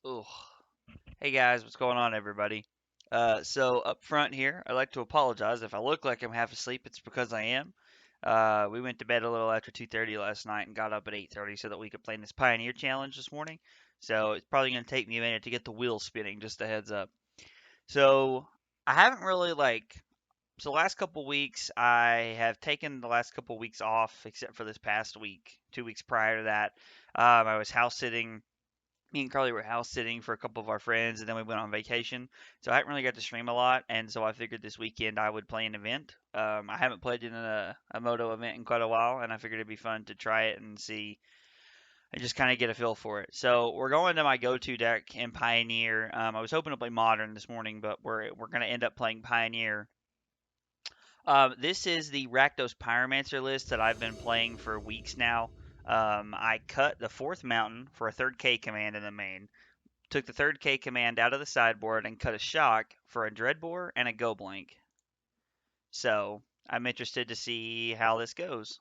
Ugh. Hey guys, what's going on, everybody? So up front here, I'd like to apologize if I look like I'm half asleep. It's because I am. We went to bed a little after 2:30 last night and got up at 8:30 so that we could play in this Pioneer Challenge this morning. So it's probably going to take me a minute to get the wheel spinning. Just a heads up. So I haven't really so the last couple weeks I have taken the last couple weeks off, except for this past week. 2 weeks prior to that, I was house sitting. Me and Carly were house sitting for a couple of our friends, and then we went on vacation. So I haven't really got to stream a lot, and so I figured this weekend I would play an event. I haven't played in a Moto event in quite a while, and I figured it'd be fun to try it and see and just kind of get a feel for it. So we're going to my go-to deck in Pioneer. I was hoping to play Modern this morning, but we're going to end up playing Pioneer. This is the Rakdos Pyromancer list that I've been playing for weeks now. I cut the fourth mountain for a third K command in the main, took the third K command out of the sideboard and cut a shock for a Dreadbore and a Go Blank. So I'm interested to see how this goes.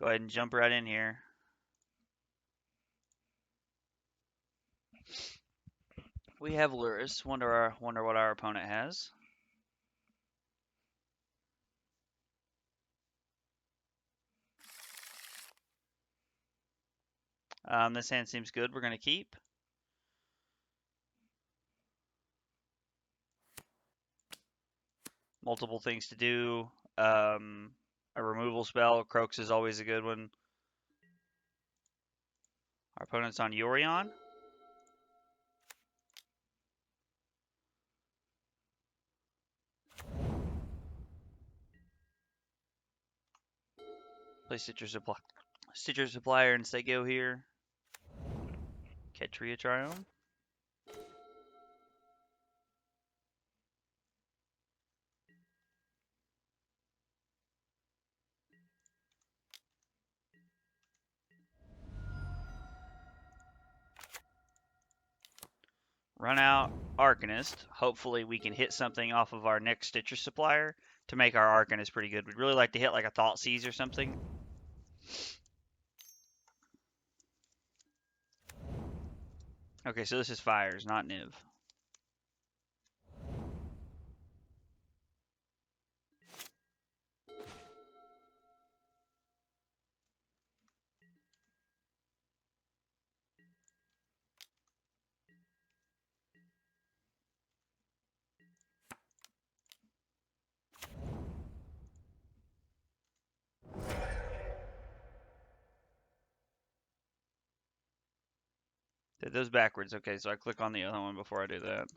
Go ahead and jump right in here. We have Luris. Wonder what our opponent has. This hand seems good. We're going to keep. Multiple things to do. A removal spell. Croaks is always a good one. Our opponent's on Yorion. Play Stitcher Supplier and Sego here. Ketria Triome. Run out Arcanist. Hopefully we can hit something off of our next Stitcher Supplier to make our Arcanist pretty good. We'd really like to hit like a Thoughtseize or something. Okay, so this is Fires, not Niv. Did those backwards. Okay, so I click on the other one before I do that.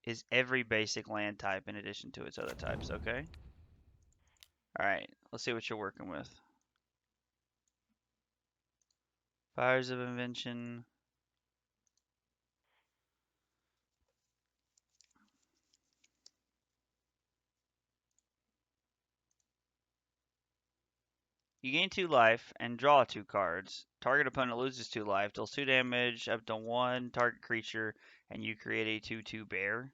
Is every basic land type in addition to its other types, okay? Alright, let's see what you're working with. Fires of Invention. You gain 2 life and draw 2 cards. Target opponent loses 2 life, deals 2 damage up to 1 target creature, and you create a 2/2 bear.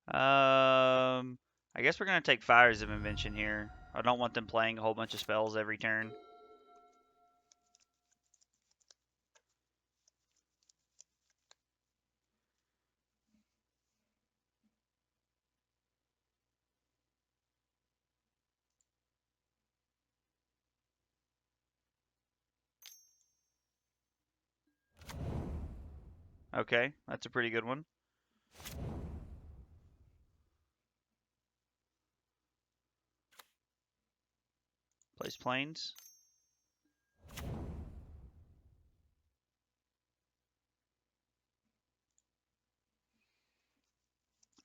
I guess we're gonna take Fires of Invention here. I don't want them playing a whole bunch of spells every turn. Okay, that's a pretty good one. Plays Plains.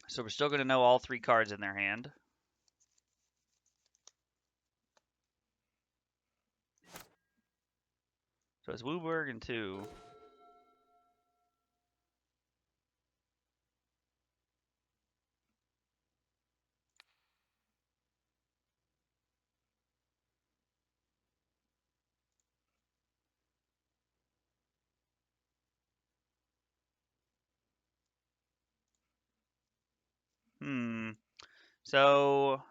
So we're still gonna know all 3 cards in their hand. So it's Wooburg and 2. So,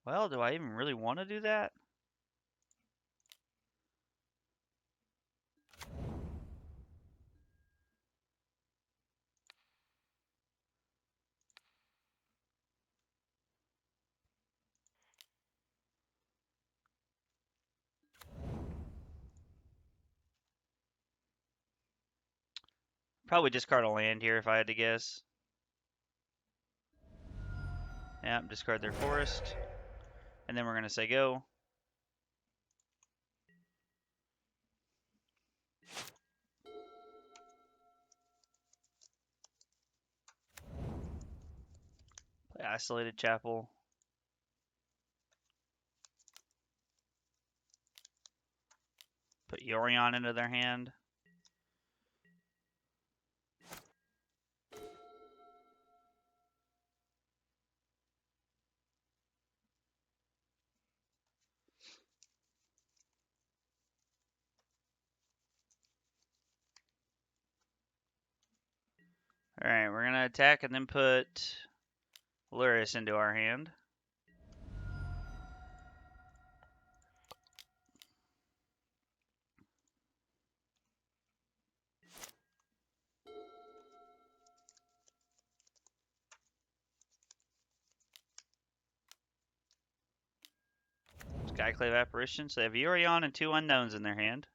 well, do I even really want to do that? Probably discard a land here if I had to guess. Yeah, discard their forest. And then we're going to say go. Play Isolated Chapel. Put Yorion into their hand. Alright, we're going to attack and then put Luris into our hand. Skyclave Apparition. So they have Yorion and 2 unknowns in their hand.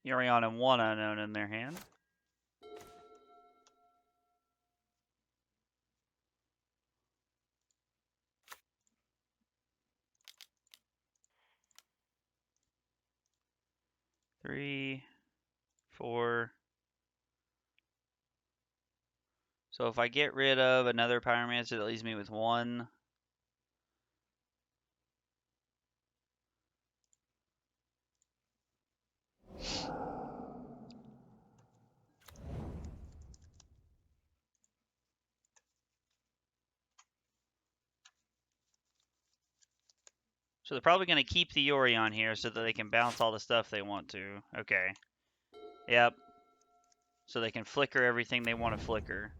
Yorion and 1 unknown in their hand. Three, 4. So if I get rid of another Pyromancer, that leaves me with 1. So they're probably going to keep the Yorion here so that they can bounce all the stuff they want to. Okay. Yep. So they can flicker everything they want to flicker.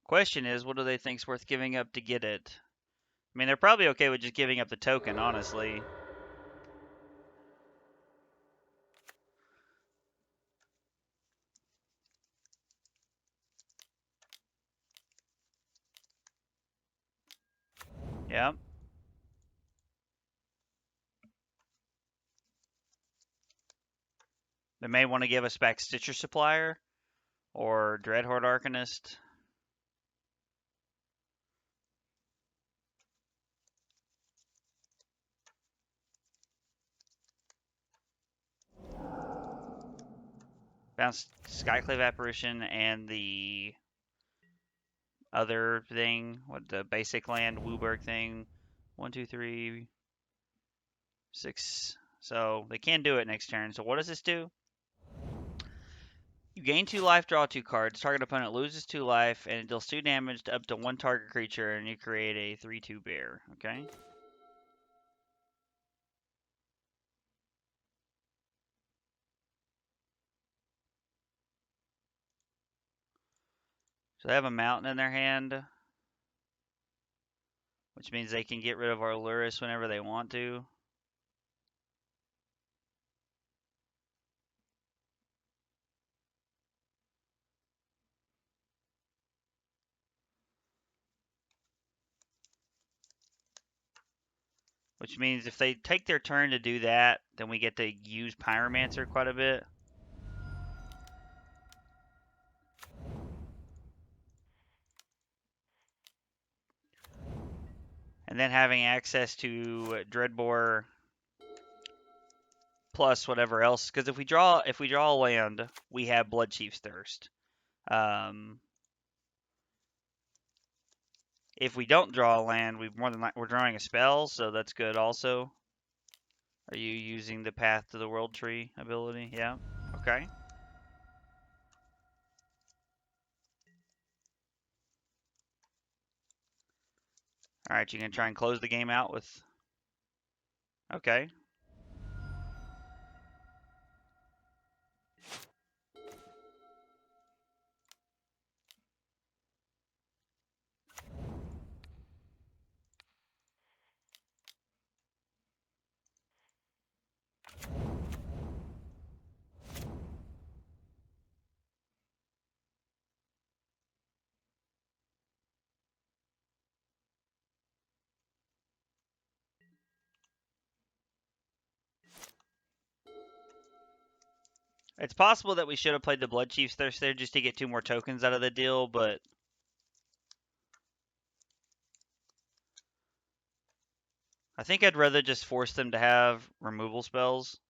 Question is, what do they think's worth giving up to get it? I mean, they're probably okay with just giving up the token, honestly. Yep. They may want to give us back Stitcher Supplier or Dreadhorde Arcanist. Bounce Skyclave Apparition and the other thing, what the basic land Wooburg thing. 1, 2, 3, 6. So they can do it next turn. So what does this do? You gain 2 life, draw 2 cards. Target opponent loses 2 life, and it deals 2 damage to up to 1 target creature, and you create a 3/2 bear. Okay. So they have a mountain in their hand, which means they can get rid of our Luris whenever they want to. Which means if they take their turn to do that, then we get to use Pyromancer quite a bit. And then having access to Dreadbore plus whatever else, because if we draw a land, we have Bloodchief's Thirst. If we don't draw a land, we're drawing a spell, so that's good also. Are you using the Path to the World Tree ability? Yeah. Okay. Alright, you gonna try and close the game out with... Okay. It's possible that we should have played the Blood Chief's Thirst there just to get 2 more tokens out of the deal, but... I think I'd rather just force them to have removal spells.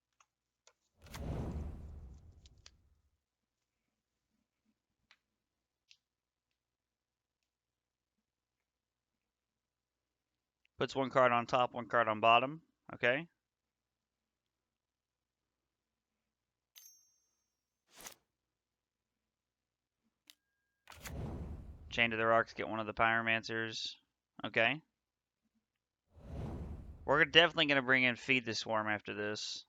Puts 1 card on top, 1 card on bottom. Okay. Chain to the Rocks, get 1 of the Pyromancers. Okay. We're definitely going to bring in Feed the Swarm after this.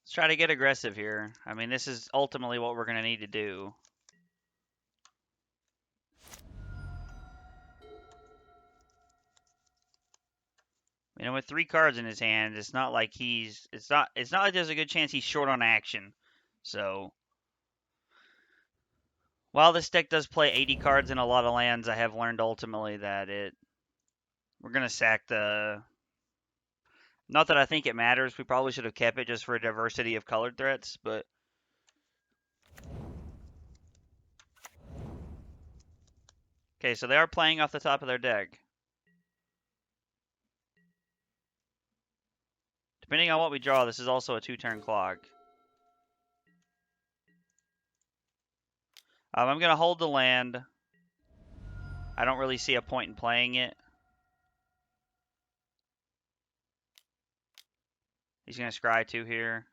Let's try to get aggressive here. I mean, this is ultimately what we're going to need to do. You know, with 3 cards in his hand, it's not like it's not like there's a good chance he's short on action. So, while this deck does play 80 cards in a lot of lands, I have learned ultimately that we're going to sack the... Not that I think it matters. We probably should have kept it just for a diversity of colored threats, but... Okay, so they are playing off the top of their deck. Depending on what we draw, this is also a 2-turn clock. I'm going to hold the land. I don't really see a point in playing it. He's going to scry 2 here.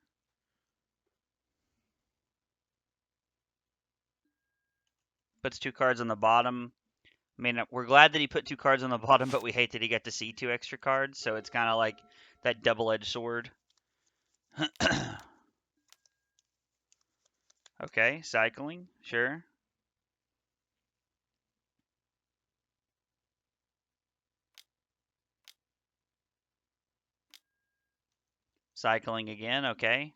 Puts 2 cards on the bottom. I mean, we're glad that he put 2 cards on the bottom, but we hate that he got to see 2 extra cards, so it's kind of like that double-edged sword. Okay, cycling, sure. Cycling again, okay.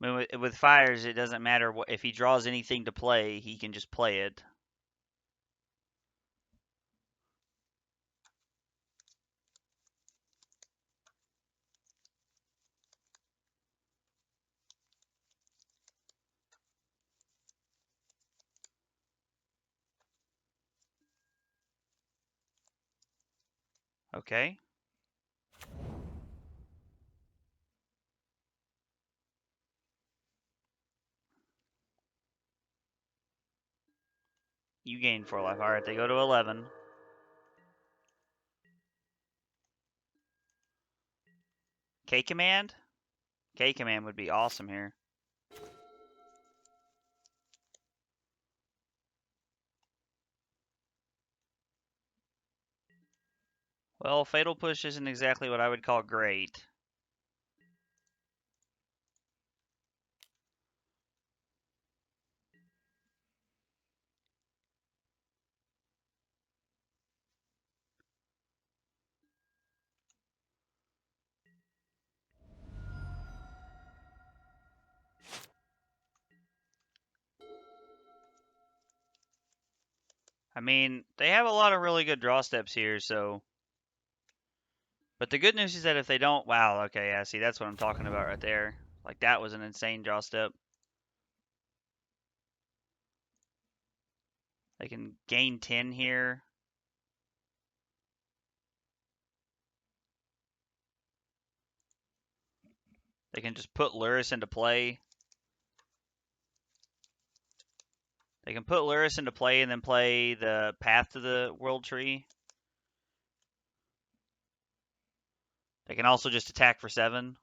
I mean, with fires, it doesn't matter what, if he draws anything to play, he can just play it. Okay. You gain 4 life. Alright, they go to 11. K-Command? K-Command would be awesome here. Well, Fatal Push isn't exactly what I would call great. I mean, they have a lot of really good draw steps here, so. But the good news is that if they don't, wow, okay, yeah, see, that's what I'm talking about right there. Like, that was an insane draw step. They can gain 10 here. They can just put Luris into play. They can put Luris into play and then play the Path to the World Tree. They can also just attack for 7.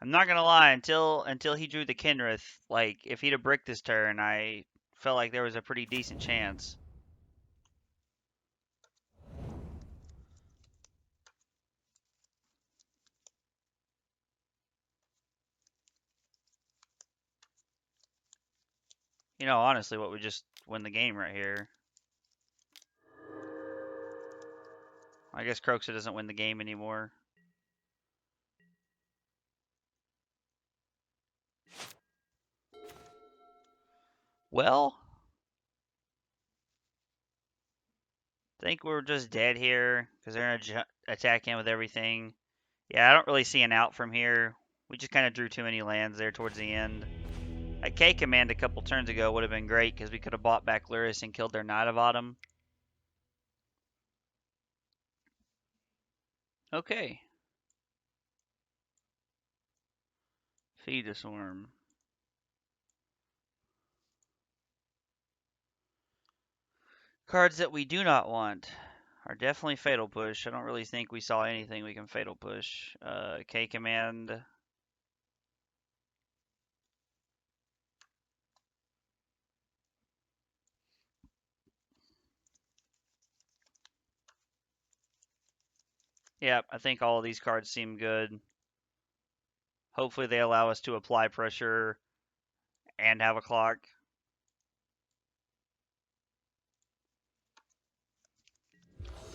I'm not gonna lie, until he drew the Kinrith, like, if he'd have bricked this turn, I felt like there was a pretty decent chance. You know, honestly, what would just win the game right here? I guess Croxa doesn't win the game anymore. Well, I think we're just dead here because they're gonna attack in with everything. Yeah, I don't really see an out from here. We just kind of drew too many lands there towards the end. A K command a couple turns ago would have been great because we could have bought back Luris and killed their Knight of Autumn. Okay. Feed the Swarm. Cards that we do not want are definitely Fatal Push. I don't really think we saw anything we can Fatal Push. K command. Yep, I think all of these cards seem good. Hopefully they allow us to apply pressure and have a clock.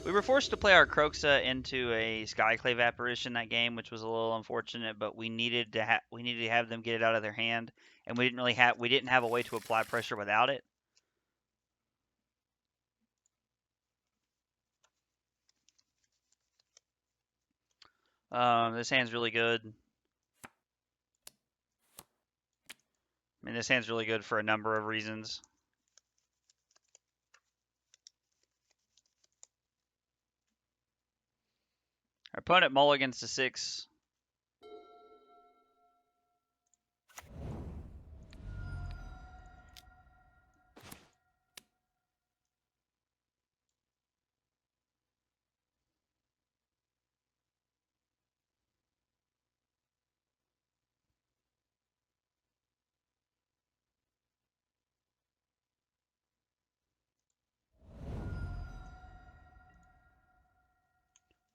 We were forced to play our Croxa into a Skyclave Apparition that game, which was a little unfortunate, but we needed to have them get it out of their hand, and we didn't have a way to apply pressure without it. This hand's really good. I mean, this hand's really good for a number of reasons. Our opponent mulligans to 6.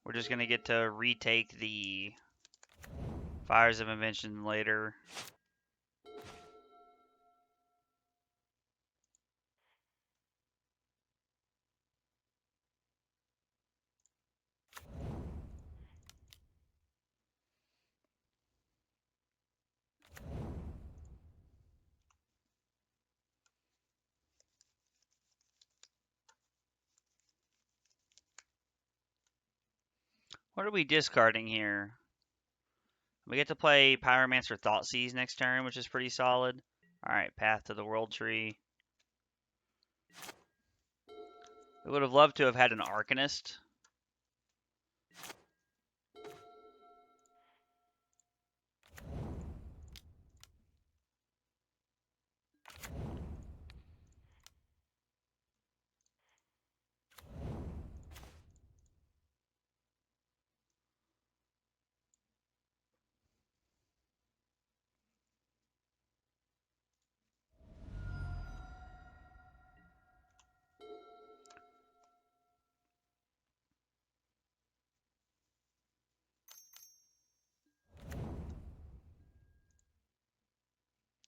We're just going to get to retake the Fires of Invention later. What are we discarding here? We get to play Pyromancer Thoughtseize next turn, which is pretty solid. Alright, Path to the World Tree. We would have loved to have had an Arcanist.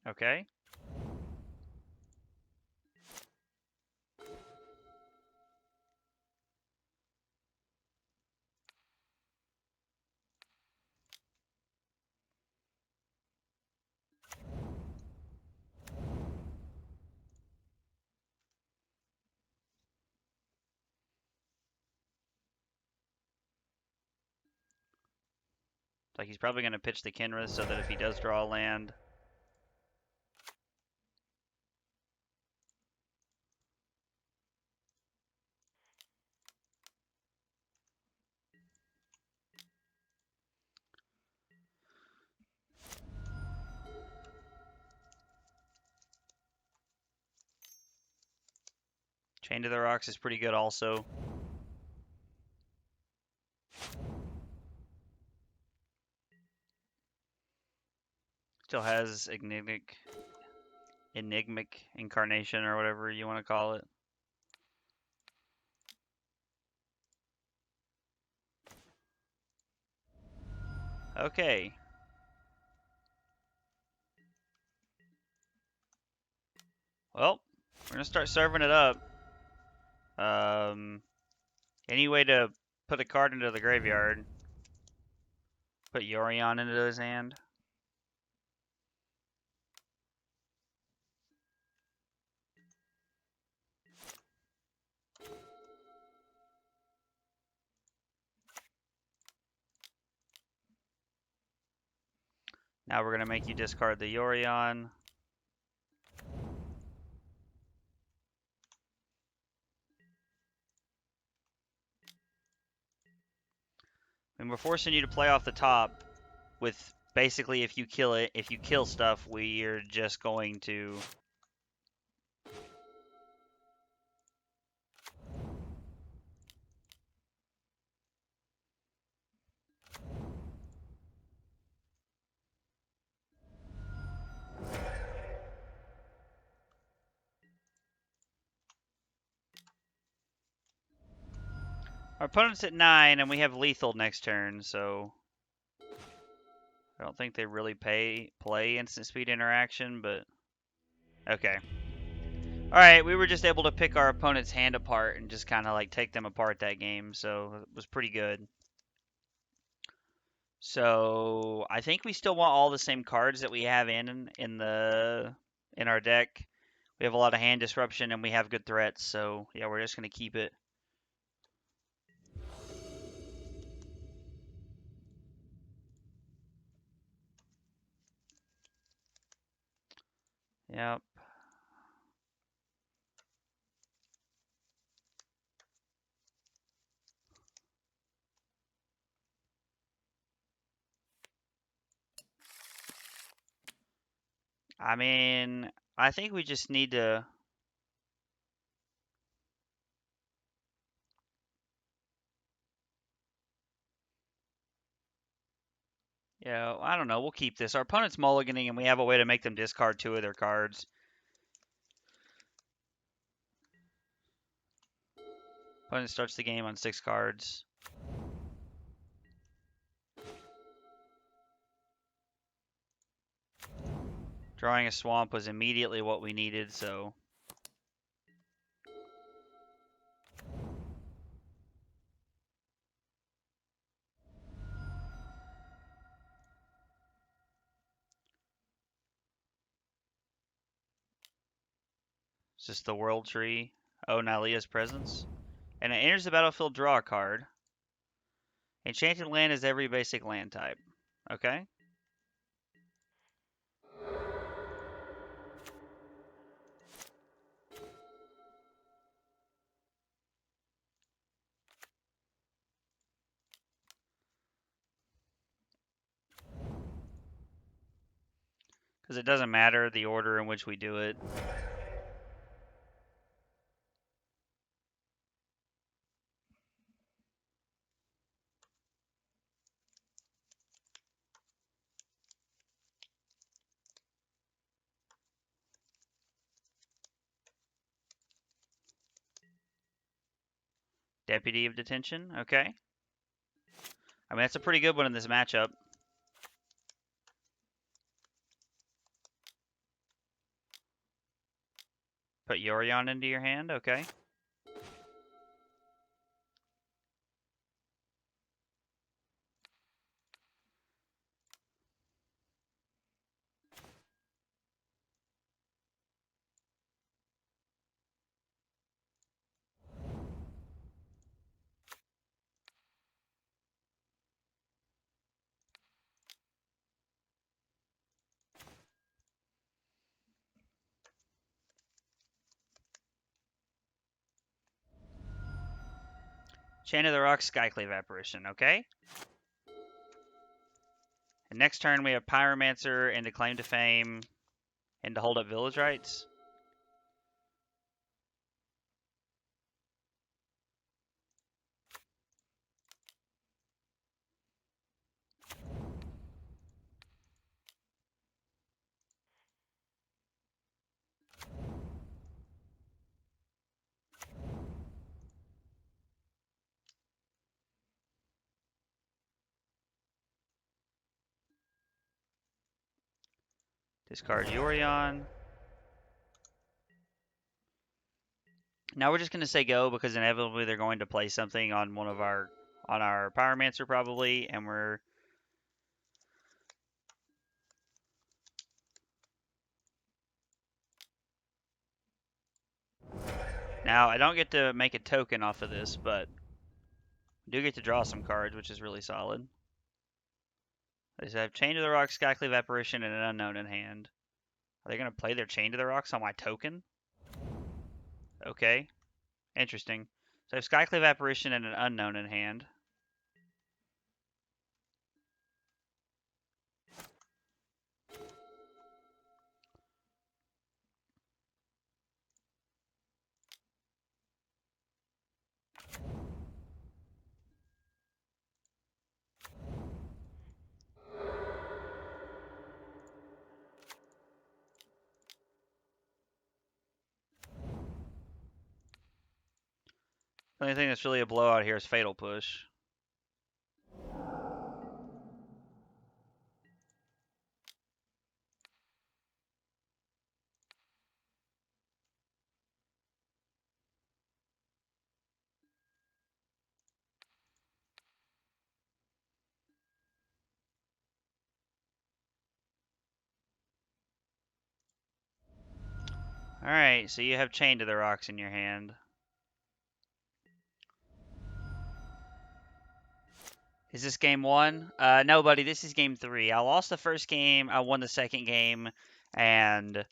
Okay. Like he's probably going to pitch the Kenrith so that if he does draw a land. Chain to the Rocks is pretty good also. Still has enigmic incarnation or whatever you want to call it. Okay. Well, we're going to start serving it up. Any way to put a card into the graveyard? Put Yorion into his hand? Now we're going to make you discard the Yorion. And we're forcing you to play off the top with basically if you kill stuff, we're just going to Our opponent's at 9 and we have lethal next turn, so I don't think they really play instant speed interaction, but okay. Alright, we were just able to pick our opponent's hand apart and just kind of like take them apart that game, so it was pretty good. So I think we still want all the same cards that we have in our deck. We have a lot of hand disruption and we have good threats, so yeah, we're just gonna keep it. Yep. I mean, I think we just need to. Yeah, I don't know. We'll keep this. Our opponent's mulliganing, and we have a way to make them discard 2 of their cards. Opponent starts the game on 6 cards. Drawing a swamp was immediately what we needed, so. It's just the World Tree. Oh, Nylea's Presence. And it enters the battlefield, draw a card. Enchanted land is every basic land type. Okay? Because it doesn't matter the order in which we do it. Deputy of Detention. Okay. I mean, that's a pretty good one in this matchup. Put Yorion into your hand, okay. Chain of the Rock, Skyclave Apparition, okay. And next turn we have Pyromancer into Claim to Fame into Hold Up Village Rights. Discard Yorion. Now we're just going to say go because inevitably they're going to play something on one of our Pyromancer probably, and we're now I don't get to make a token off of this, but I do get to draw some cards, which is really solid. They have Chain to the Rock, Skyclave Apparition, and an Unknown in hand. Are they going to play their Chain to the Rocks on my token? Okay, interesting. So I have Skyclave Apparition and an Unknown in hand. The only thing that's really a blowout here is Fatal Push. Alright, so you have Chain to the Rocks in your hand. Is this game 1? No, buddy, this is game 3. I lost the first game, I won the second game, and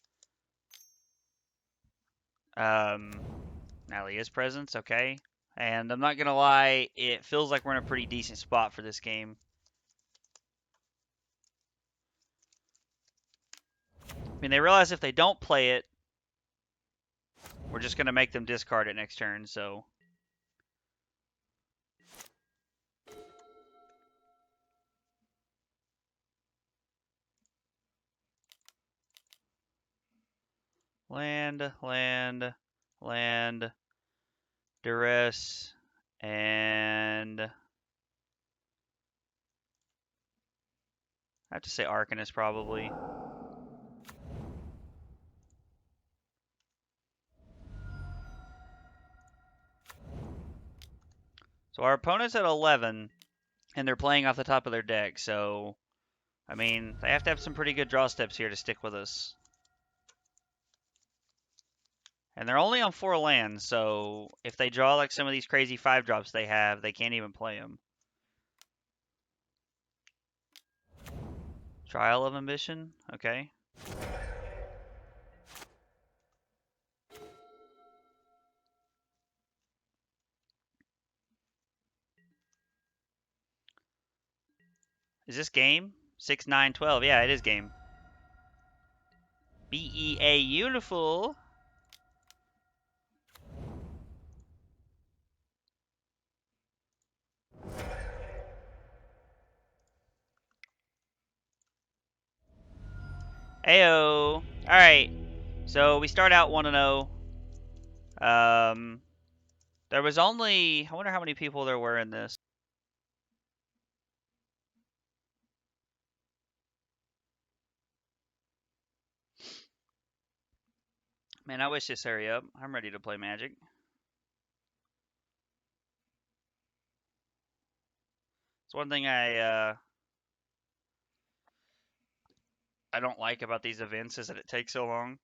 Nalia's presence, okay. And I'm not gonna lie, it feels like we're in a pretty decent spot for this game. I mean, they realize if they don't play it, we're just gonna make them discard it next turn, so. Land, land, land, duress, and I have to say Arcanist probably. So our opponent's at 11, and they're playing off the top of their deck, so, I mean, they have to have some pretty good draw steps here to stick with us. And they're only on 4 lands, so if they draw like some of these crazy 5-drops they have, they can't even play them. Trial of Ambition, okay. Is this game? 6, 9, 12. Yeah, it is game. BEA Beautiful. Ayo. Alright. So we start out 1-0. There was only, I wonder how many people there were in this. Man, I wish this hurry up. I'm ready to play Magic. It's one thing I don't like about these events is that it takes so long.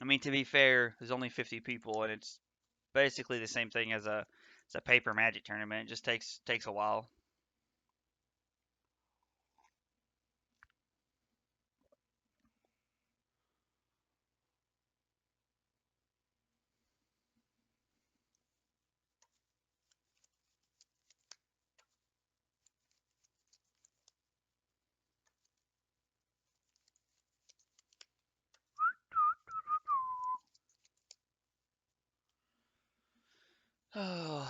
I mean, to be fair, there's only 50 people, and it's basically the same thing as a paper Magic tournament. It just takes a while. Oh,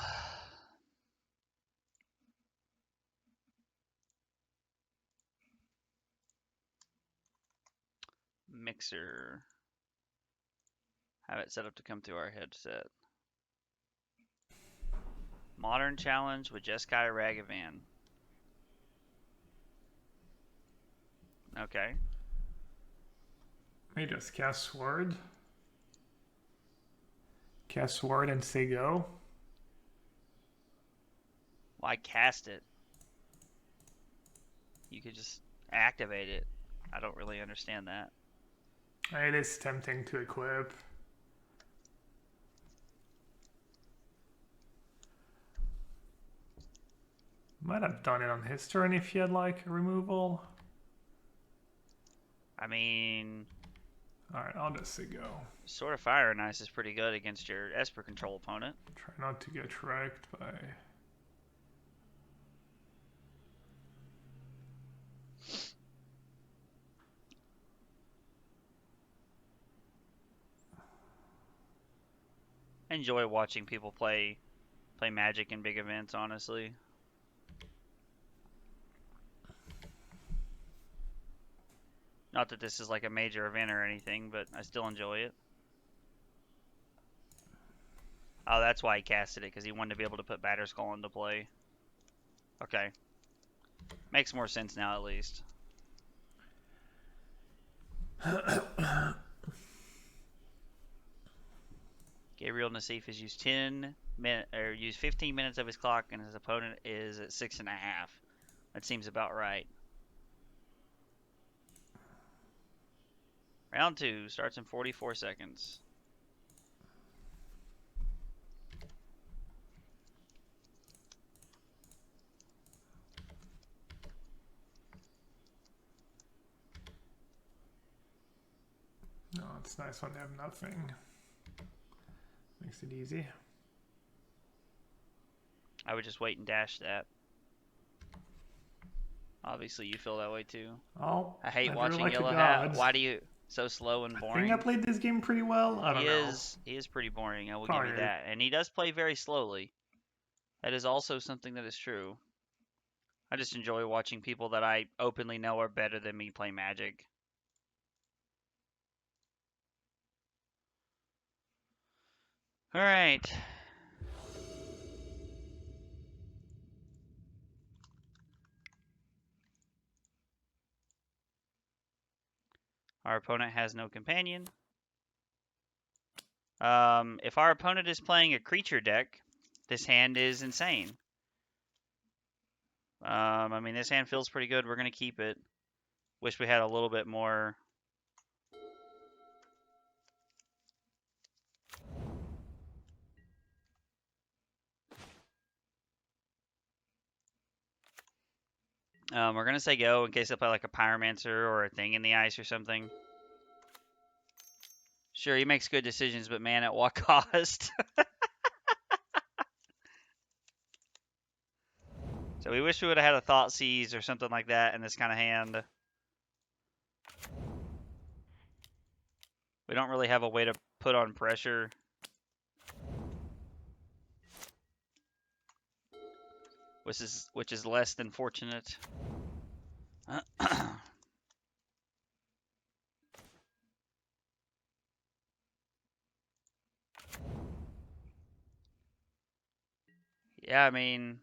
Mixer. Have it set up to come through our headset. Modern challenge with Jeskai Ragavan. Okay. Let me just cast Sword. Cast Sword and say go. Why cast it? You could just activate it. I don't really understand that. It is tempting to equip. Might have done it on his turn if he had like a removal. I mean, Alright, I'll just say go. Sword of Fire and Ice is pretty good against your Esper control opponent. Try not to get wrecked by... I enjoy watching people play Magic in big events, honestly. Not that this is like a major event or anything, but I still enjoy it. Oh, that's why he casted it, because he wanted to be able to put Batterskull into play. Okay. Makes more sense now, at least. Gabriel Nassif has used 15 minutes of his clock, and his opponent is at 6.5. That seems about right. Round 2 starts in 44 seconds. No, it's nice when they have nothing. Makes it easy. I would just wait and dash that. Obviously, you feel that way too. Oh, I hate never watching like Yellow the Hat. gods. Why do you so slow and I boring? think I played this game pretty well. I don't know. He is pretty boring. I will Probably. give you that. And he does play very slowly. That is also something that is true. I just enjoy watching people that I openly know are better than me play Magic. All right. Our opponent has no companion. If our opponent is playing a creature deck, this hand is insane. I mean, this hand feels pretty good. We're going to keep it. Wish we had a little bit more. We're going to say go in case they play like a Pyromancer or a Thing in the Ice or something. Sure, he makes good decisions, but man, at what cost? So we wish we would have had a Thoughtseize or something like that in this kind of hand. We don't really have a way to put on pressure. Which is less than fortunate. Yeah, I mean,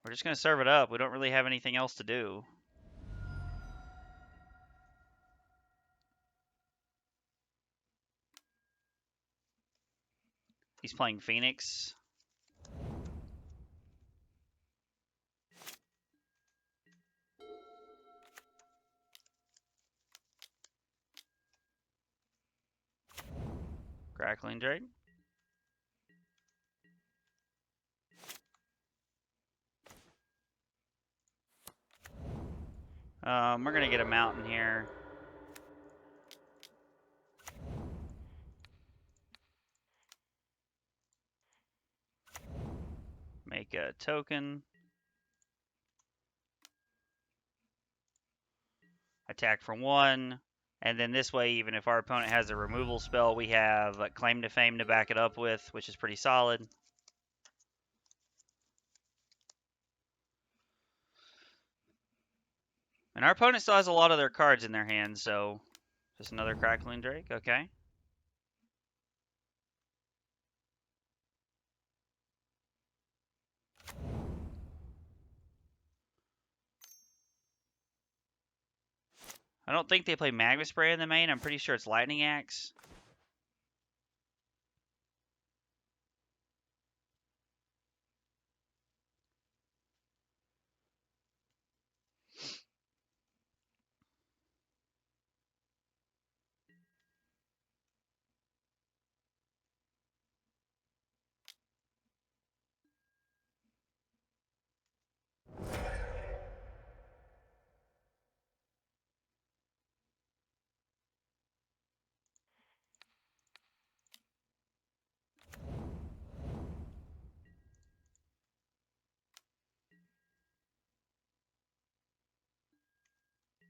we're just going to serve it up. We don't really have anything else to do. He's playing Phoenix. Crackling Drake. We're gonna get a mountain here. Make a token. Attack for 1. And then this way, even if our opponent has a removal spell, we have Claim to Fame to back it up with, which is pretty solid. And our opponent still has a lot of their cards in their hands, so just another Crackling Drake, okay. I don't think they play Magma Spray in the main. I'm pretty sure it's Lightning Axe.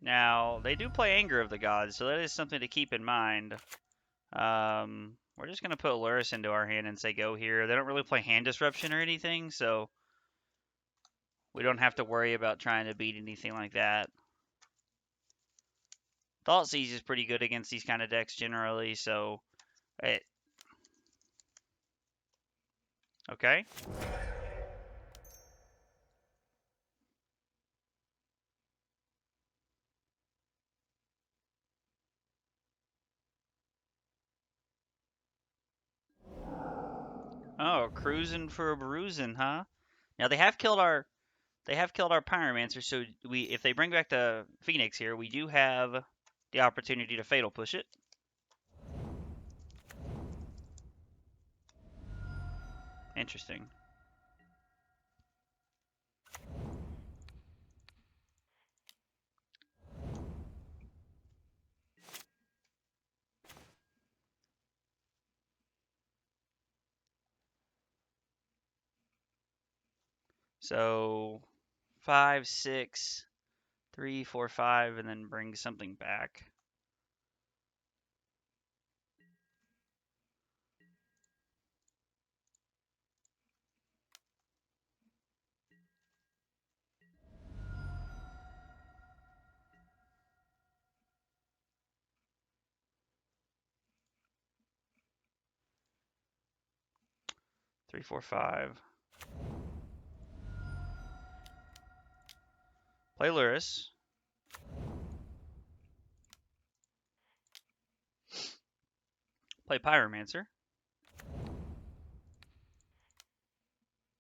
Now, they do play Anger of the Gods, so that is something to keep in mind. We're just going to put Lurrus into our hand and say go here. They don't really play Hand Disruption or anything, so we don't have to worry about trying to beat anything like that. Thoughtseize is pretty good against these kind of decks generally, so okay. Oh, cruising for a bruising, huh? Now they have killed our Pyromancer, so if they bring back the Phoenix here, we do have the opportunity to Fatal Push it. Interesting. So 5, 6, 3, 4, 5, and then bring something back. Three, 4, 5. Play Lurrus. Play Pyromancer.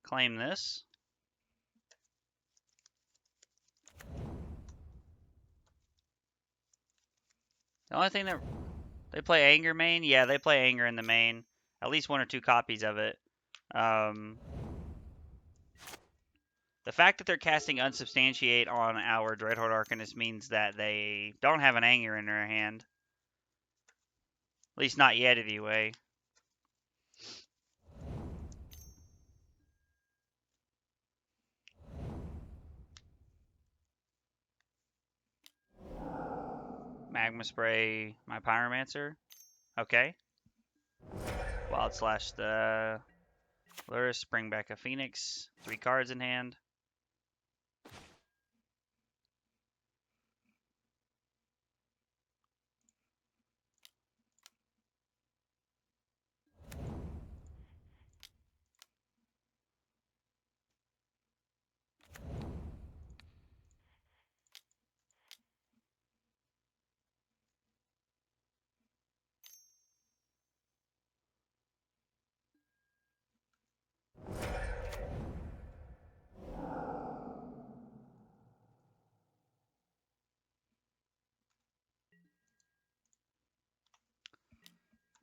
Claim this. The only thing that they play Anger main, yeah, they play Anger in the main. At least 1 or 2 copies of it. The fact that they're casting Unsubstantiate on our Dreadhorde Arcanist means that they don't have an Anger in their hand. At least not yet, anyway. Magma Spray my Pyromancer. Okay. Wild Slash the Lurrus, bring back a Phoenix. 3 cards in hand.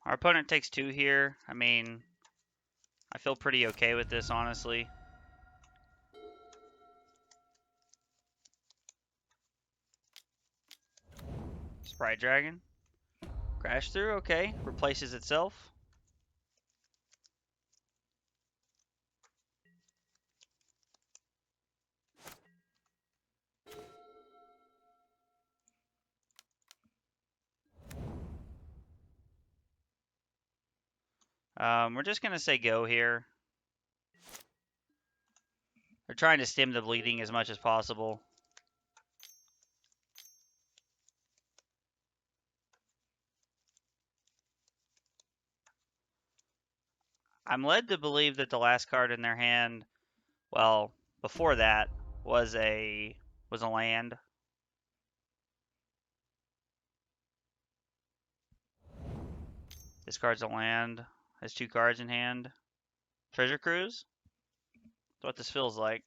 Our opponent takes 2 here. I mean, I feel pretty okay with this, honestly. Sprite Dragon. Crash through, okay. Replaces itself. We're just going to say go here. They're trying to stem the bleeding as much as possible. I'm led to believe that the last card in their hand, well, before that, was a land. This card's a land. Has 2 cards in hand. Treasure Cruise? That's what this feels like.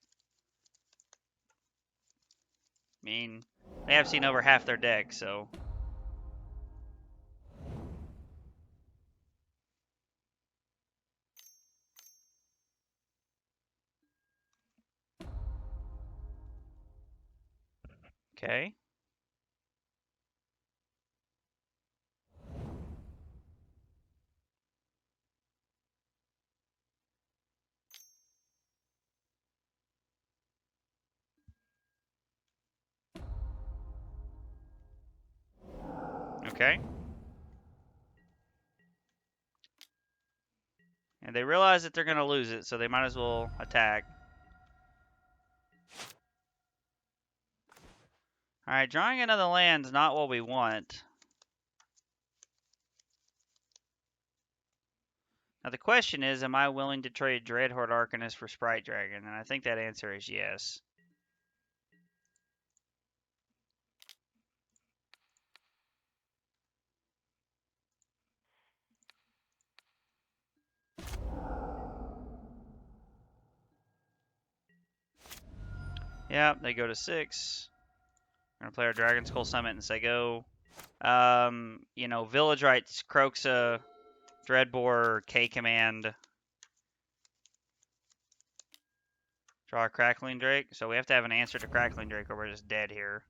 I mean, they have seen over half their deck, so. Okay. Okay. And they realize that they're going to lose it, so they might as well attack. Alright, drawing another land's not what we want. Now the question is, am I willing to trade Dreadhorde Arcanist for Sprite Dragon? And I think that answer is yes. Yep, they go to 6. We're going to play our Dragon Skull Summit and say go. You know, Village Rites, Croxa, Dreadbore, K-Command. Draw a Crackling Drake. So we have to have an answer to Crackling Drake or we're just dead here.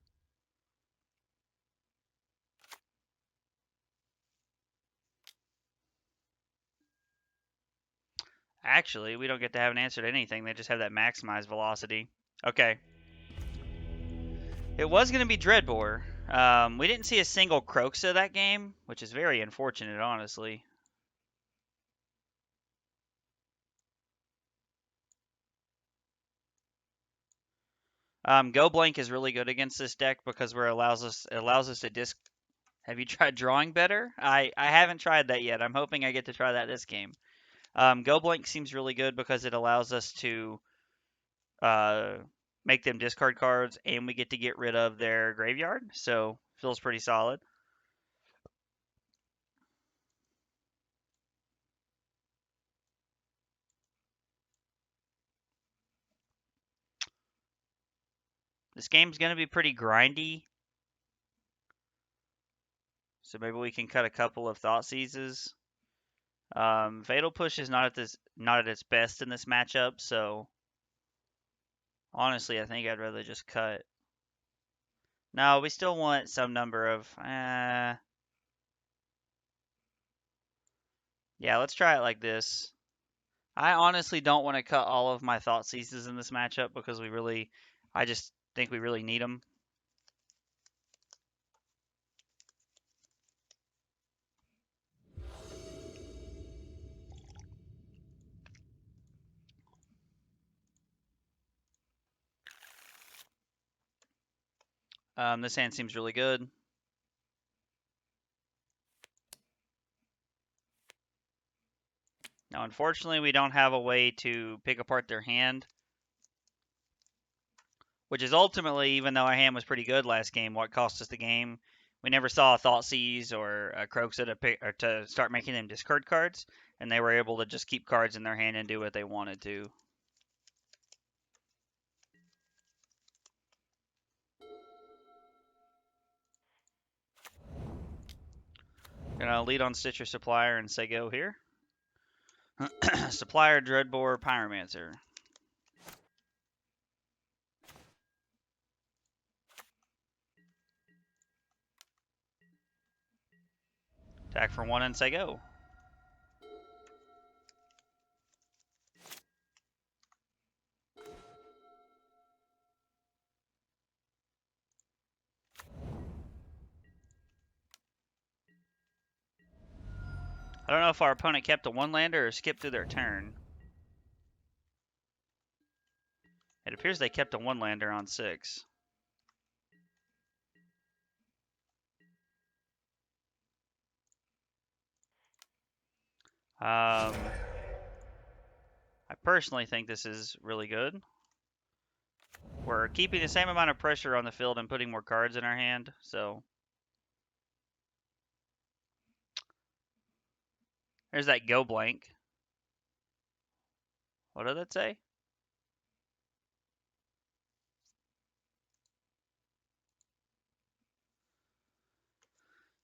Actually, we don't get to have an answer to anything. They just have that maximized velocity. Okay. It was going to be Dreadbore. We didn't see a single Croxa that game, which is very unfortunate, honestly. Go Blank is really good against this deck because it allows us to disc. Have you tried drawing better? I haven't tried that yet. I'm hoping I get to try that this game. Go Blank seems really good because it allows us to make them discard cards, and we get to get rid of their graveyard. So feels pretty solid. This game's gonna be pretty grindy, so maybe we can cut a couple of Thought Seizes. Fatal Push is not at its best in this matchup, so honestly, I think I'd rather just cut. No, we still want some number of. Yeah, let's try it like this. I honestly don't want to cut all of my Thought Seizes in this matchup because I just think we really need them. This hand seems really good. Now, unfortunately, we don't have a way to pick apart their hand, which is ultimately, even though our hand was pretty good last game, what cost us the game. We never saw a Thought Seize or a Croxa to start making them discard cards, and they were able to just keep cards in their hand and do what they wanted to. Gonna lead on Stitcher Supplier and say go here. Supplier Dreadbore Pyromancer. Attack for 1 and say go. I don't know if our opponent kept a 1-lander or skipped through their turn. It appears they kept a 1-lander on 6. I personally think this is really good. We're keeping the same amount of pressure on the field and putting more cards in our hand, so there's that go blank. What did that say? It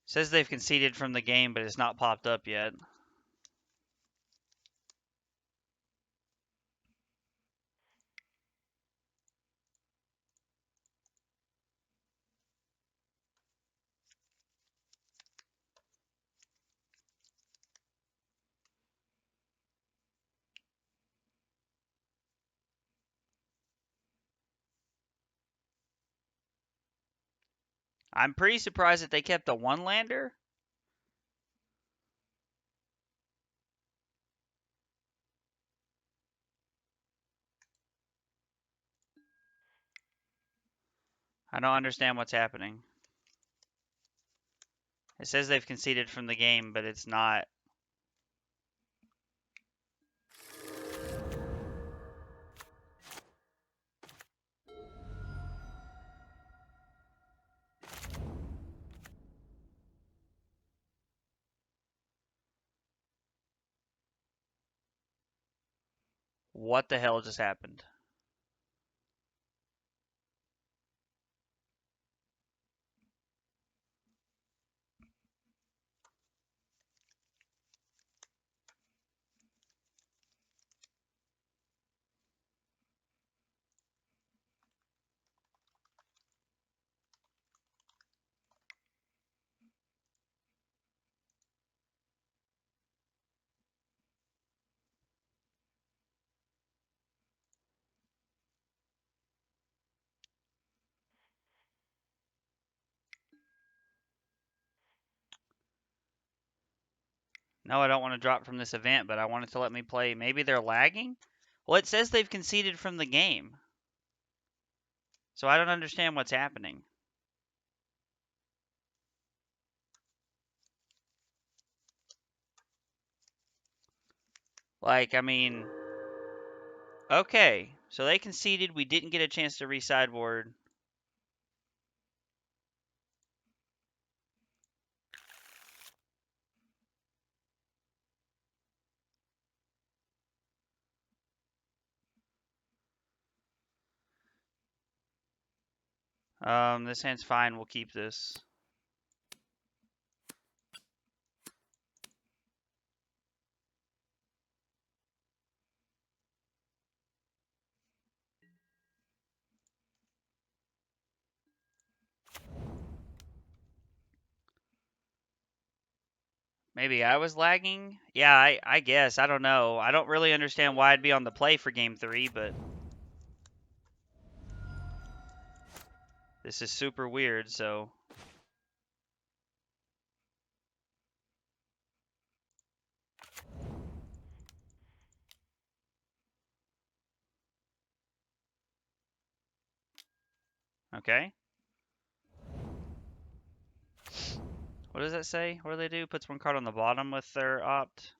says they've conceded from the game, but it's not popped up yet. I'm pretty surprised that they kept a 1-lander. I don't understand what's happening. It says they've conceded from the game, but it's not. What the hell just happened? No, I don't want to drop from this event, but I wanted to let me play. Maybe they're lagging? Well, it says they've conceded from the game. So I don't understand what's happening. Like, I mean, okay. So they conceded. We didn't get a chance to re-sideboard. This hand's fine. We'll keep this. Maybe I was lagging? Yeah, I guess. I don't know. I don't really understand why I'd be on the play for game 3, but this is super weird, so. Okay. What does that say? What do they do? Puts one card on the bottom with their opt.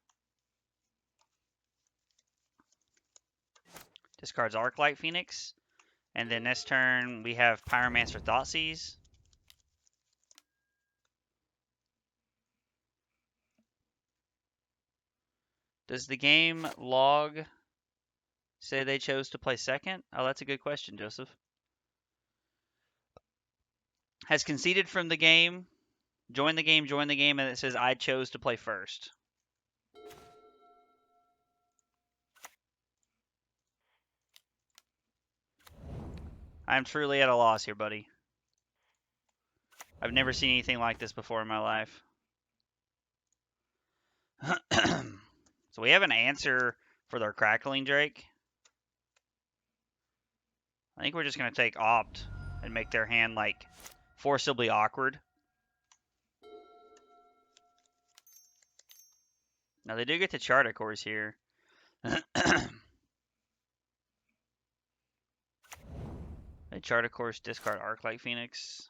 Discards Arclight Phoenix. And then this turn we have Pyromancer Thoughtseize. Does the game log say they chose to play second? Oh, that's a good question, Joseph. Has conceded from the game, Join the game, and it says I chose to play first. I'm truly at a loss here, buddy. I've never seen anything like this before in my life. So we have an answer for their Crackling Drake. I think we're just going to take Opt and make their hand, like, forcibly awkward. Now, they do get to chart, of course, here. They chart, of course, discard Arclight Phoenix.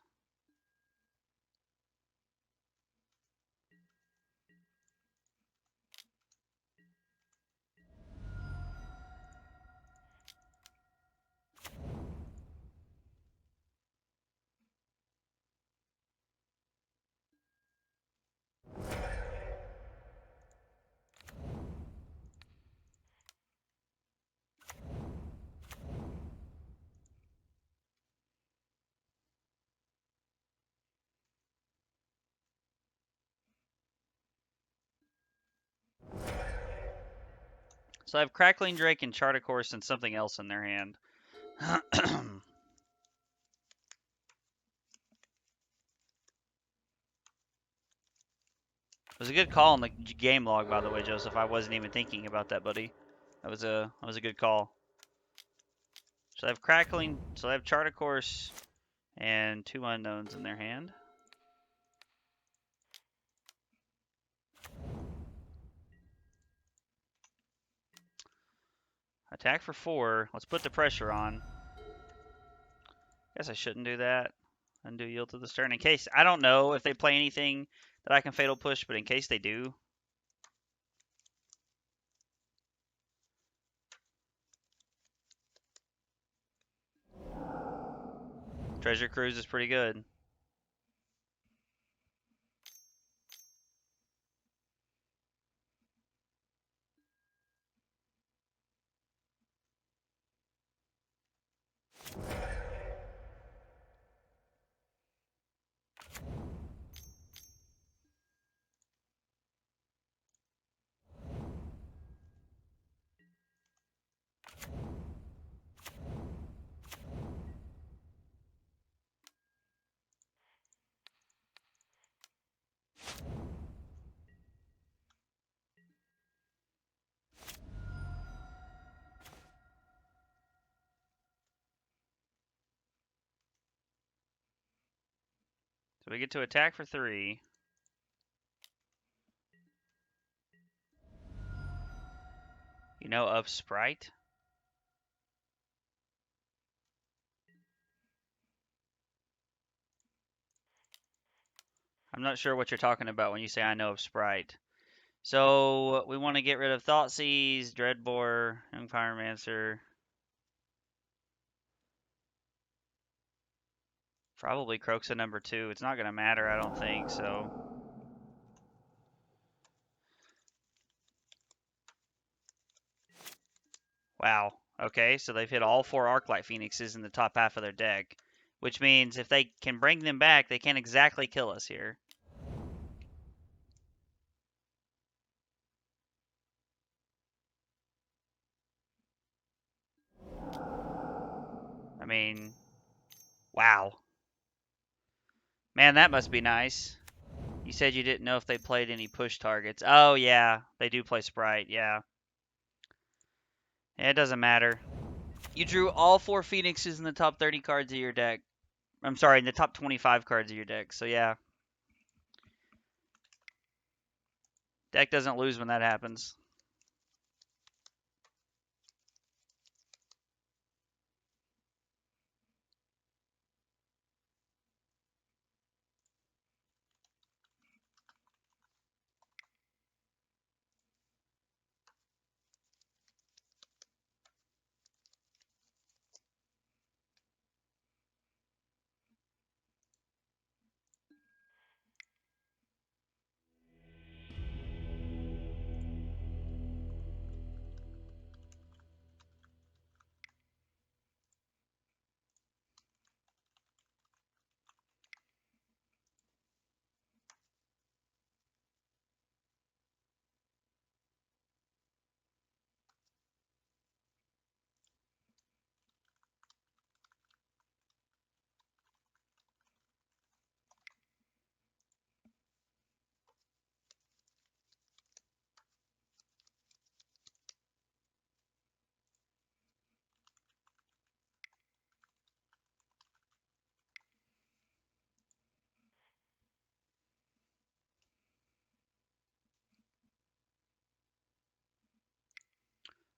So I have Crackling Drake and Chart, of course, and something else in their hand. It was a good call in the game log, by the way, Joseph. I wasn't even thinking about that, buddy. That was a good call. So I have Crackling, so I have Chart, of course, and 2 unknowns in their hand. Attack for 4. Let's put the pressure on. Guess I shouldn't do that. Undo yield to the stern. In case, I don't know if they play anything that I can Fatal Push, but in case they do. Treasure Cruise is pretty good. So we get to attack for 3. You know of Sprite? I'm not sure what you're talking about when you say I know of Sprite. So we want to get rid of Thoughtseize, Dreadbore, Young Pyromancer. Probably Croak's a number 2. It's not going to matter, I don't think, so. Wow. Okay, so they've hit all 4 Arclight Phoenixes in the top half of their deck. Which means if they can bring them back, they can't exactly kill us here. I mean, wow. Man, that must be nice. You said you didn't know if they played any push targets. Oh, yeah. They do play Sprite, yeah. It doesn't matter. You drew all 4 Phoenixes in the top 30 cards of your deck. I'm sorry, in the top 25 cards of your deck. So, yeah. Deck doesn't lose when that happens.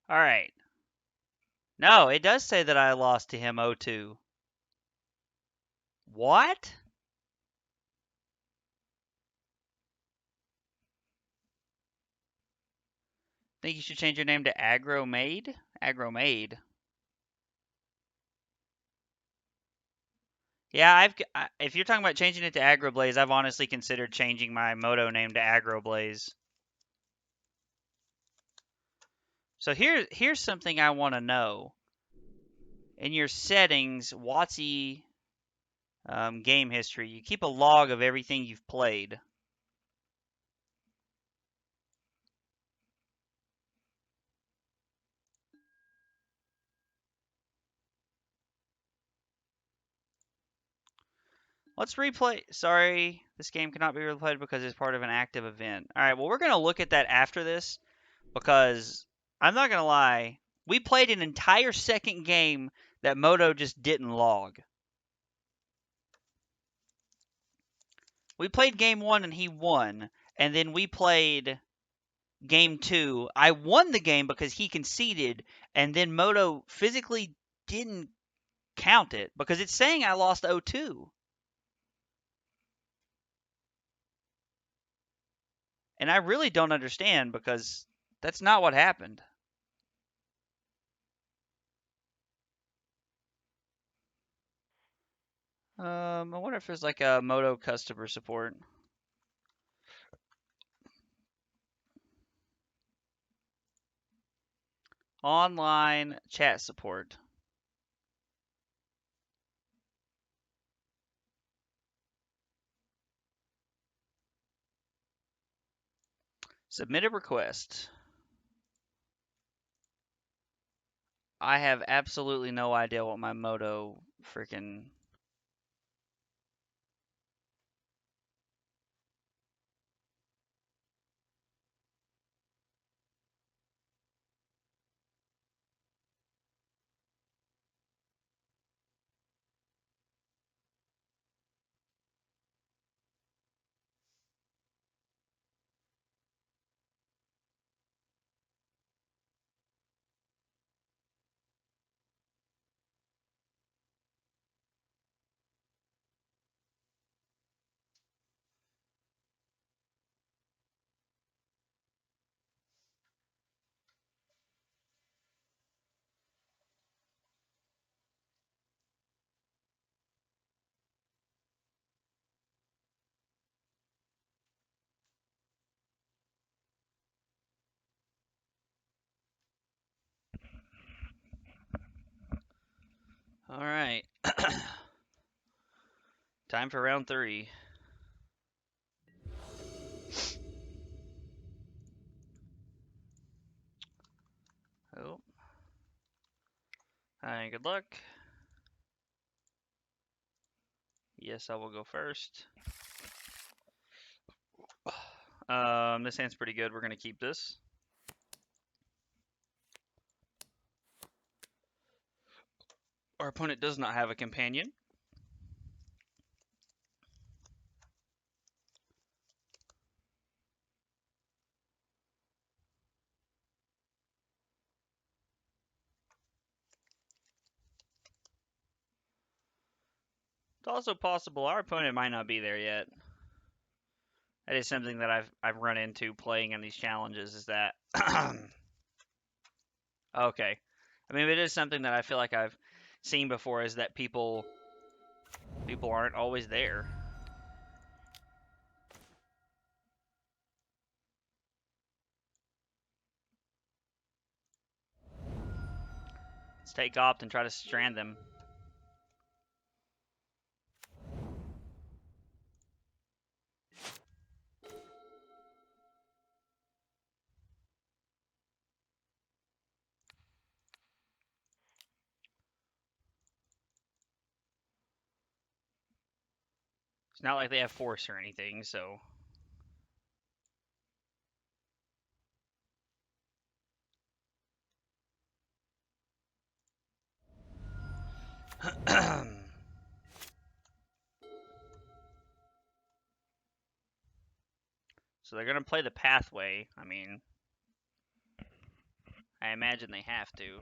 All right. No, it does say that I lost to him 0-2. What? Think you should change your name to Aggro Made? Aggro Made. Yeah, if you're talking about changing it to Aggro Blaze, I've honestly considered changing my Moto name to Aggro Blaze. So here's something I want to know. In your settings, WotC game history, you keep a log of everything you've played. Let's replay. Sorry, this game cannot be replayed because it's part of an active event. All right, well, we're going to look at that after this because I'm not going to lie. We played an entire second game that Moto just didn't log. We played game 1 and he won, and then we played game 2. I won the game because he conceded, and then Moto physically didn't count it because it's saying I lost 0-2. And I really don't understand because that's not what happened. I wonder if there's like a Moto customer support. Online chat support. Submit a request. I have absolutely no idea what my Moto freaking. All right. Time for round 3. Oh. Hi, good luck. Yes, I will go first. This hand's pretty good. We're going to keep this. Our opponent does not have a companion. It's also possible our opponent might not be there yet. That is something that I've run into playing in these challenges is that okay. I mean, it is something that I feel like I've seen before is that people aren't always there. Let's take opt and try to strand them. It's not like they have force or anything, so so they're gonna play the pathway. I mean, I imagine they have to.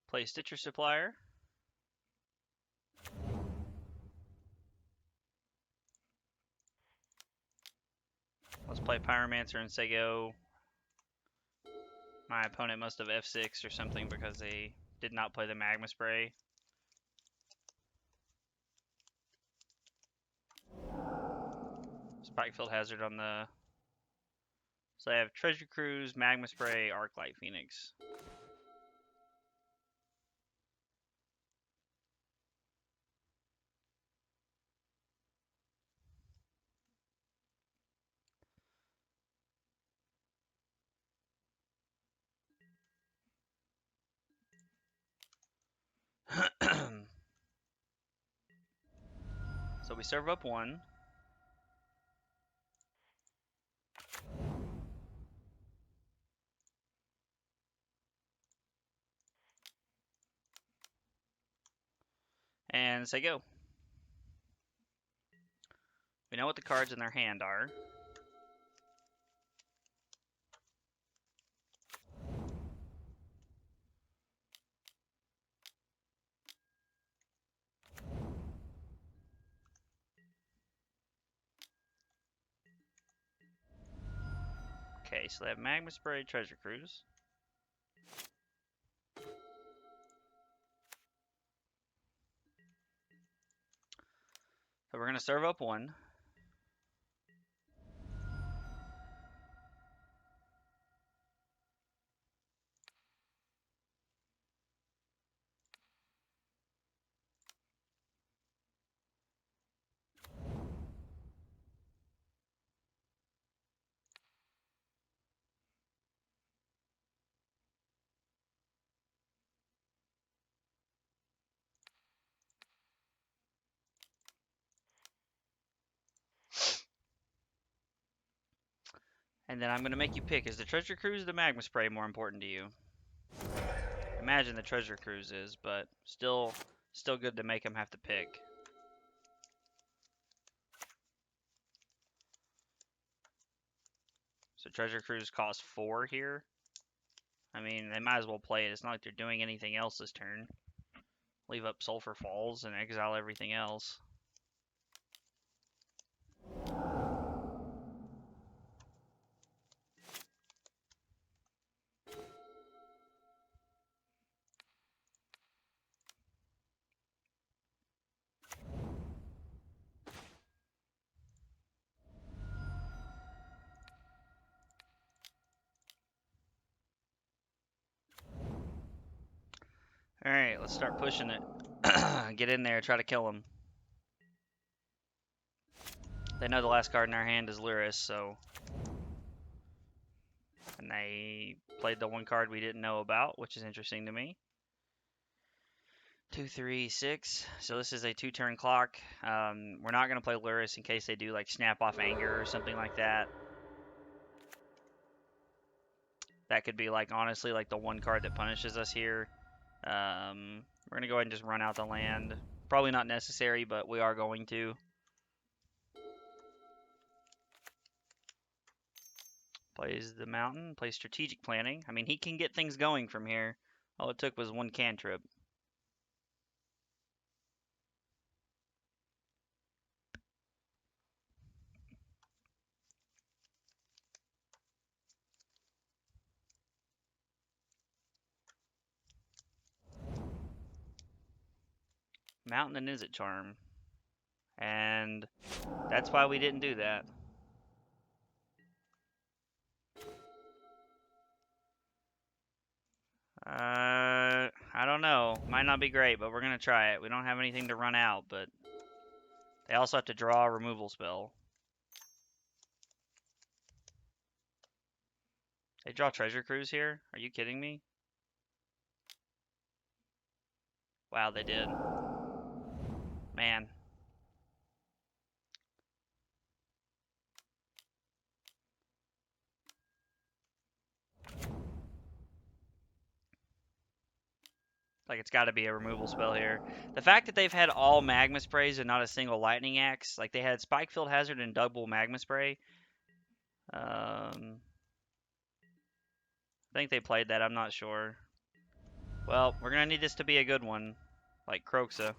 Play Stitcher Supplier. Let's play Pyromancer and MTGO. My opponent must have F6 or something because they did not play the Magma Spray. Spikefield Hazard on the... So I have Treasure Cruise, Magma Spray, Arclight Phoenix. So we serve up one. And say go. We know what the cards in their hand are. Okay, so they have Magma Spray, Treasure Cruise. So we're going to serve up one. And then I'm going to make you pick. Is the Treasure Cruise or the Magma Spray more important to you? Imagine the Treasure Cruise is, but still good to make them have to pick. So Treasure Cruise costs 4 here. I mean, they might as well play it. It's not like they're doing anything else this turn. Leave up Sulphur Falls and exile everything else. Alright, let's start pushing it. Get in there, try to kill them. They know the last card in our hand is Lyris, so... And they played the one card we didn't know about, which is interesting to me. 2, 3, 6. So this is a 2-turn clock. We're not going to play Lyris in case they do like Snap Off Anger or something like that. That could be like, honestly, like the one card that punishes us here. We're going to go ahead and just run out the land. Probably not necessary, but we are going to. Plays the mountain, plays strategic planning. I mean, he can get things going from here. All it took was one cantrip. Mountain and Izzet Charm. And that's why we didn't do that. I don't know. Might not be great, but we're going to try it. We don't have anything to run out, but they also have to draw a removal spell. They draw Treasure Cruise here? Are you kidding me? Wow, they did. Man. Like, it's got to be a removal spell here. The fact that they've had all Magma Sprays and not a single Lightning Axe, like they had Spike Field Hazard and double Magma Spray. I think they played that, I'm not sure. Well, we're going to need this to be a good one, like Croxa.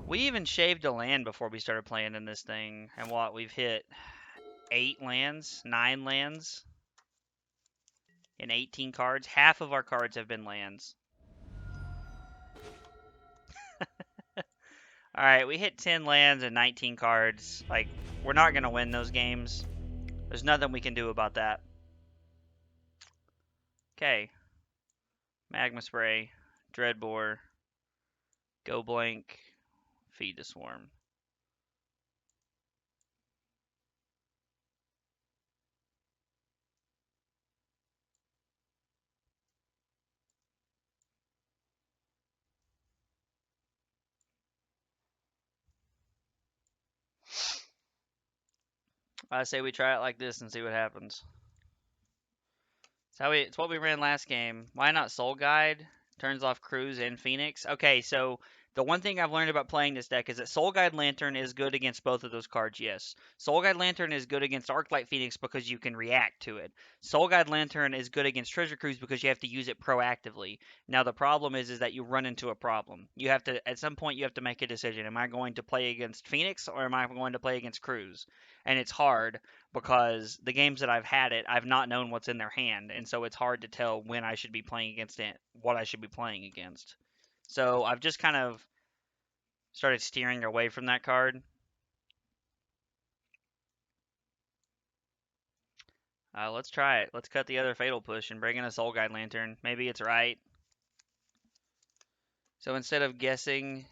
We even shaved a land before we started playing in this thing, and what, we've hit 8 lands, 9 lands in 18 cards. Half of our cards have been lands. Alright, we hit 10 lands and 19 cards. Like, we're not going to win those games. There's nothing we can do about that. Okay. Magma Spray, Dreadbore, Go Blank, Feed the Swarm. I say we try it like this and see what happens. It's what we ran last game. Why not Soul Guide? Turns off Cruise and Phoenix. Okay, so the one thing I've learned about playing this deck is that Soul Guide Lantern is good against both of those cards, yes. Soul Guide Lantern is good against Arclight Phoenix because you can react to it. Soul Guide Lantern is good against Treasure Cruise because you have to use it proactively. Now the problem is that you run into a problem. You have to, at some point you have to make a decision. Am I going to play against Phoenix or am I going to play against Cruise? And it's hard because the games that I've had it, I've not known what's in their hand, and so it's hard to tell when I should be playing against it, what I should be playing against. So I've just kind of started steering away from that card. Let's try it. Let's cut the other Fatal Push and bring in a Soul Guide Lantern. Maybe it's right. So instead of guessing,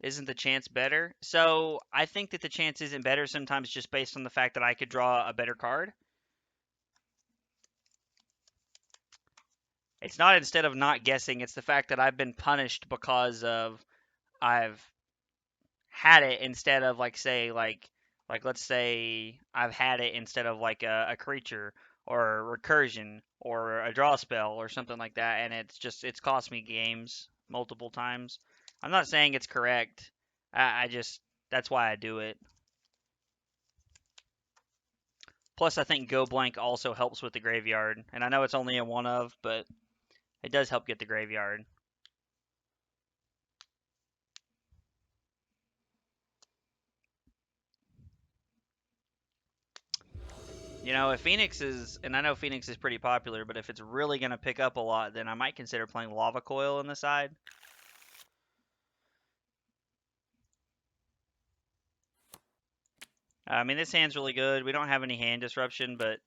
isn't the chance better? So I think that the chance isn't better sometimes just based on the fact that I could draw a better card. It's not instead of not guessing, it's the fact that I've been punished because of I've had it instead of like let's say I've had it instead of like a creature or a recursion or a draw spell or something like that, and it's cost me games multiple times. I'm not saying it's correct. I just that's why I do it. Plus, I think Go Blank also helps with the graveyard, and I know it's only a one of, but it does help get the graveyard. You know, if Phoenix is, and I know Phoenix is pretty popular, but if it's really going to pick up a lot, then I might consider playing Lava Coil on the side. I mean, this hand's really good. We don't have any hand disruption, but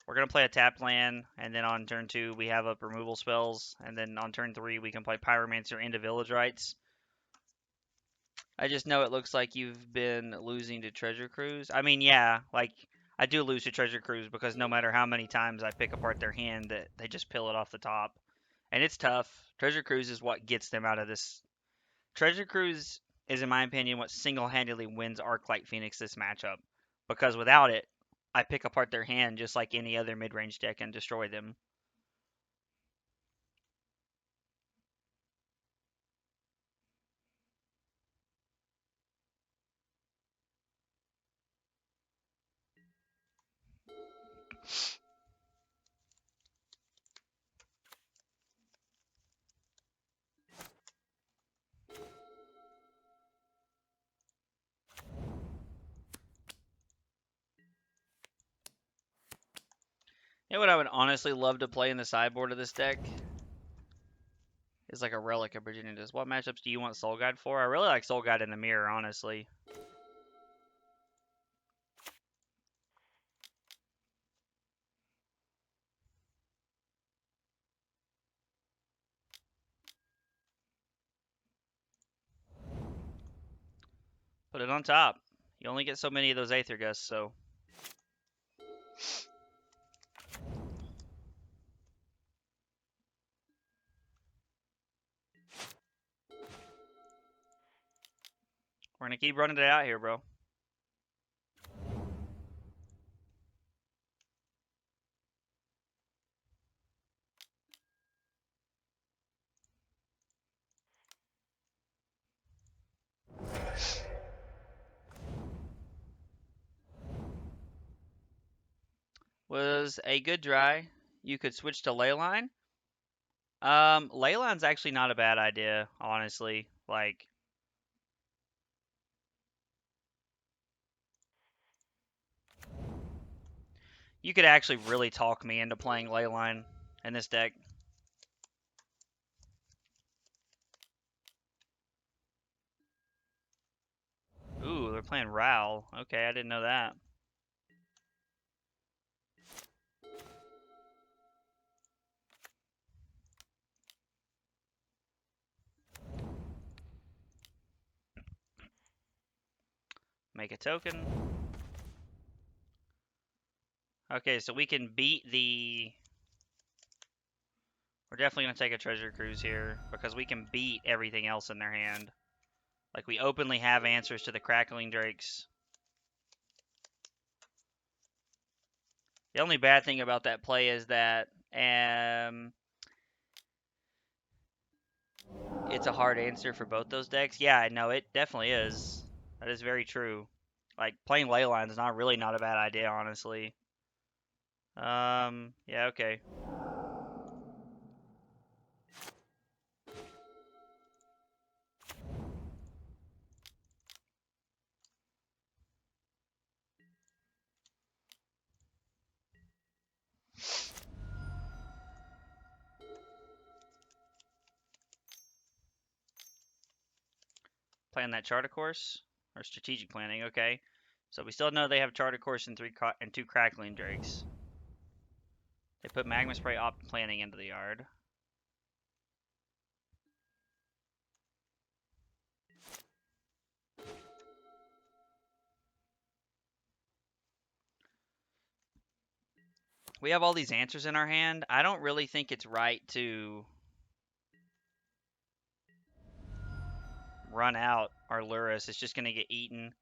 we're going to play a tap land, and then on turn 2, we have up removal spells, and then on turn 3, we can play Pyromancer into Village Rites. I just know it looks like you've been losing to Treasure Cruise. I mean, yeah, like, I do lose to Treasure Cruise because no matter how many times I pick apart their hand, that they just pill it off the top. And it's tough. Treasure Cruise is what gets them out of this. Treasure Cruise is, in my opinion, what single-handedly wins Arclight Phoenix this matchup. Because without it, I pick apart their hand just like any other mid-range deck and destroy them. You know what I would honestly love to play in the sideboard of this deck? Is like a Relic of Virginitas. What matchups do you want Soul Guide for? I really like Soul Guide in the mirror, honestly. Put it on top. You only get so many of those Aether Gusts, so. We're gonna keep running it out here, bro. Was a good dry. You could switch to Leyline. Leyline's actually not a bad idea, honestly. Like, you could actually really talk me into playing Leyline in this deck. Ooh, they're playing Ral. Okay, I didn't know that. Make a token. Okay, so we can beat the... We're definitely going to take a Treasure Cruise here because we can beat everything else in their hand. Like, we openly have answers to the Crackling Drakes. The only bad thing about that play is that it's a hard answer for both those decks. Yeah, no, it definitely is. That is very true. Like, playing Leyline is not a bad idea, honestly. Yeah, okay. Plan that Charter Course or strategic planning. Okay, so we still know they have Charter Course and two Crackling Drakes. They put Magma Spray Opt Planning into the yard. We have all these answers in our hand. I don't really think it's right to run out our Lurrus. It's just going to get eaten.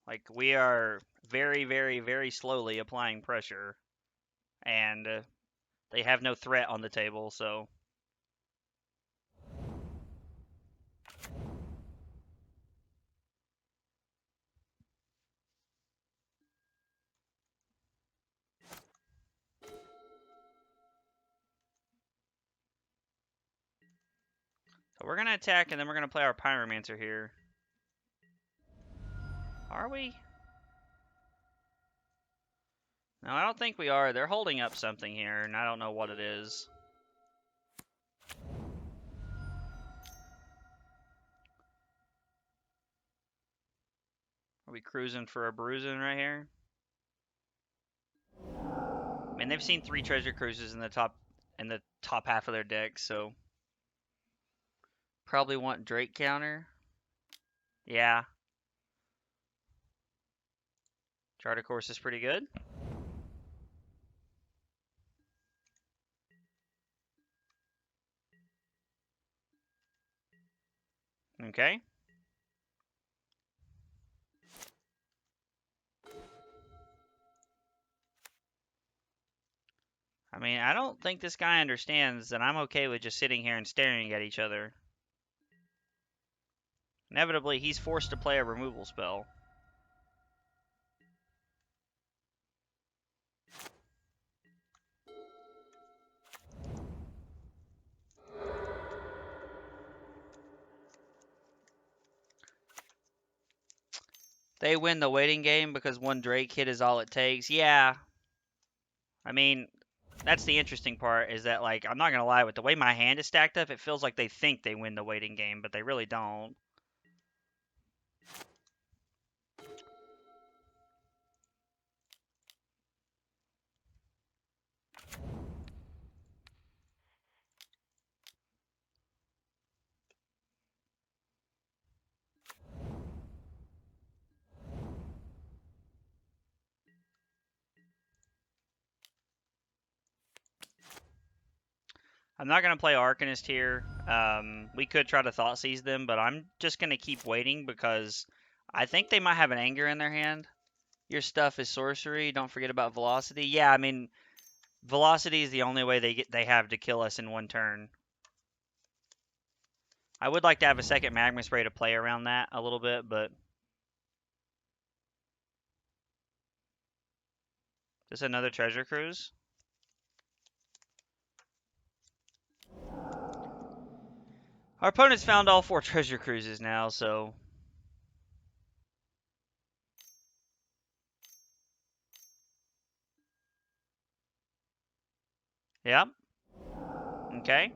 Like, we are very, very, very slowly applying pressure, and they have no threat on the table, so. So we're going to attack, and then we're going to play our Pyromancer here. Are we? No, I don't think we are. They're holding up something here, and I don't know what it is. Are we cruising for a bruising right here? I mean, they've seen 3 treasure cruises in the top half of their deck, so probably want Drake counter. Yeah. Charter Course is pretty good. Okay. I mean, I don't think this guy understands that I'm okay with just sitting here and staring at each other. Inevitably, he's forced to play a removal spell. They win the waiting game because one Drake hit is all it takes. Yeah. I mean, that's the interesting part is that, like, I'm not going to lie, with the way my hand is stacked up, it feels like they think they win the waiting game, but they really don't. I'm not going to play Arcanist here. We could try to Thought Seize them, but I'm just going to keep waiting because I think they might have an Anger in their hand. Your stuff is sorcery. Don't forget about Velocity. Yeah, I mean, Velocity is the only way they have to kill us in one turn. I would like to have a second Magma Spray to play around that a little bit, but just another Treasure Cruise. Our opponent's found all 4 Treasure Cruises now, so yep. Okay.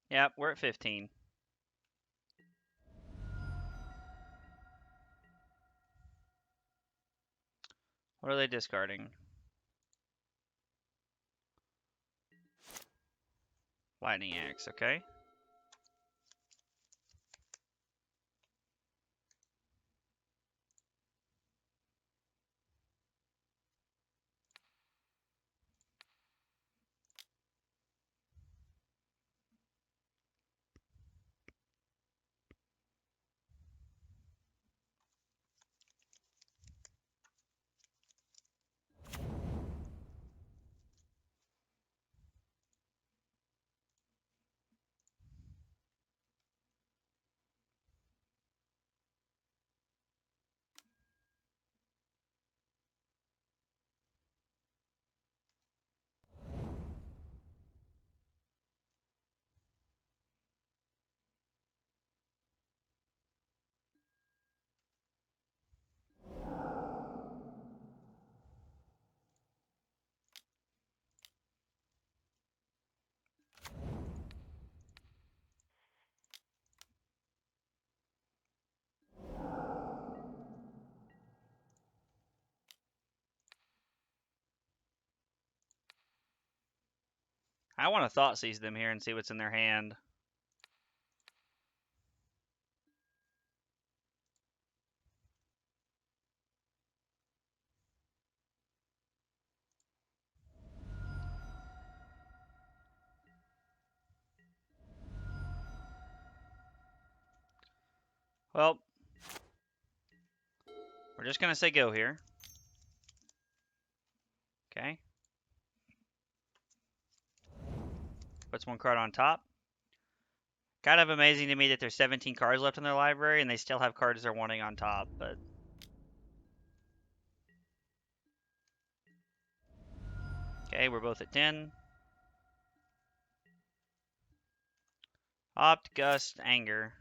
Yep, we're at 15. What are they discarding? Lightning Axe, okay. I want to Thought Seize them here and see what's in their hand. Well, we're just going to say go here. Okay. Puts 1 card on top. Kind of amazing to me that there's 17 cards left in their library and they still have cards they're wanting on top, but okay, we're both at 10. Opt, Gust, Anger.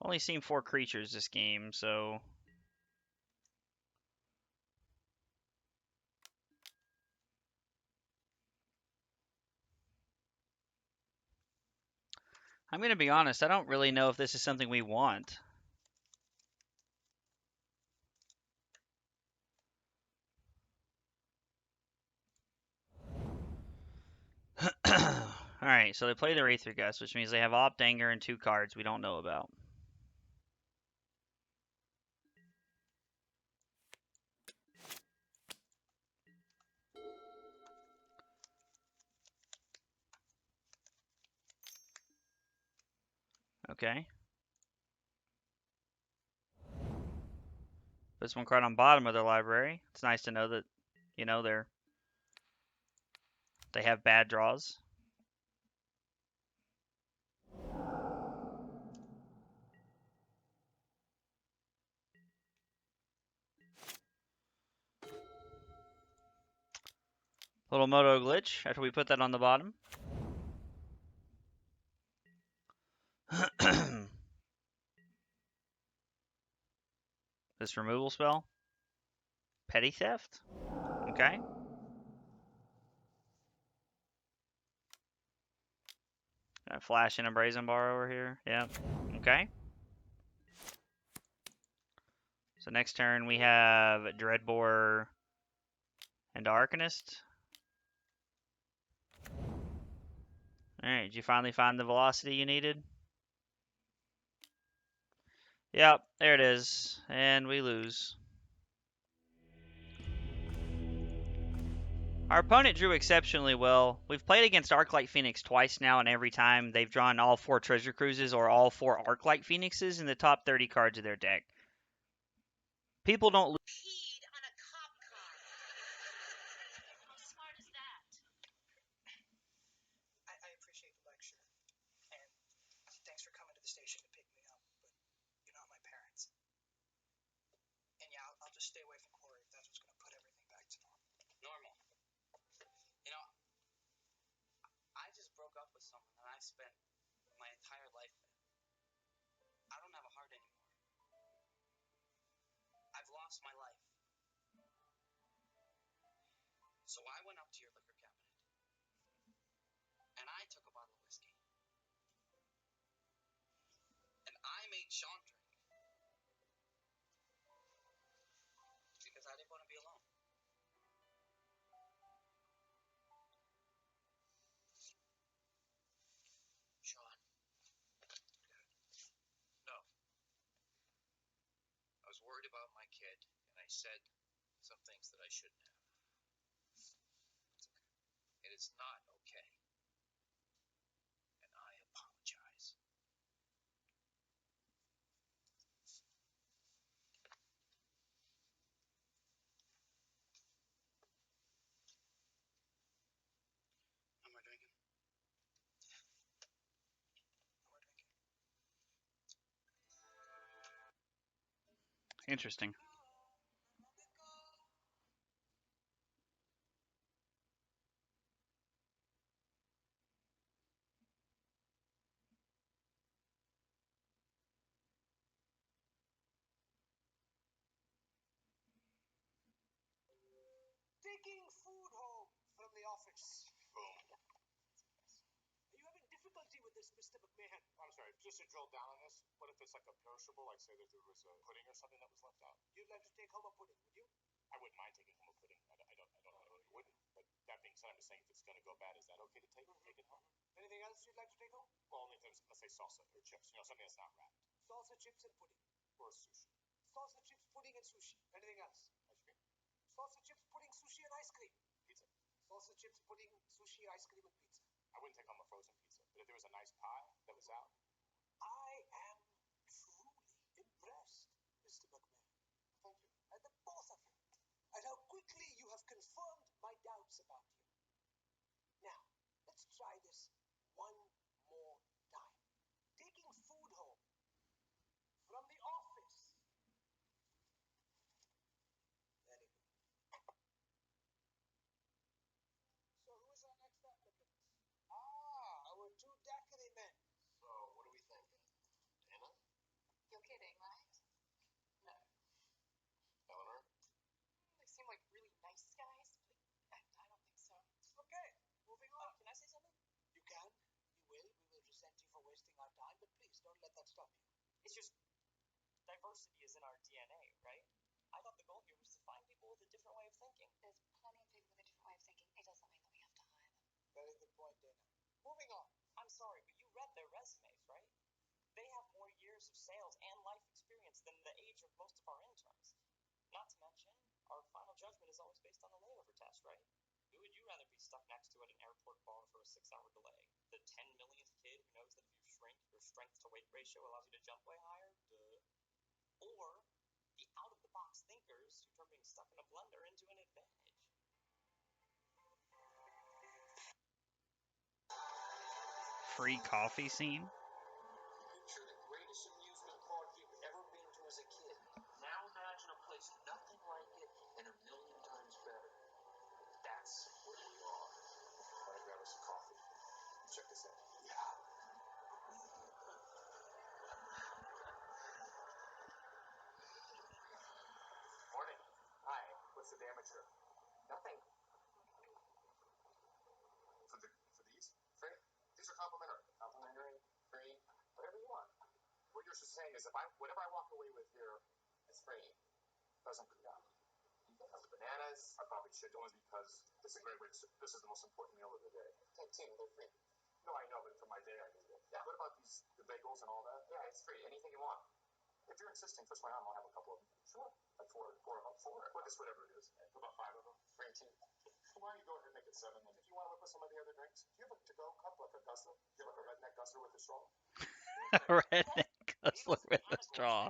Only seen 4 creatures this game, so I'm going to be honest, I don't really know if this is something we want. Alright, so they play their Aether Gust, which means they have Opt, Anger, and 2 cards we don't know about. Okay. Puts 1 card on bottom of their library. It's nice to know that, you know, they have bad draws. Little Moto glitch after we put that on the bottom. This removal spell. Petty Theft. Okay. Got a Flash and a Brazen Bar over here. Yep. Okay. So next turn we have Dreadbore and Arcanist. Alright, did you finally find the velocity you needed? Yep, there it is. And we lose. Our opponent drew exceptionally well. We've played against Arclight Phoenix twice now, and every time they've drawn all 4 Treasure Cruises or all 4 Arclight Phoenixes in the top 30 cards of their deck. People don't peed on a cop car. How smart is that? I appreciate the lecture. And thanks for coming to the station to pick me up, but you're not my parents. And yeah, I'll just stay away from Corey if that's what's going to put everything back to normal. Normal. You know, I just broke up with someone that I spent my entire life with. I don't have a heart anymore. I've lost my life. So I went up to your liquor cabinet, and I took a bottle of whiskey. And I made Sean drink. Because I didn't want to be alone. Sean. No. I was worried about my kid, and I said some things that I shouldn't have. It is not okay. And I apologize. No more drinking. No more drinking. Interesting. Taking food home from the office. Boom. Are you having difficulty with this, Mr. McMahon? I'm sorry, just to drill down on this, what if it's like a perishable, like say that there was a pudding or something that was left out? You'd like to take home a pudding, would you? I wouldn't mind taking home a pudding. I wouldn't. But that being said, I'm just saying if it's going to go bad, is that okay to take it home? Anything else you'd like to take home? Well, only things, let's say salsa or chips, something that's not wrapped. Salsa, chips, and pudding. Or sushi. Salsa, chips, pudding, and sushi. Anything else? Ice cream. Salsa, chips, pudding, sushi, and ice cream. Pizza. Salsa, chips, pudding, sushi, ice cream, and pizza. I wouldn't take home a frozen pizza, but if there was a nice pie that was out. I am truly impressed, Mr. McMahon. Thank you. And the both of you. And how quickly you have confirmed my doubts about you. Now, let's try this one more time. Taking food home from the office. Very good. So who is our next applicant? Our 2 daiquiri men. So what do we think? Anna? You're kidding, right? No. Eleanor? They seem like really nice guys, but I don't think so. Okay, moving on. Can I say something? You can. You will. We will resent you for wasting our time, but please don't let that stop you. It's just diversity is in our DNA, right? I thought the goal here was to find people with a different way of thinking. There's plenty of people with a different way of thinking. It doesn't mean that we have to hire them. Very good point, Dana. Moving on. I'm sorry, but you read their resumes, right? They have more years of sales and life experience than the age of most of our interns. Not to mention, our final judgment is always based on the layover test, right? Who would you rather be stuck next to at an airport bar for a 6-hour delay? The 10 millionth kid who knows that if you shrink, your strength to weight ratio allows you to jump way higher? Duh. Or the out-of-the-box thinkers who turn being stuck in a blender into an advantage. Free coffee scene. Picture the greatest amusement park you've ever been to as a kid. Now imagine a place nothing like it and a million times better. That's where we are. Want to grab us a coffee? Check this out. Yeah. Morning. Hi. What's the damage here? Nothing. For these? Free? These are complimentary. Complimentary, free, whatever you want. What you're just saying is whatever I walk away with here is free. Doesn't you can have the bananas. I probably should only because this is a great way this is the most important meal of the day. Take two, they're free. No, I know, but for my day I need it. Yeah. What about the bagels and all that? Yeah, it's free. Anything you want. If you're insisting, twist my arm, I'll have a couple of them. Sure. Like four of them. Four. Well, just whatever it is. What about five of them? Free two. Why don't you go ahead and make it seven? And if you want to whip with some of the other drinks, do you have a to-go cup like a guzzler? Do you have like a redneck guzzler with a straw? Redneck guzzler with a straw.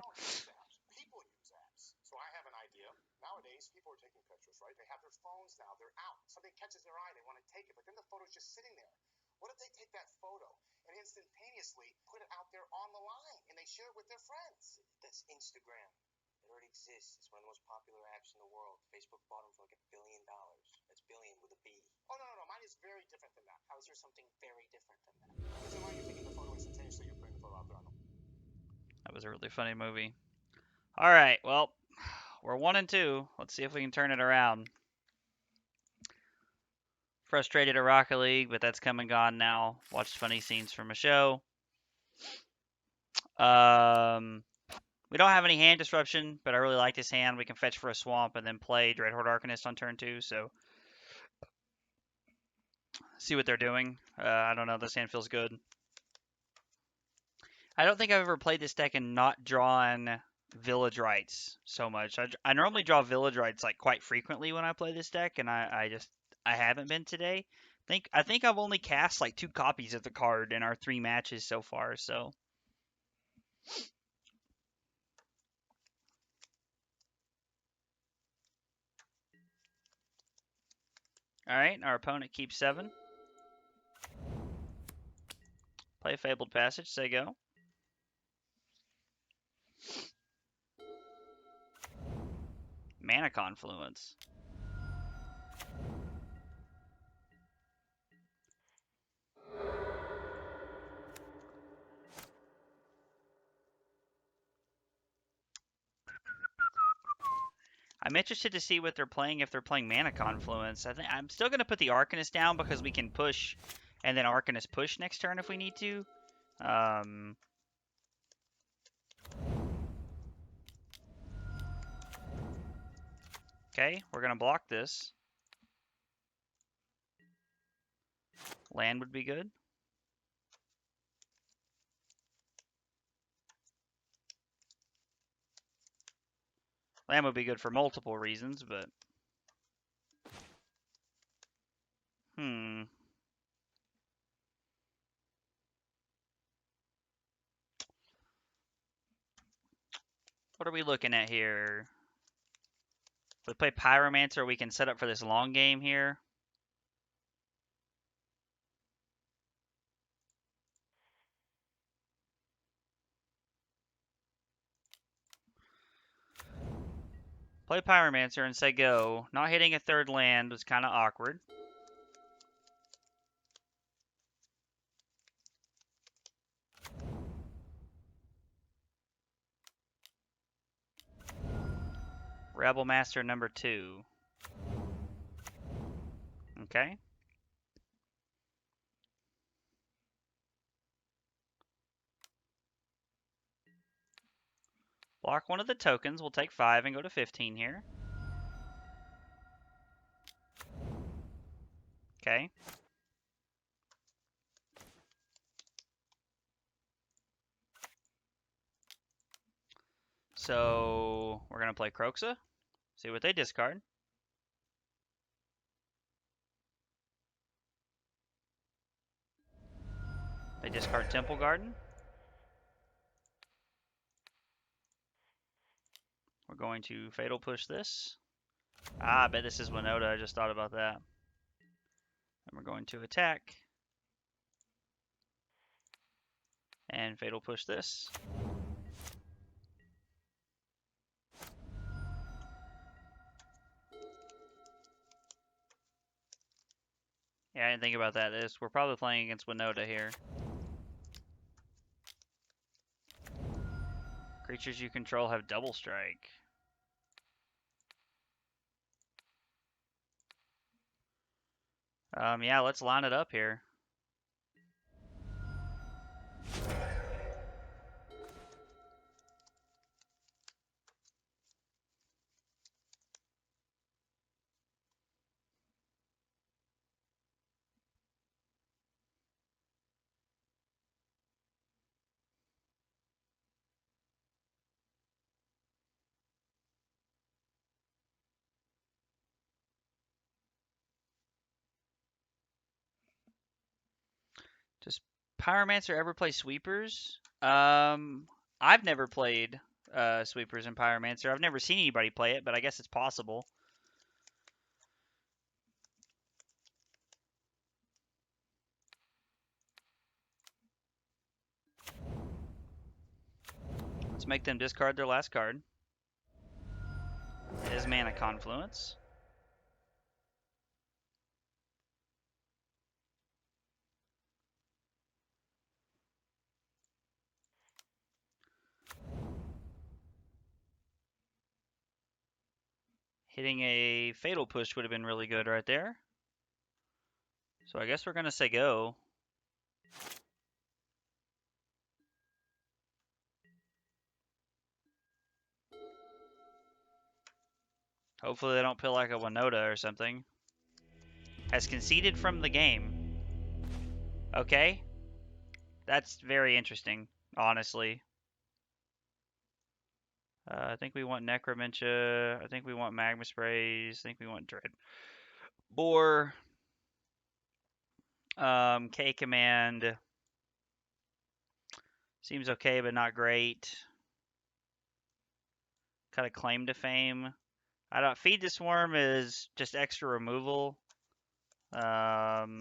People use apps. So I have an idea. Nowadays, people are taking pictures, right? They have their phones now. They're out. Something catches their eye. They want to take it, but then the photo's just sitting there. What if they take that photo and instantaneously put it out there on the line and they share it with their friends? That's Instagram. It already exists. It's one of the most popular apps in the world. Facebook bought them for like $1 billion. That's billion with a B. Oh, no. Mine is very different than that. How is there something very different than that? Because in mine, you're taking the photo instantaneously, you're putting the photo out there on the. That was a really funny movie. All right, well, we're 1-2. Let's see if we can turn it around. Frustrated at Rocket League, but that's come and gone now. Watched funny scenes from a show. We don't have any hand disruption, but I really like this hand. We can fetch for a swamp and then play Dreadhorde Arcanist on turn 2, so see what they're doing. I don't know, this hand feels good. I don't think I've ever played this deck and not drawn Village Rites so much. I normally draw Village Rites like quite frequently when I play this deck, and I haven't been today. I think I've only cast like 2 copies of the card in our 3 matches so far, so. Alright, our opponent keeps 7. Play Fabled Passage, say go. Mana Confluence. I'm interested to see what they're playing if they're playing Mana Confluence. I'm still going to put the Arcanist down because we can push and then Arcanist push next turn if we need to. Okay, we're going to block this. Land would be good. Land would be good for multiple reasons, but... What are we looking at here? We play Pyromancer, we can set up for this long game here. Play Pyromancer and say go. Not hitting a 3rd land was kind of awkward. Rebel Master number 2. Okay. Block one of the tokens. We'll take 5 and go to 15 here. Okay. So we're going to play Kroxa. See what they discard. They discard Temple Garden. We're going to Fatal Push this. I bet this is Winota. I just thought about that. And we're going to attack. And Fatal Push this. Yeah, I didn't think about that. We're probably playing against Winota here. Creatures you control have double strike. Yeah, let's line it up here. Does Pyromancer ever play sweepers? I've never played sweepers in Pyromancer. I've never seen anybody play it, but I guess it's possible. Let's make them discard their last card. It is Mana Confluence. Hitting a Fatal Push would have been really good right there. So I guess we're going to say go. Hopefully they don't play like a Winota or something. Has conceded from the game. Okay. That's very interesting, honestly. I think we want Necromentia. I think we want Magma Sprays. I think we want Dread Boar. K Command. Seems okay, but not great. Kind of Claim to Fame. I don't. Feed the Swarm is just extra removal. Cut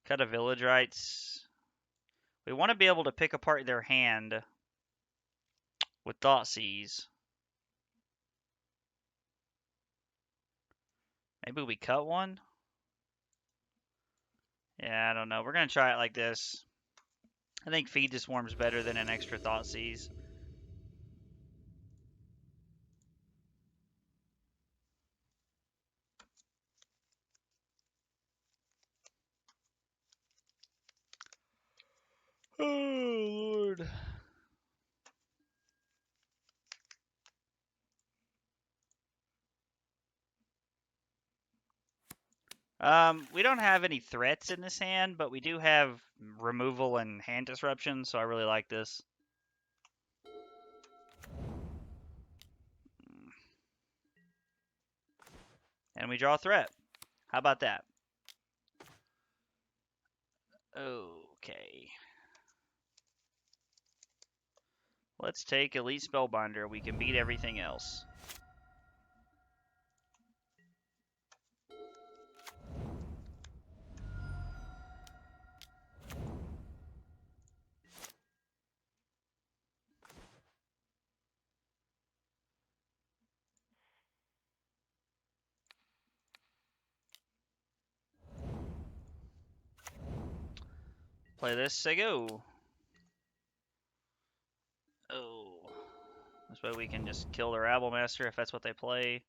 a Village Rites. We want to be able to pick apart their hand with Thoughtseize. Maybe we cut one? Yeah, I don't know. We're going to try it like this. I think Feed the Swarm's better than an extra Thoughtseize. Oh, Lord. We don't have any threats in this hand, but we do have removal and hand disruption, so I really like this. And we draw a threat. How about that? Okay. Let's take Elite Spellbinder. We can beat everything else. Play this, say go. Oh. This way we can just kill the Rabblemaster if that's what they play.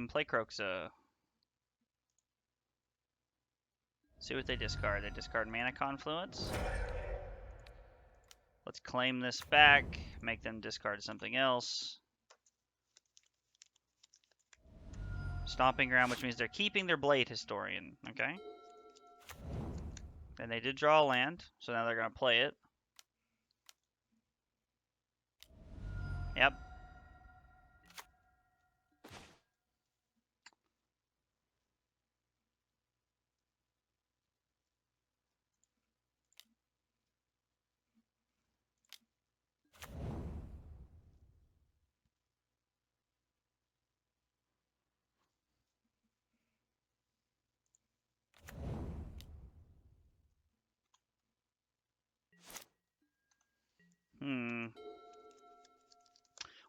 Play Croxa. See what they discard. They discard Mana Confluence. Let's claim this back. Make them discard something else. Stomping Ground, which means they're keeping their Blade Historian. Okay. And they did draw a land, so now they're going to play it. Yep.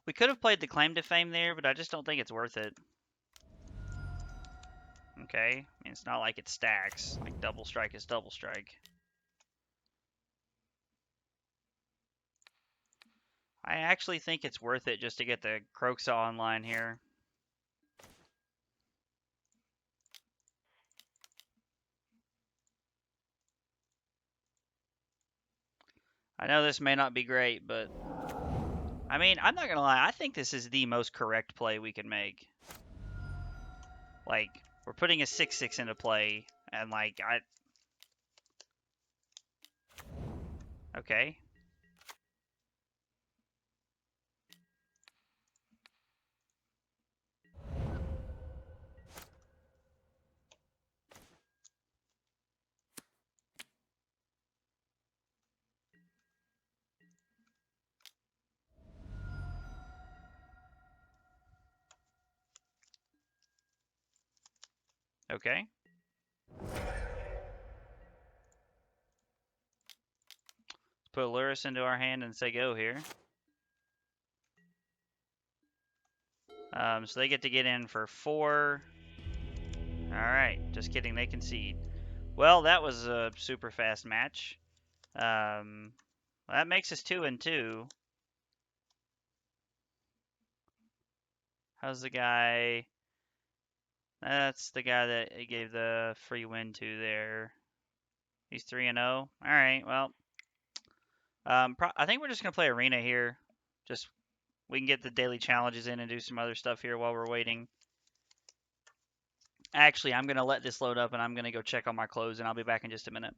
We could have played the Claim to Fame there, but I just don't think it's worth it. Okay. I mean, it's not like it stacks. Like, Double Strike is Double Strike. I actually think it's worth it just to get the Croxa online here. I know this may not be great, but I mean, I'm not gonna lie. I think this is the most correct play we can make. Like, We're putting a 6/6 into play, and like okay. Okay. Let's put Luris into our hand and say go here. So they get to get in for 4. Alright, just kidding, they concede. Well, that was a super fast match. That makes us 2-2. How's the guy? That's the guy that he gave the free win to there. He's 3-0. Alright, well. I think we're just going to play Arena here. Just, we can get the daily challenges in and do some other stuff here while we're waiting. Actually, I'm going to let this load up and I'm going to go check on my clothes and I'll be back in just a minute.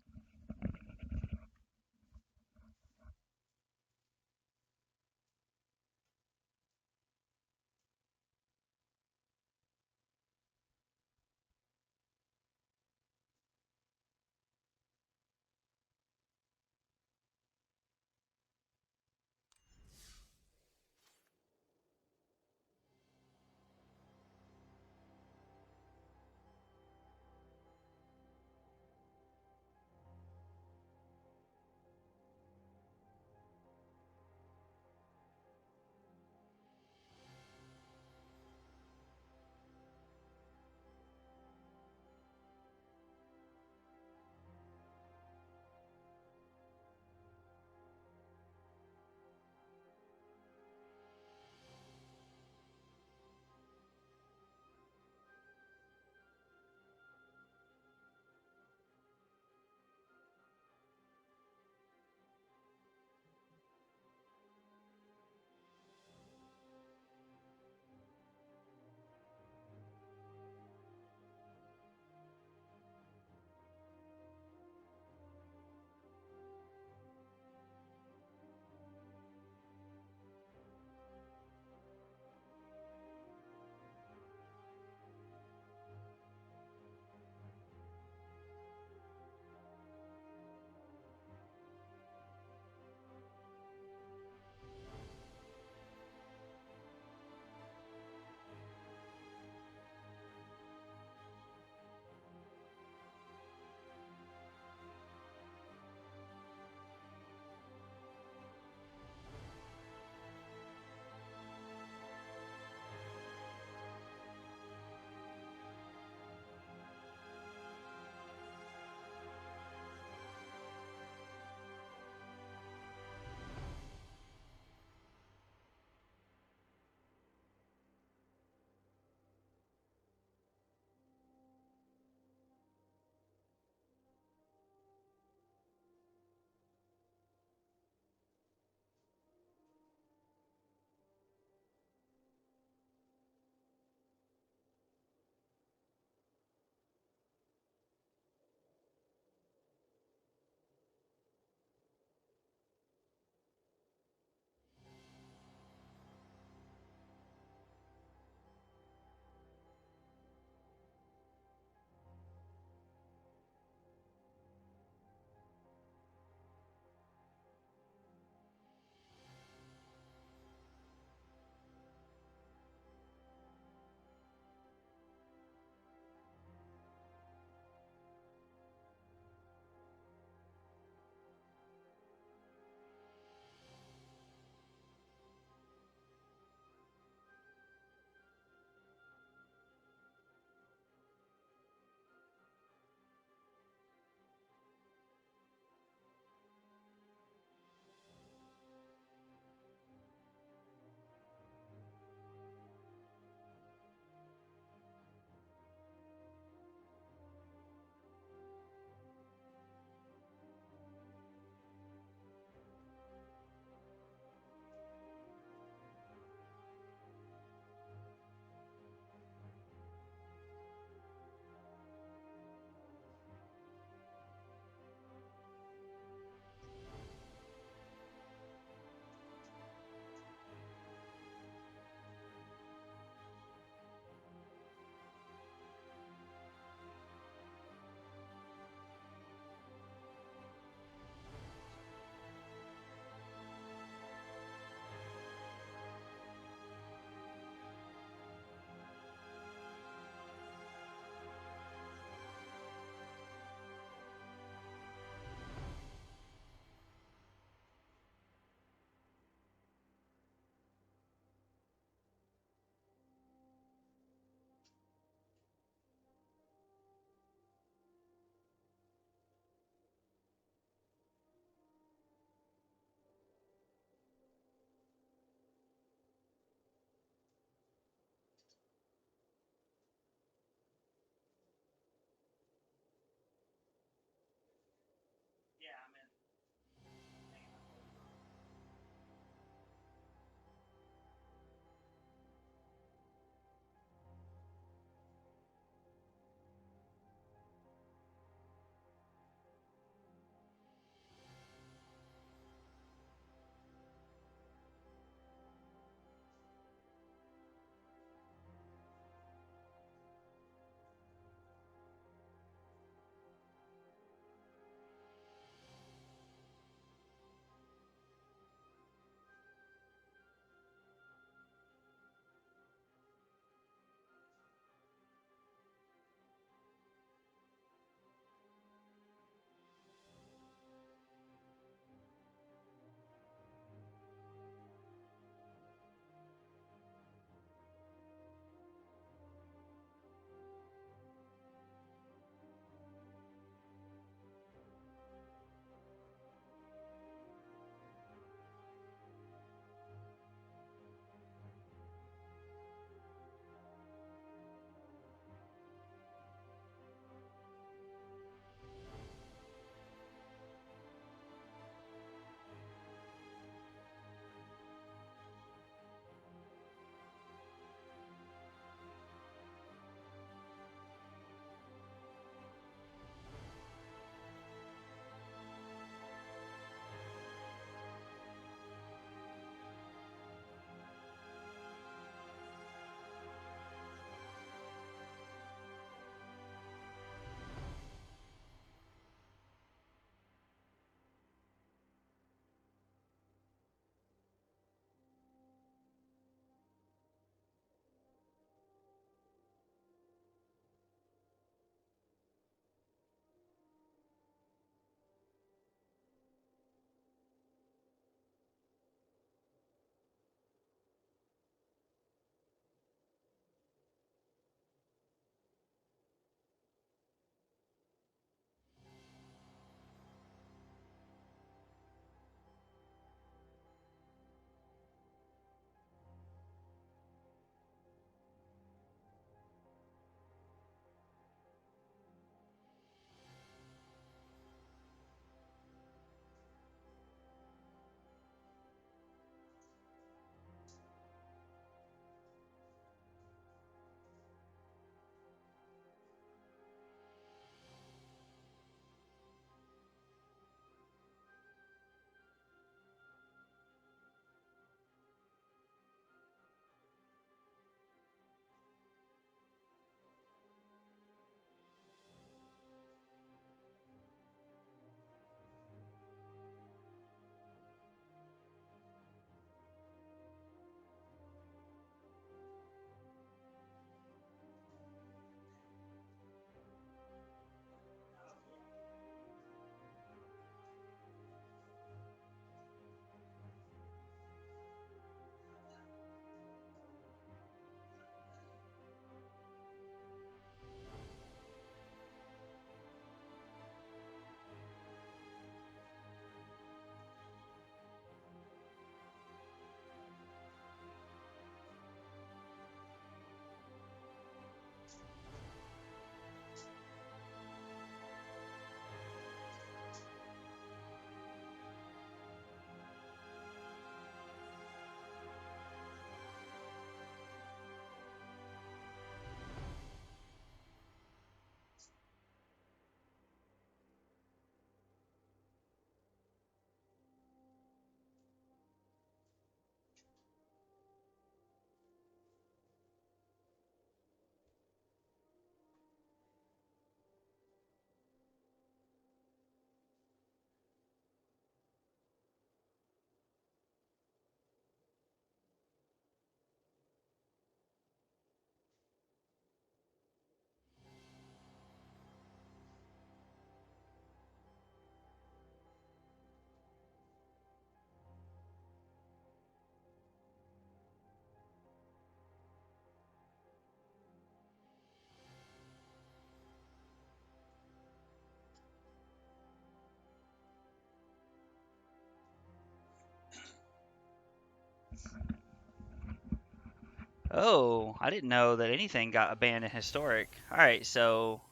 Oh, I didn't know that anything got abandoned historic. Alright, so...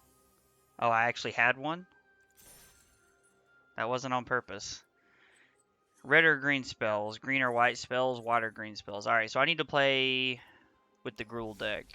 Oh, I actually had one? That wasn't on purpose. Red or green spells, green or white spells, white or green spells. Alright, so I need to play with the Gruul deck.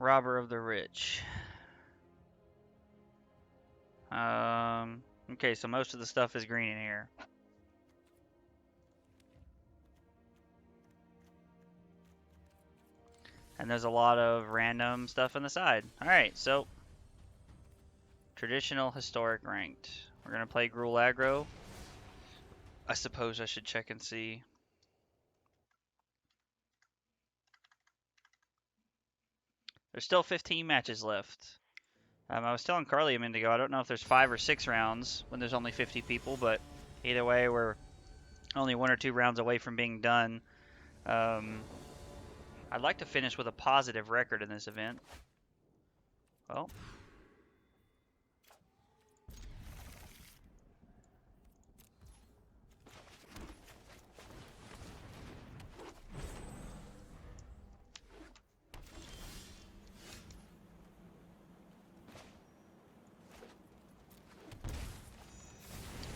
Robber of the Rich. Okay, so most of the stuff is green in here. And there's a lot of random stuff on the side. Alright, so... Traditional, historic, ranked. We're going to play Gruul aggro. I suppose I should check and see. There's still 15 matches left. I was telling Carly a minute ago, I don't know if there's 5 or 6 rounds when there's only 50 people, but either way, we're only 1 or 2 rounds away from being done. I'd like to finish with a positive record in this event. Well,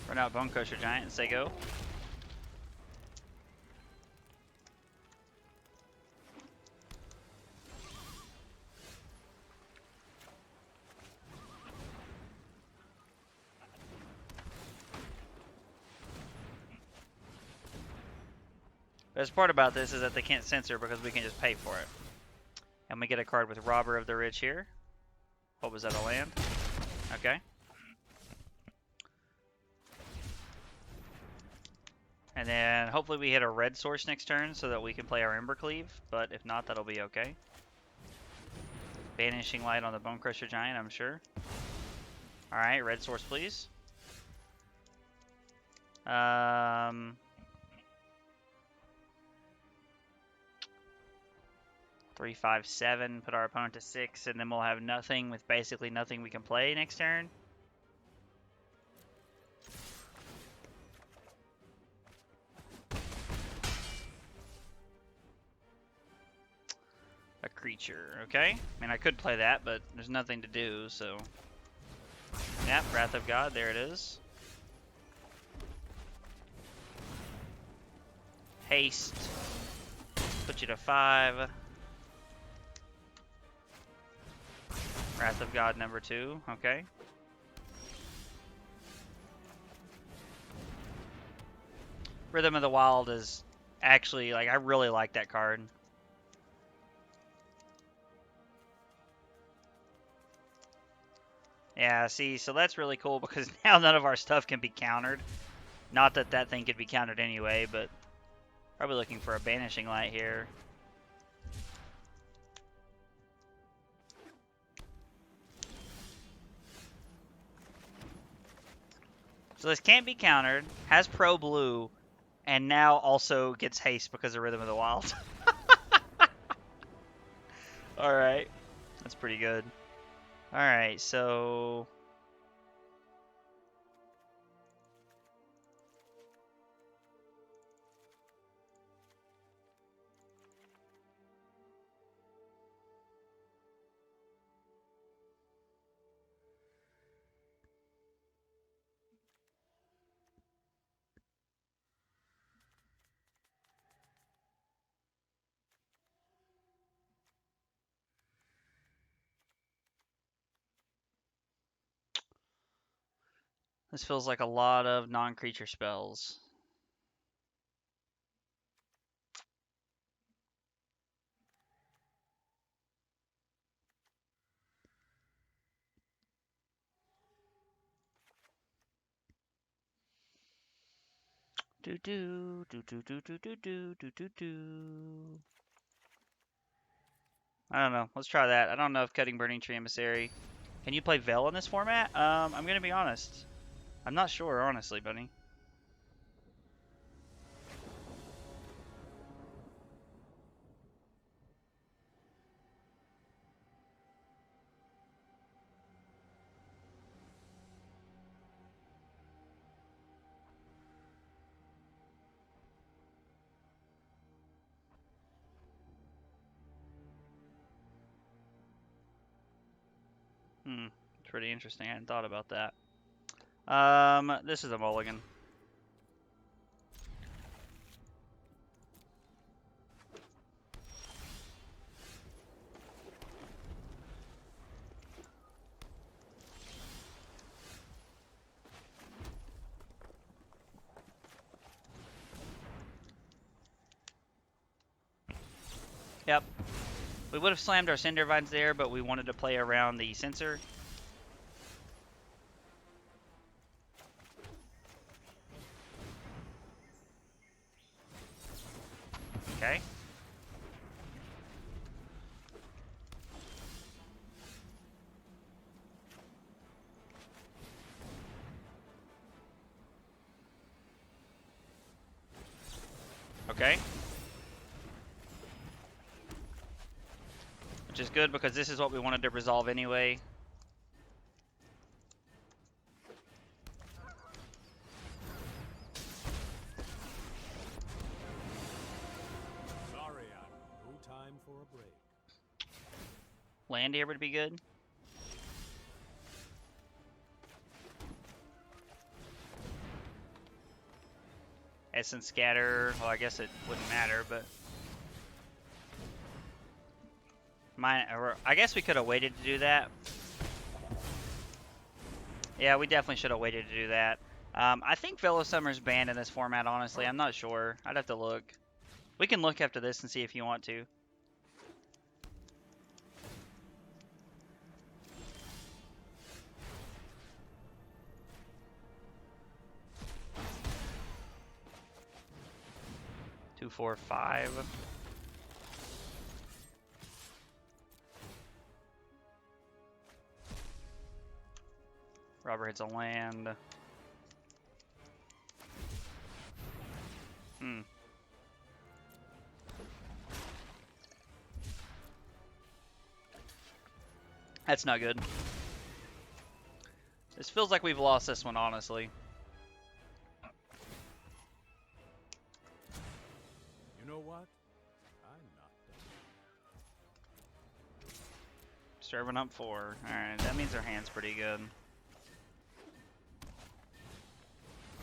run out Bone Crusher Giant and say go. Best part about this is that they can't censor because we can just pay for it. And we get a card with Robber of the Rich here. What was that, a land? Okay. And then hopefully we hit a red source next turn so that we can play our Embercleave, but if not, that'll be okay. Banishing Light on the Bone Crusher Giant, I'm sure. Alright, red source, please. 3, 5, 7, put our opponent to 6, and then we'll have nothing with basically nothing we can play next turn. A creature, okay? I mean, I could play that, but there's nothing to do, so... Yep, Wrath of God, there it is. Haste. Put you to 5. Wrath of God number 2, okay. Rhythm of the Wild is actually, like, I really like that card. Yeah, see, so that's really cool because now none of our stuff can be countered. Not that that thing could be countered anyway, but probably looking for a Banishing Light here. So this can't be countered, has Pro Blue, and now also gets haste because of Rhythm of the Wild. Alright, that's pretty good. Alright, so... This feels like a lot of non-creature spells. Do do do do do do do do do do do. I don't know. Let's try that. I don't know if cutting Burning Tree Emissary. Can you play Veil in this format? I'm gonna be honest. I'm not sure, honestly, buddy. Pretty interesting. I hadn't thought about that. This is a mulligan. Yep. We would have slammed our Cinder Vines there, but we wanted to play around the sensor. Okay. Okay. Which is good because this is what we wanted to resolve anyway. Sorry, no time for a break. Land here would be good. Essence Scatter, well, I guess it wouldn't matter, but I guess we could have waited to do that. Yeah, we definitely should have waited to do that. I think Fellow Summer's banned in this format, honestly. I'm not sure. I'd have to look. We can look after this and see if you want to. Two, 4, 5. Robber hits a land. That's not good. This feels like we've lost this one, honestly. You know what? I'm not done. Serving up 4. Alright, that means our hand's pretty good.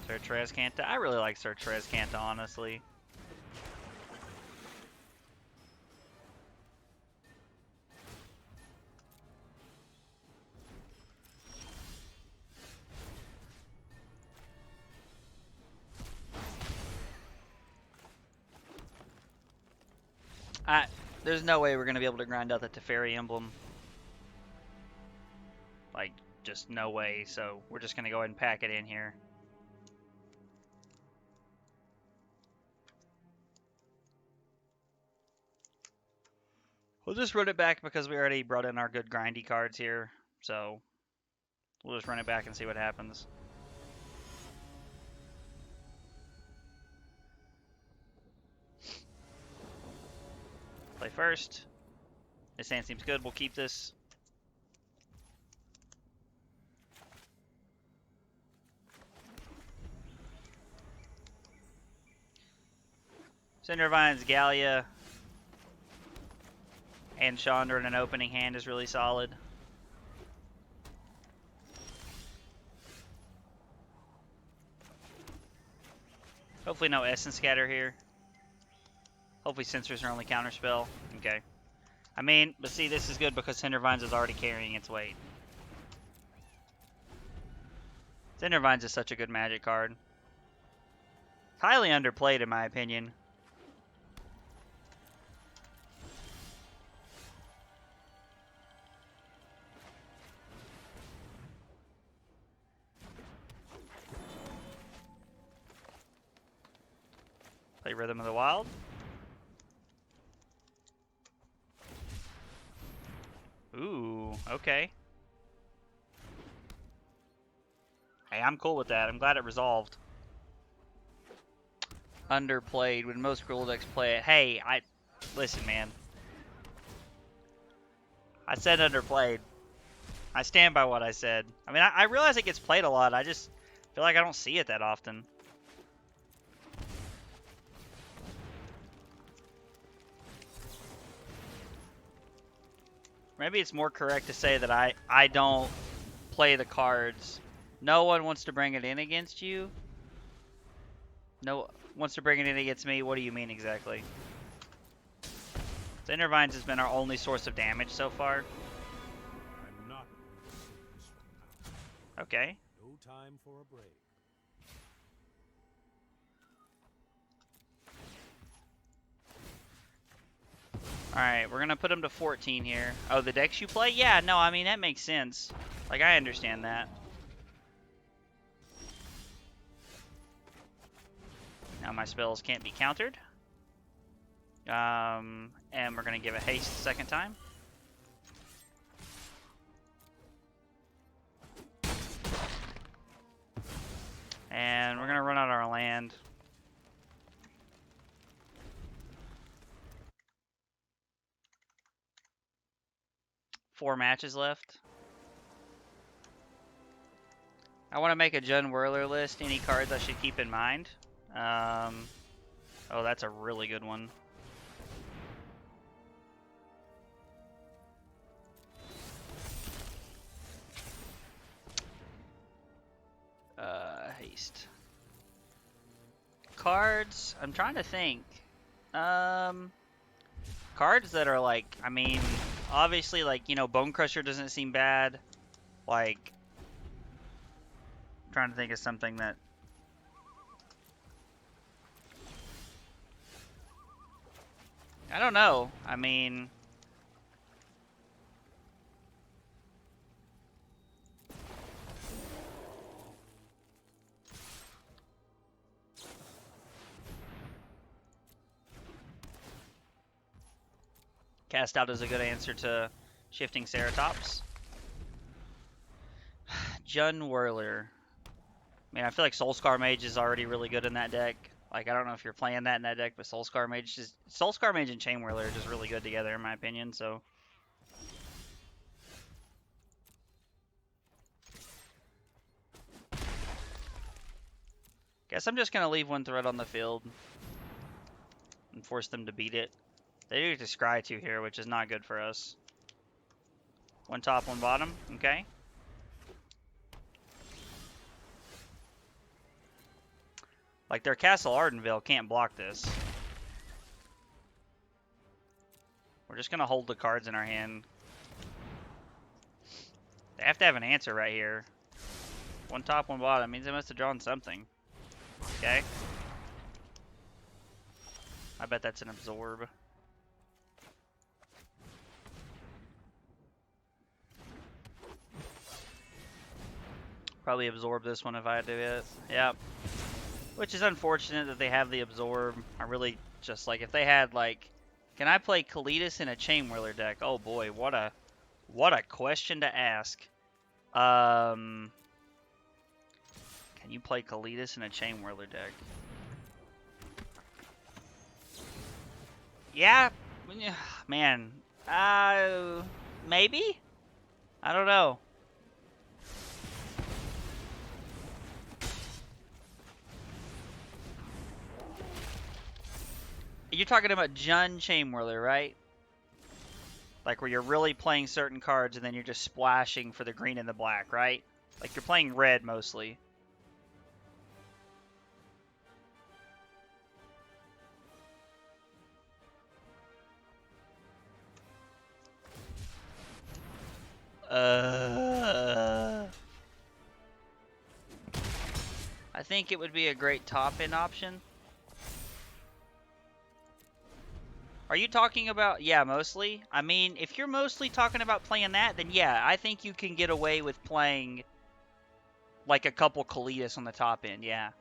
Sir Trezcanta. I really like Sir Trezcanta, honestly. There's no way we're going to be able to grind out the Teferi emblem. Like, just no way. So we're just going to go ahead and pack it in here. We'll just run it back because we already brought in our good grindy cards here. So we'll just run it back and see what happens. Play first. This hand seems good. We'll keep this. Cindervine's Gallia and Chandra in an opening hand is really solid. Hopefully no Essence Scatter here. Hopefully Sensors are only counterspell. Okay. I mean, but see, this is good because Cindervines is already carrying its weight. Cindervines is such a good Magic card. Highly underplayed in my opinion. Play Rhythm of the Wild. Okay. Hey, I'm cool with that. I'm glad it resolved. Underplayed when most Gruul decks play it. Hey, listen, man. I said underplayed. I stand by what I said. I mean, I realize it gets played a lot. I just feel like I don't see it that often. Maybe it's more correct to say that I don't play the cards. No one wants to bring it in against you. No wants to bring it in against me. What do you mean exactly? So Intervines has been our only source of damage so far. I'm not going to take this one now. Okay. No time for a break. Alright, we're going to put him to 14 here. Oh, the decks you play? Yeah, no, I mean, that makes sense. Like, I understand that. Now my spells can't be countered. And we're going to give a haste the second time. And we're going to run out our land. Four matches left. I want to make a Jun Whirler list. Any cards I should keep in mind. Oh, that's a really good one. Haste. Cards, I'm trying to think. Cards that are like, I mean, obviously, like, you know, Bone Crusher doesn't seem bad. Like, I'm trying to think of something that. I don't know. I mean. Cast Out is a good answer to Shifting Ceratops. Jun Whirler. I mean, I feel like Soulscar Mage is already really good in that deck. Like, I don't know if you're playing that in that deck, but Soulscar Mage and Chain Whirler are just really good together, in my opinion, so. Guess I'm just going to leave one threat on the field and force them to beat it. They do get to Scry 2 here, which is not good for us. One top, one bottom. Okay. Like, their Castle Ardenvale can't block this. We're just going to hold the cards in our hand. They have to have an answer right here. One top, one bottom. Means they must have drawn something. Okay. I bet that's an Absorb. Probably absorb this one if I had to do it. Yep. Which is unfortunate that they have the absorb. I really just like if they had like, can I play Kalitas in a Chain Whirler deck? Oh boy, what a question to ask. Can you play Kalitas in a Chain Whirler deck? Yeah, man. Maybe. I don't know. You're talking about Jun Chain Whirler, right? Like where you're really playing certain cards and then you're just splashing for the green and the black, right? Like you're playing red mostly. I think it would be a great top-end option. Are you talking about, yeah, mostly? I mean, if you're mostly talking about playing that, then yeah, I think you can get away with playing like a couple Kalitas on the top end, yeah.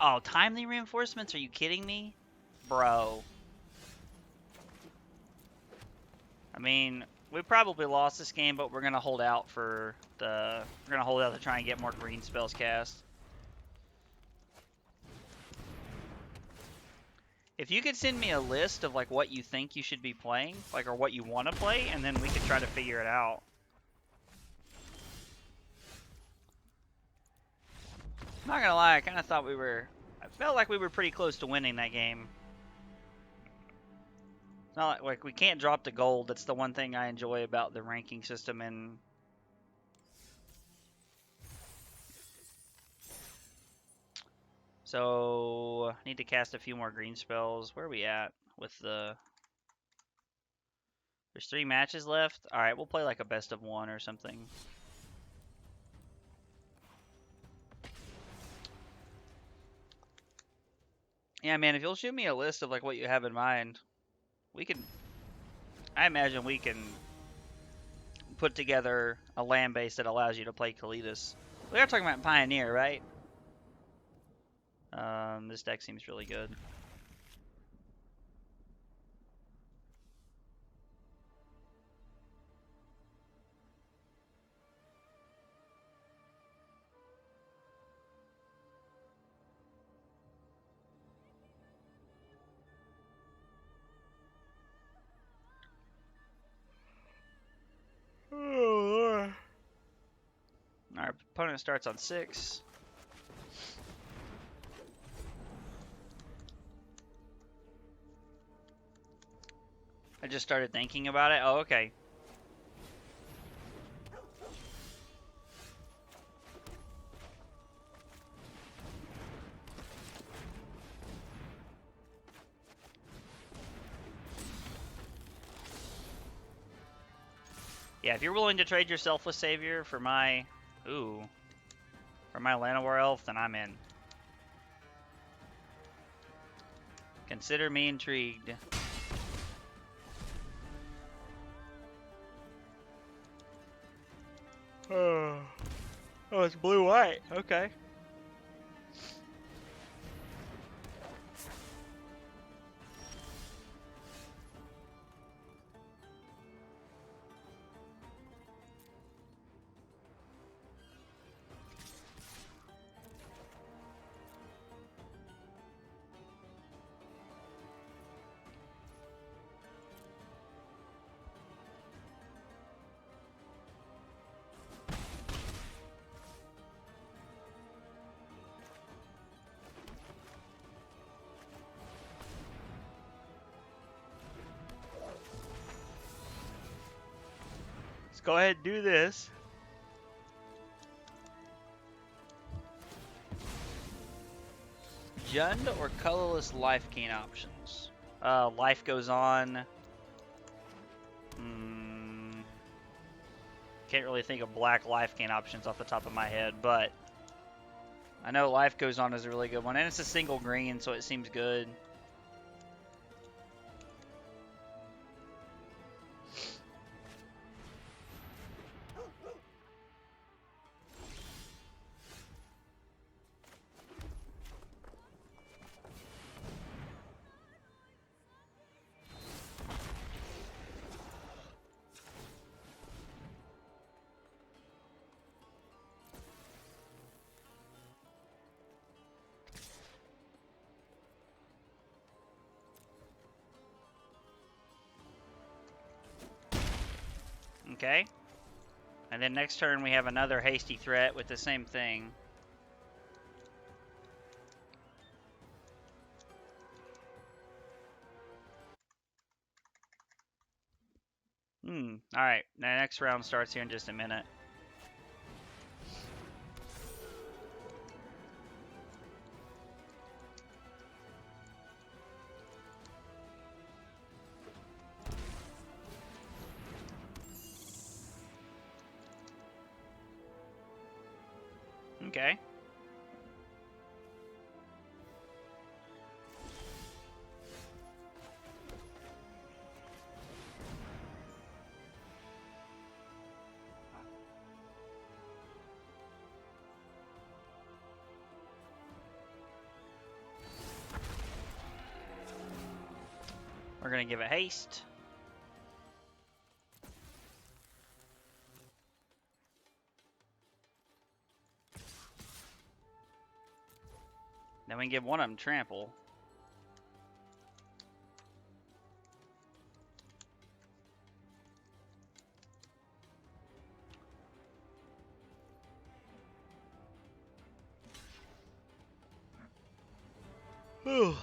Oh, timely reinforcements? Are you kidding me? Bro. I mean, we probably lost this game, but we're gonna hold out for the. We're gonna hold out to try and get more green spells cast. If you could send me a list of like what you think you should be playing, like or what you want to play, and then we could try to figure it out. I'm not gonna lie, I kind of thought we were. I felt like we were pretty close to winning that game. It's not like we can't drop the gold. That's the one thing I enjoy about the ranking system. And so I need to cast a few more green spells. Where are we at with the? There's 3 matches left. All right, we'll play like a best of 1 or something. Yeah, man, if you'll shoot me a list of like what you have in mind, we can. I imagine we can put together a land base that allows you to play Kalidas. We are talking about Pioneer, right? This deck seems really good. Our opponent starts on 6. I just started thinking about it. Oh, okay. Yeah, if you're willing to trade your Selfless Savior for my... Ooh. For my Llanowar Elf, then I'm in. Consider me intrigued. Oh, it's blue-white. Okay. Let's go ahead and do this. Jund or colorless life gain options? Life goes on. Can't really think of black life gain options off the top of my head, but I know life goes on is a really good one, and it's a single green, so it seems good. Okay. And then next turn we have another hasty threat with the same thing. Alright, the next round starts here in just a minute. Okay. We're gonna give it haste. Then we can give one of them trample. Whew.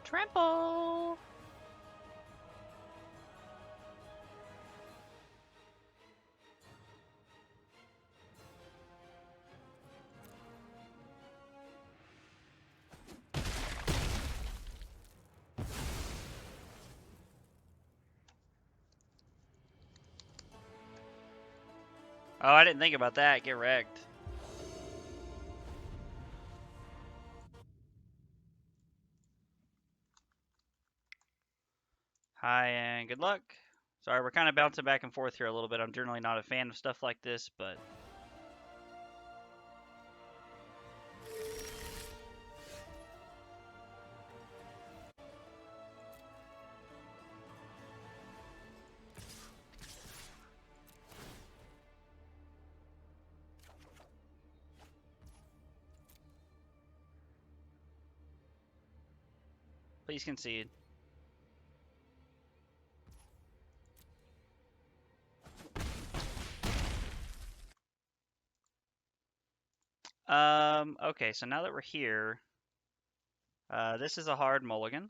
Trample. Oh, I didn't think about that. Get wrecked. Hi and good luck. Sorry, we're kind of bouncing back and forth here a little bit. I'm generally not a fan of stuff like this, but please concede. Okay, so now that we're here, this is a hard mulligan.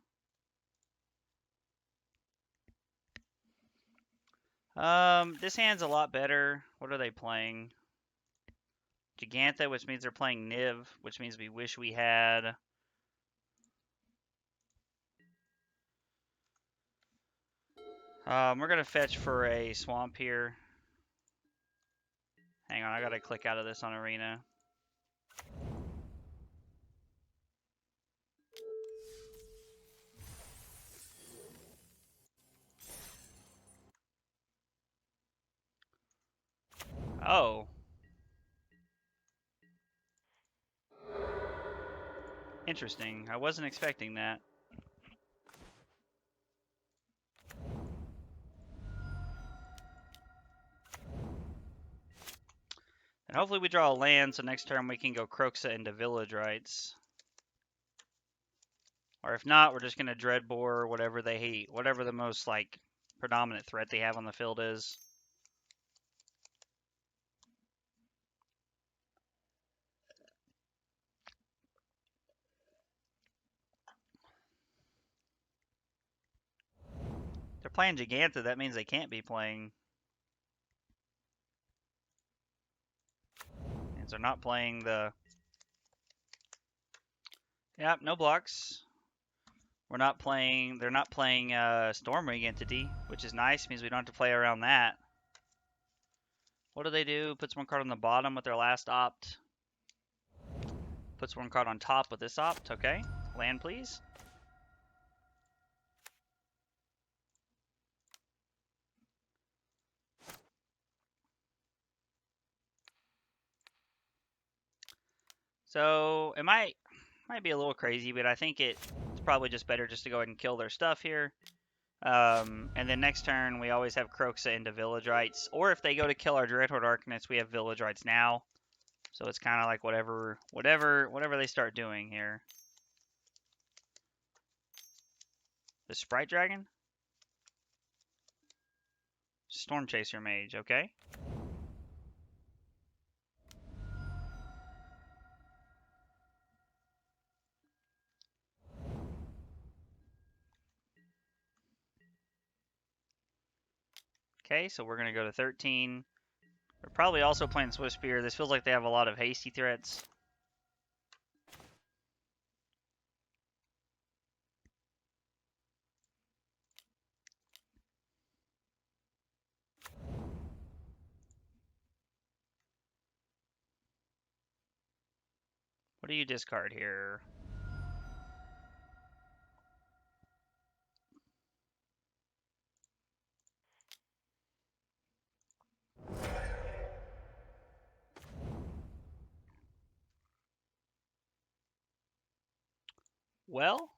This hand's a lot better. What are they playing? Giganta, which means they're playing Niv, which means we wish we had. We're gonna fetch for a swamp here. Hang on, I gotta click out of this on Arena. Oh. Interesting. I wasn't expecting that. And hopefully we draw a land, so next turn we can go Croxa into Village Rights. Or if not, we're just going to Dreadbore whatever they hate. Whatever the most, like, predominant threat they have on the field is. They're playing Giganta, that means they can't be playing. Means they're not playing the... Yep, no blocks. We're not playing... They're not playing Stormwing Entity, which is nice. Means we don't have to play around that. What do they do? Puts one card on the bottom with their last opt. Puts one card on top with this opt. Okay. Land, please. So it might be a little crazy, but I think it's probably just better just to go ahead and kill their stuff here. And then next turn we always have Croxa into Village Rights, or if they go to kill our Dreadhorde Arcanists, we have Village Rights now. So it's kind of like whatever they start doing here. The Sprite Dragon, Storm Chaser Mage, okay. Okay, so we're going to go to 13. They're probably also playing Swift Spear. This feels like they have a lot of hasty threats. What do you discard here? Well,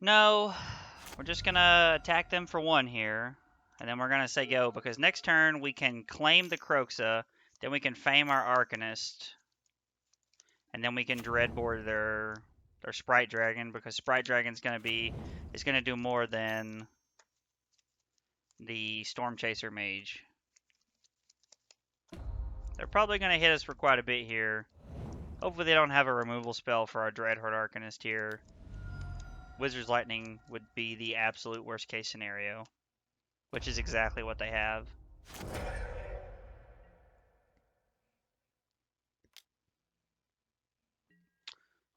no, we're just gonna attack them for 1 here, and then we're gonna say go, because next turn we can claim the Croxa, then we can fame our Arcanist, and then we can dreadboard their Sprite Dragon, because Sprite Dragon's gonna do more than the Storm Chaser Mage. They're probably gonna hit us for quite a bit here. Hopefully they don't have a removal spell for our Dreadhorde Arcanist here. Wizard's Lightning would be the absolute worst case scenario, which is exactly what they have.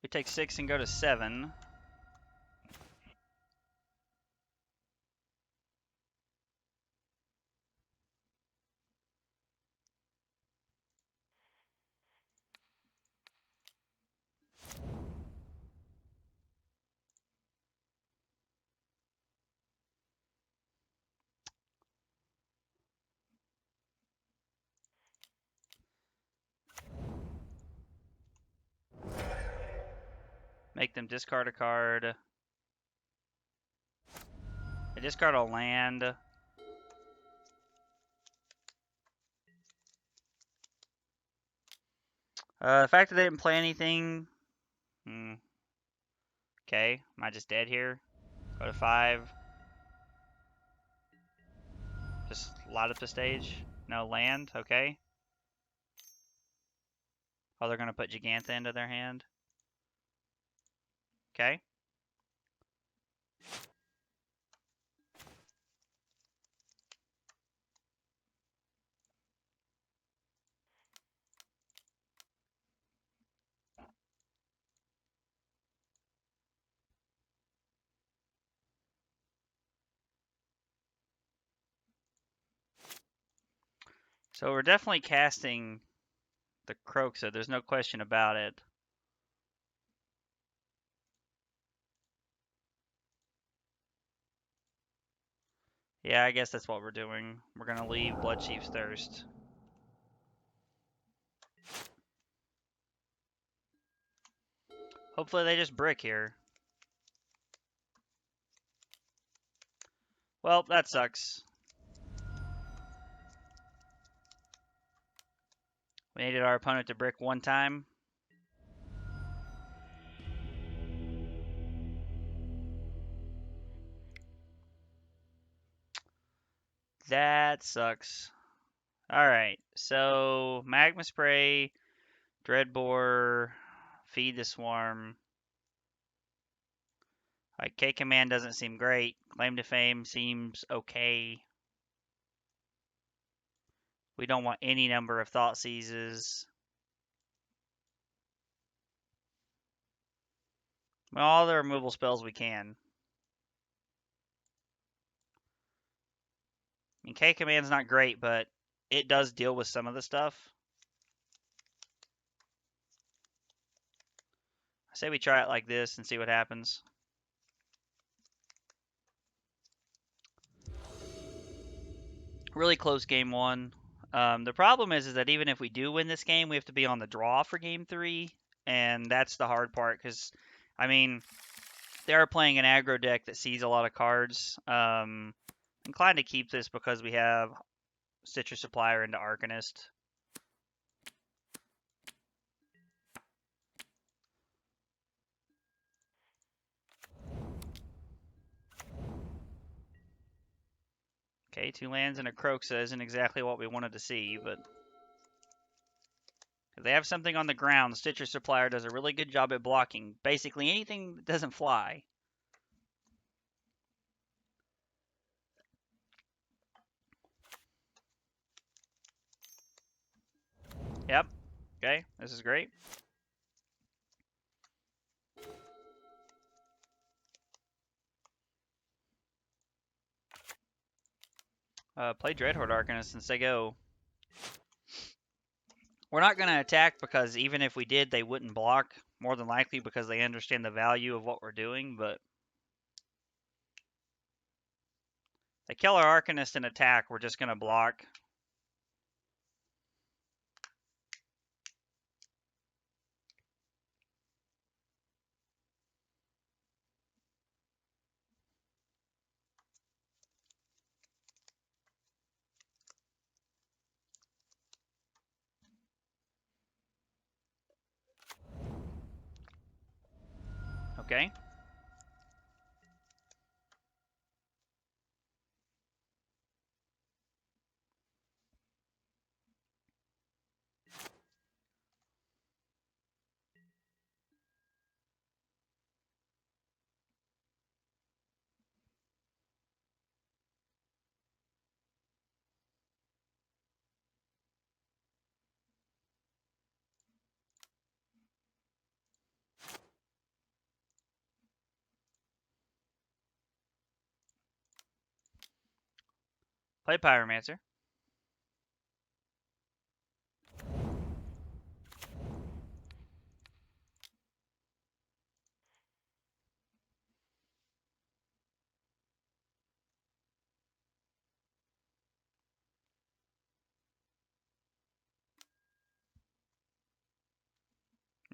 We take 6 and go to 7. Make them discard a card. They discard a land. The fact that they didn't play anything. Okay, am I just dead here? Go to 5. Just light up the stage. No land, okay. Oh, they're going to put Gigantha into their hand. Okay. So we're definitely casting the Croxa. There's no question about it. Yeah, I guess that's what we're doing. We're going to leave Bloodchief's Thirst. Hopefully they just brick here. Well, that sucks. We needed our opponent to brick 1 time. That sucks. Alright, so Magma Spray, Dreadbore, Feed the Swarm. Like, K-Command doesn't seem great. Claim to Fame seems okay. We don't want any number of Thought Seizes. Well, all the removal spells we can. I mean, K-Command's not great, but it does deal with some of the stuff. I say we try it like this and see what happens. Really close game 1. The problem is that even if we do win this game, we have to be on the draw for game 3, and that's the hard part, because, I mean, they are playing an aggro deck that sees a lot of cards. Inclined to keep this because we have Citrus Supplier into Arcanist. Okay, 2 lands and a Croxa isn't exactly what we wanted to see, but if they have something on the ground, Citrus Supplier does a really good job at blocking basically anything that doesn't fly. Yep. Okay, this is great. Play Dreadhorde Arcanist and say go. We're not going to attack because even if we did, they wouldn't block, more than likely because they understand the value of what we're doing, but They kill our Arcanist and attack, we're just going to block. Okay. Play Pyromancer.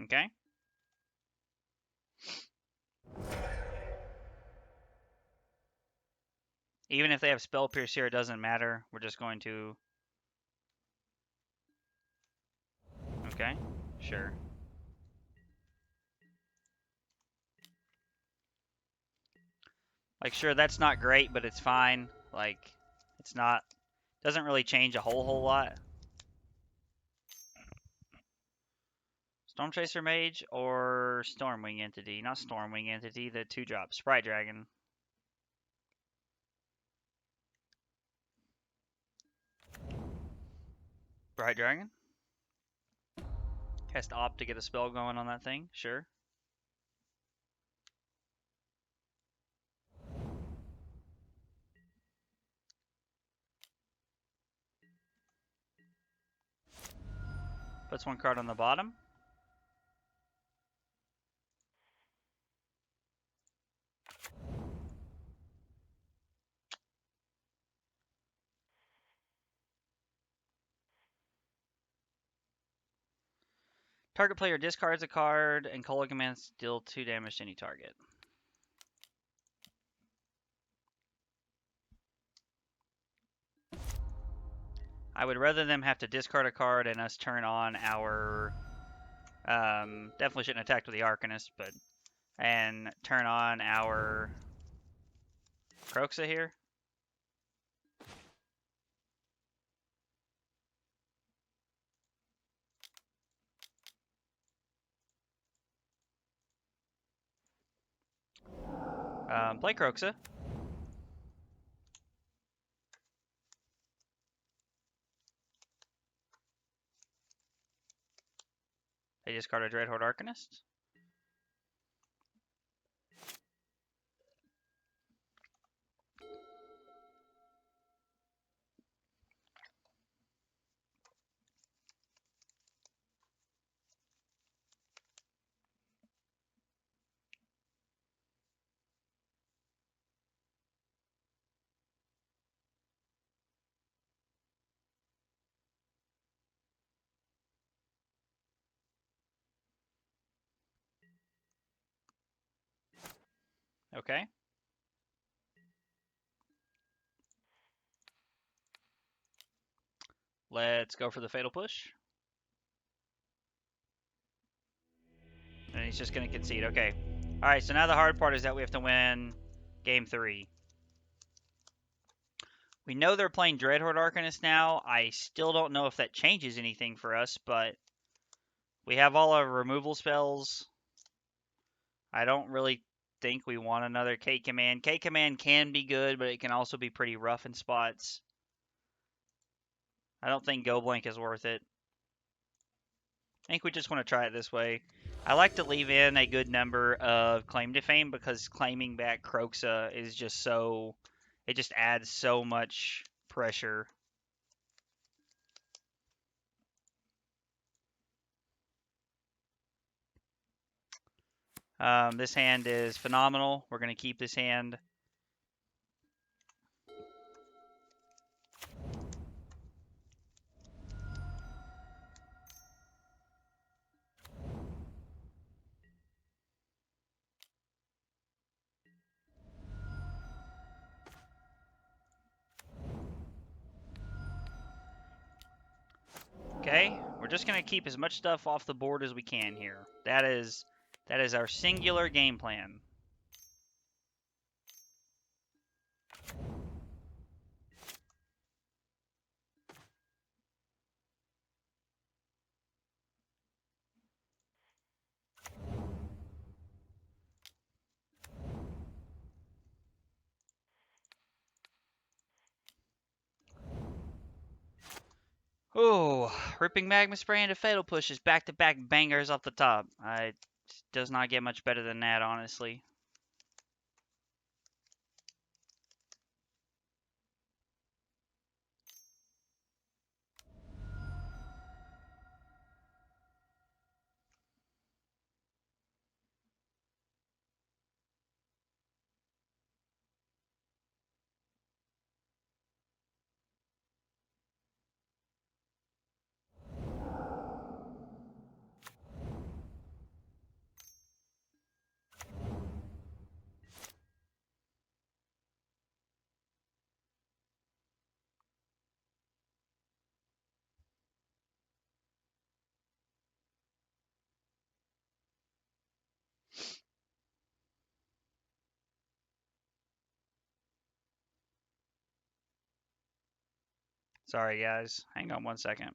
Okay. Even if they have Spell Pierce here, it doesn't matter. We're just going to... Okay. Sure. Like, sure, that's not great, but it's fine. Like, it's not... Doesn't really change a whole lot. Storm Chaser Mage or Stormwing Entity? Not Stormwing Entity, the 2-drop. Sprite Dragon. Sprite Dragon? Has to opt to get a spell going on that thing, sure. Puts one card on the bottom. Target player discards a card, and Cola commands deal 2 damage to any target. I would rather them have to discard a card and us turn on our... definitely shouldn't attack with the Arcanist, but... And turn on our... Kroxa here. Play Kroxa. They discard a Dreadhorde Arcanist. Okay. Let's go for the Fatal Push. And he's just going to concede. Okay. Alright, so now the hard part is that we have to win Game 3. We know they're playing Dreadhorde Arcanist now. I still don't know if that changes anything for us, but we have all our removal spells. I don't really think we want another K-Command. K-Command can be good, but it can also be pretty rough in spots. I don't think Go Blank is worth it. I think we just want to try it this way. I like to leave in a good number of Claim to Fame because claiming back Kroxa is just so... It just adds so much pressure. This hand is phenomenal. We're going to keep this hand. Okay, we're just gonna keep as much stuff off the board as we can here. That is our singular game plan. Oh, ripping magma spray into fatal pushes, back-to-back bangers off the top. It does not get much better than that, honestly. Sorry, guys. Hang on one second.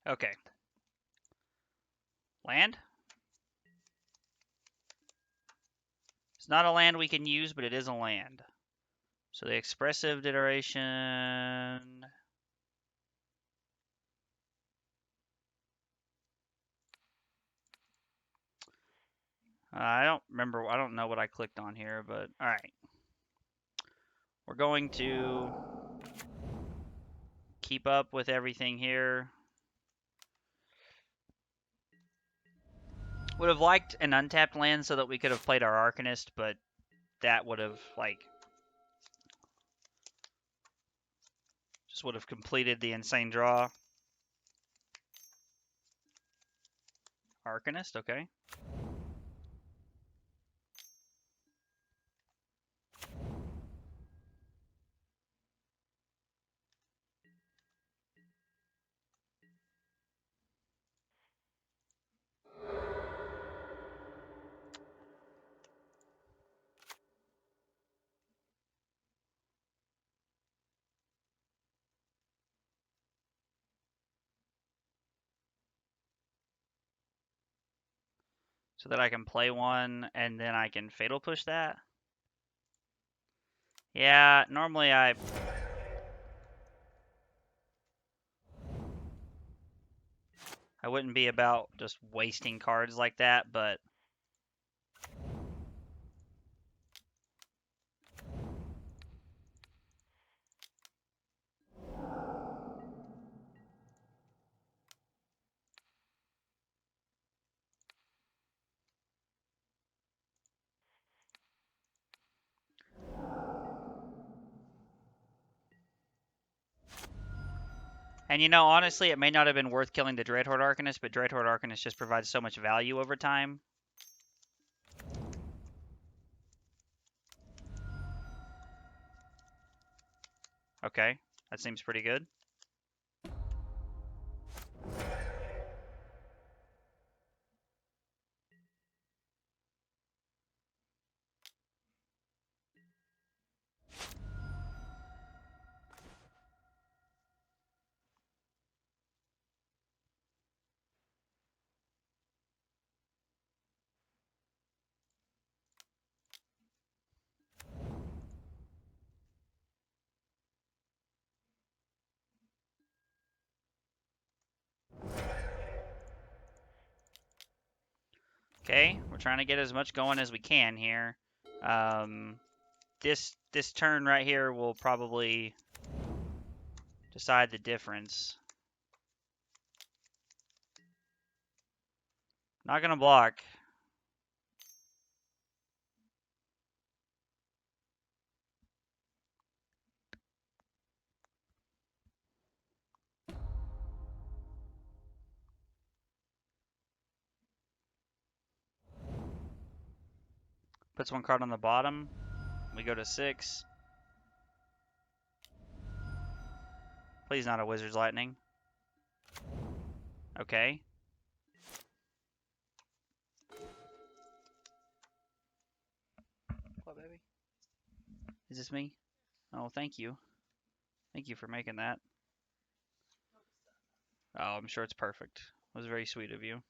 Okay. Land? It's not a land we can use, but it is a land. So the expressive iteration... I don't remember, I don't know what I clicked on here, but alright. We're going to keep up with everything here. Would have liked an untapped land so that we could have played our Arcanist, but that would have, like, just would have completed the insane draw. Arcanist, okay. So that I can play one and then I can fatal push that. Yeah, normally I wouldn't be about just wasting cards like that, but and you know, honestly, it may not have been worth killing the Dreadhorde Arcanist, but Dreadhorde Arcanist just provides so much value over time. Okay, that seems pretty good. Okay, we're trying to get as much going as we can here. This turn right here will probably decide the difference. Not gonna block. Puts one card on the bottom. We go to 6. Please not a Wizard's Lightning. Okay. What, baby? Is this me? Oh, thank you. Thank you for making that. Oh, I'm sure it's perfect. It was very sweet of you.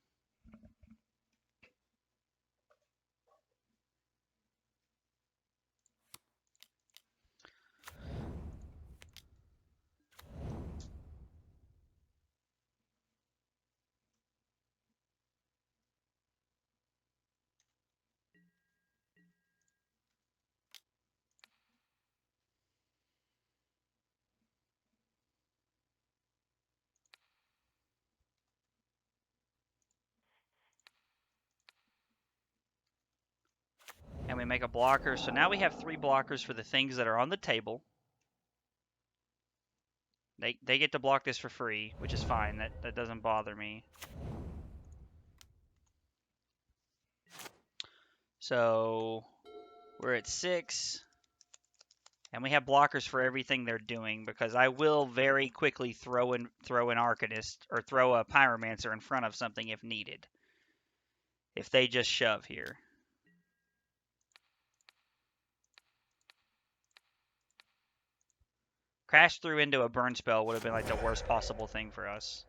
And we make a blocker. So now we have 3 blockers for the things that are on the table. They get to block this for free, which is fine. That doesn't bother me. So we're at 6. And we have blockers for everything they're doing, because I will very quickly throw an Arcanist or throw a Pyromancer in front of something if needed. If they just shove here. Crash through into a burn spell would have been like the worst possible thing for us.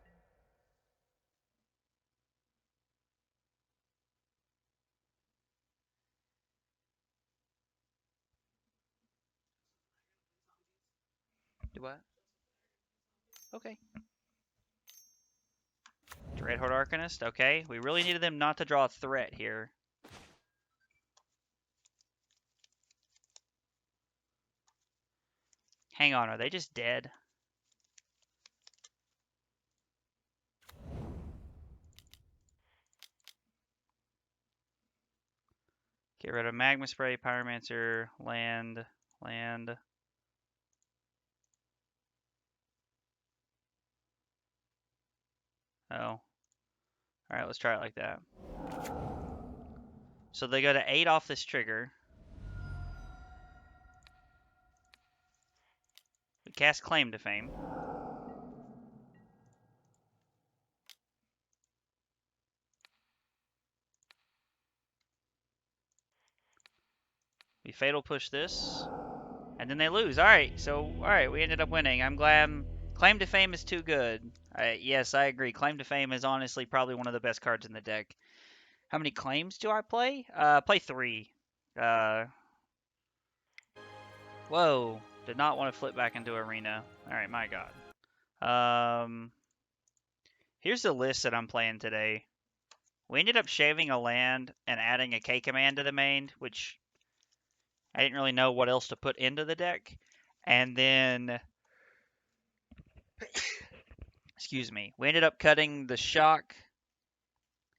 Do what? Okay. Dreadhorde Arcanist. Okay. We really needed them not to draw a threat here. Hang on, are they just dead? Get rid of Magma Spray, Pyromancer, land. Oh. Alright, let's try it like that. So they go to 8 off this trigger. We cast Claim to Fame. We Fatal Push this. And then they lose. Alright, so, alright, we ended up winning. I'm glad. Claim to Fame is too good. Yes, I agree. Claim to Fame is honestly probably one of the best cards in the deck. How many claims do I play? Play 3. Whoa. Did not want to flip back into Arena. Alright, my god. Here's the list that I'm playing today. We ended up shaving a land and adding a K command to the main, which I didn't really know what else to put into the deck. And then, excuse me, we ended up cutting the shock.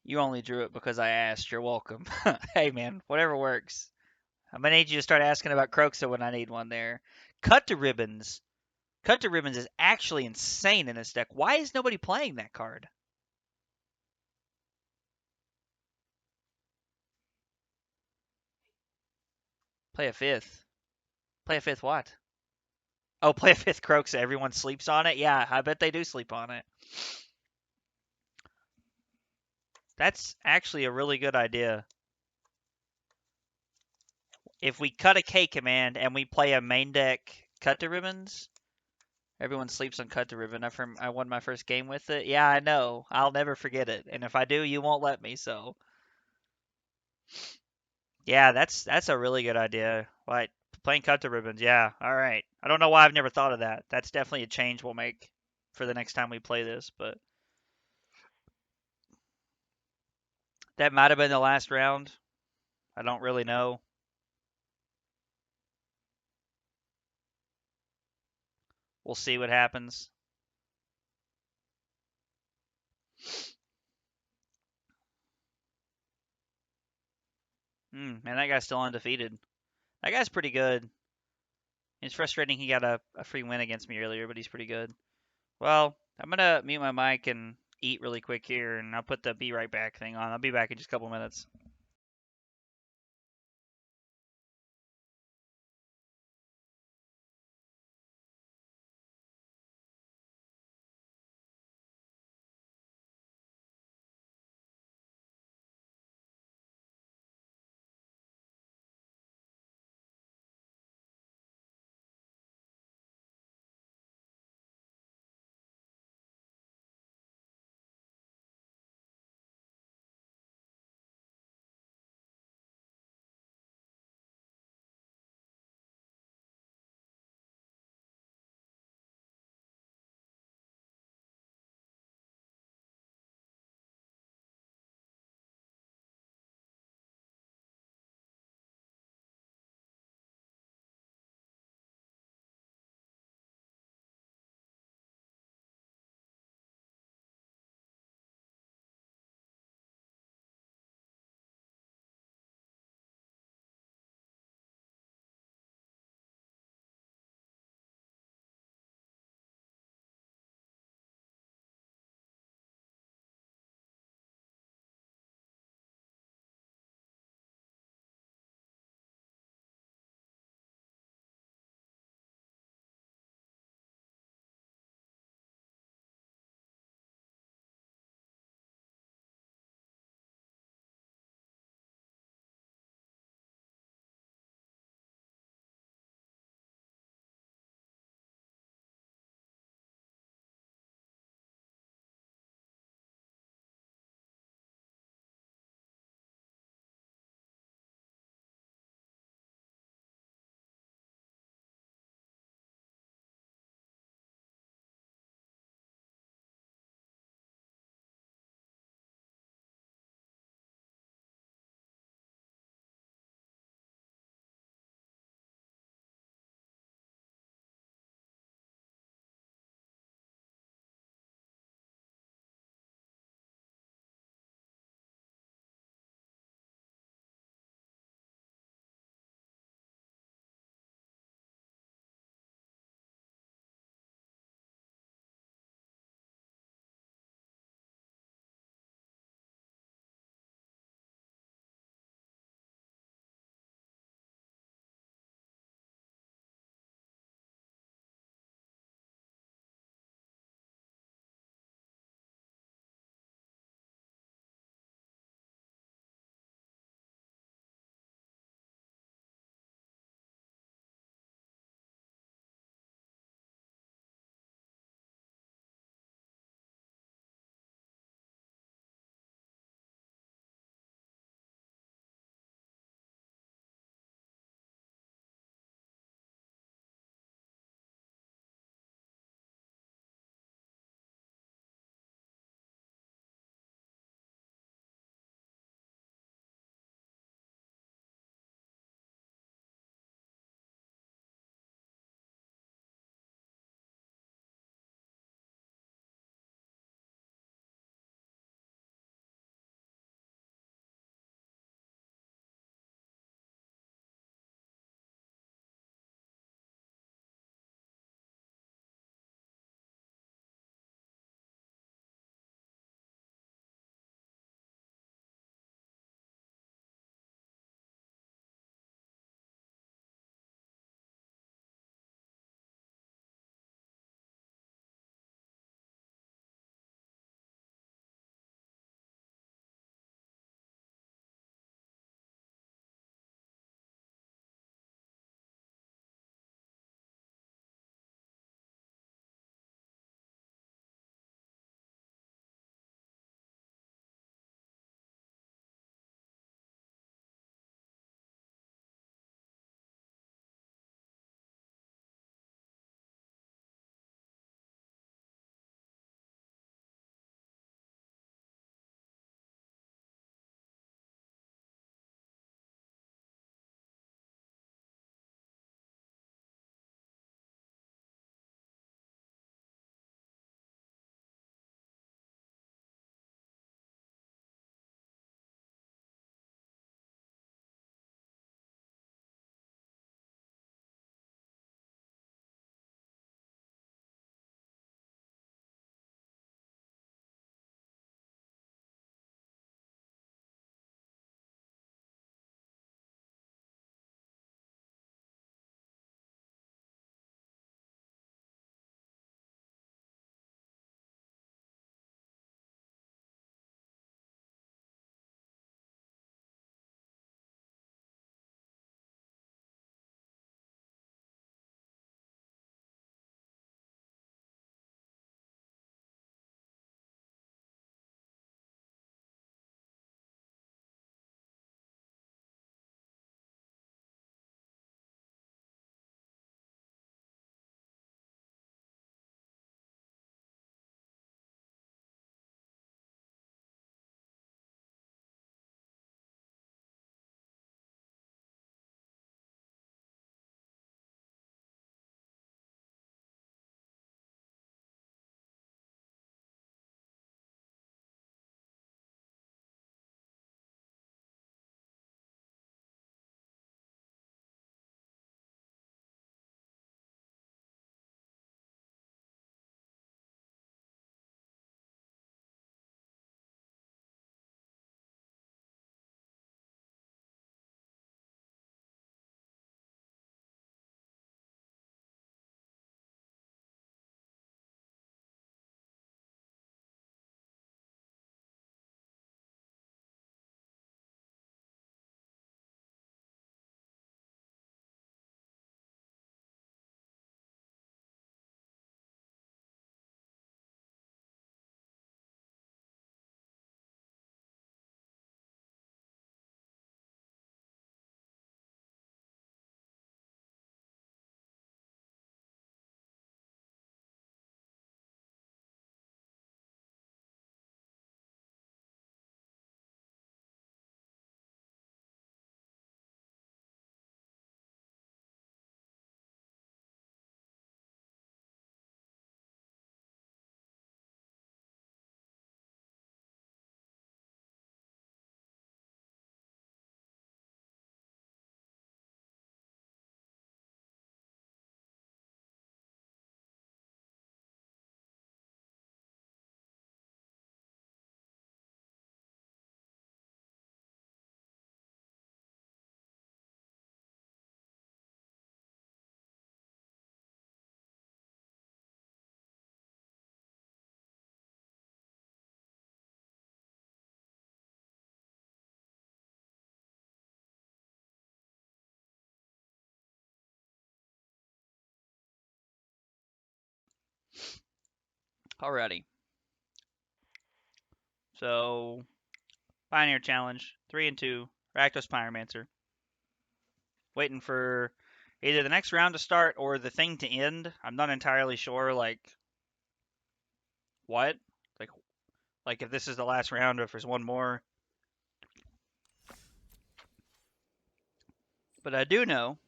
You only drew it because I asked. You're welcome. Hey, man, whatever works. I'm going to need you to start asking about Croxa when I need one there. Cut to Ribbons. Cut to Ribbons is actually insane in this deck. Why is nobody playing that card? Play a 5th. Play a 5th what? Oh, play a 5th Croxa. Everyone sleeps on it? Yeah, I bet they do sleep on it. That's actually a really good idea. If we cut a K command and we play a main deck Cut to Ribbons, everyone sleeps on Cut to Ribbon. I won my first game with it. Yeah, I know. I'll never forget it. And if I do, you won't let me, so. Yeah, that's a really good idea. Like, playing Cut to Ribbons, yeah. Alright. I don't know why I've never thought of that. That's definitely a change we'll make for the next time we play this, but. That might have been the last round. I don't really know. We'll see what happens. Man, that guy's still undefeated. That guy's pretty good. It's frustrating he got a free win against me earlier, but he's pretty good. Well, I'm going to mute my mic and eat really quick here, and I'll put the be right back thing on. I'll be back in just a couple minutes. Alrighty. So, Pioneer Challenge, 3 and 2, Rakdos Pyromancer. Waiting for either the next round to start or the thing to end. I'm not entirely sure, like, what? Like if this is the last round or if there's one more. But I do know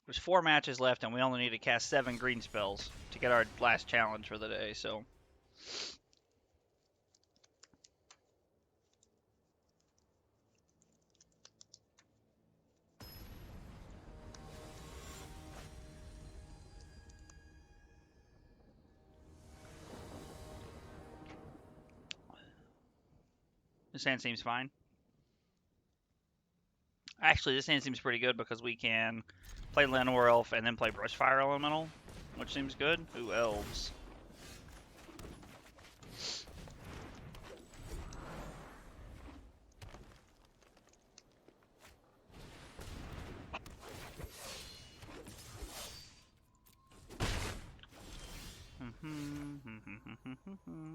there's 4 matches left and we only need to cast 7 green spells to get our last challenge for the day, so. This hand seems fine. Actually, this hand seems pretty good because we can play Llanowar Elf and then play Brushfire Elemental, which seems good. Ooh, Elves.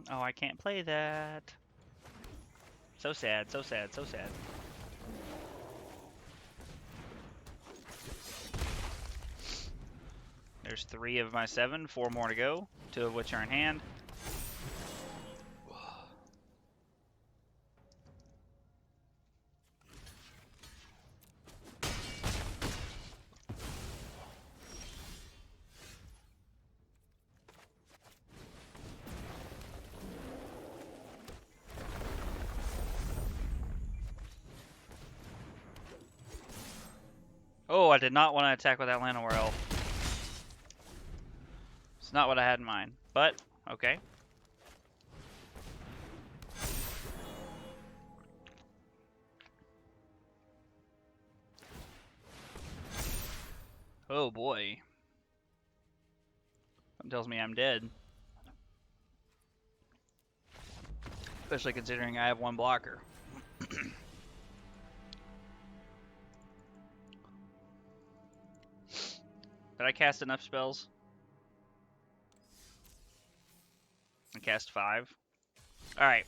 Oh, I can't play that. So sad, so sad, so sad. There's 3 of my 7, 4 more to go, 2 of which are in hand. Oh, I did not want to attack with that Llanowar Elf. It's not what I had in mind, but okay. Oh boy. Something tells me I'm dead. Especially considering I have 1 blocker. Did I cast enough spells? I cast 5. Alright.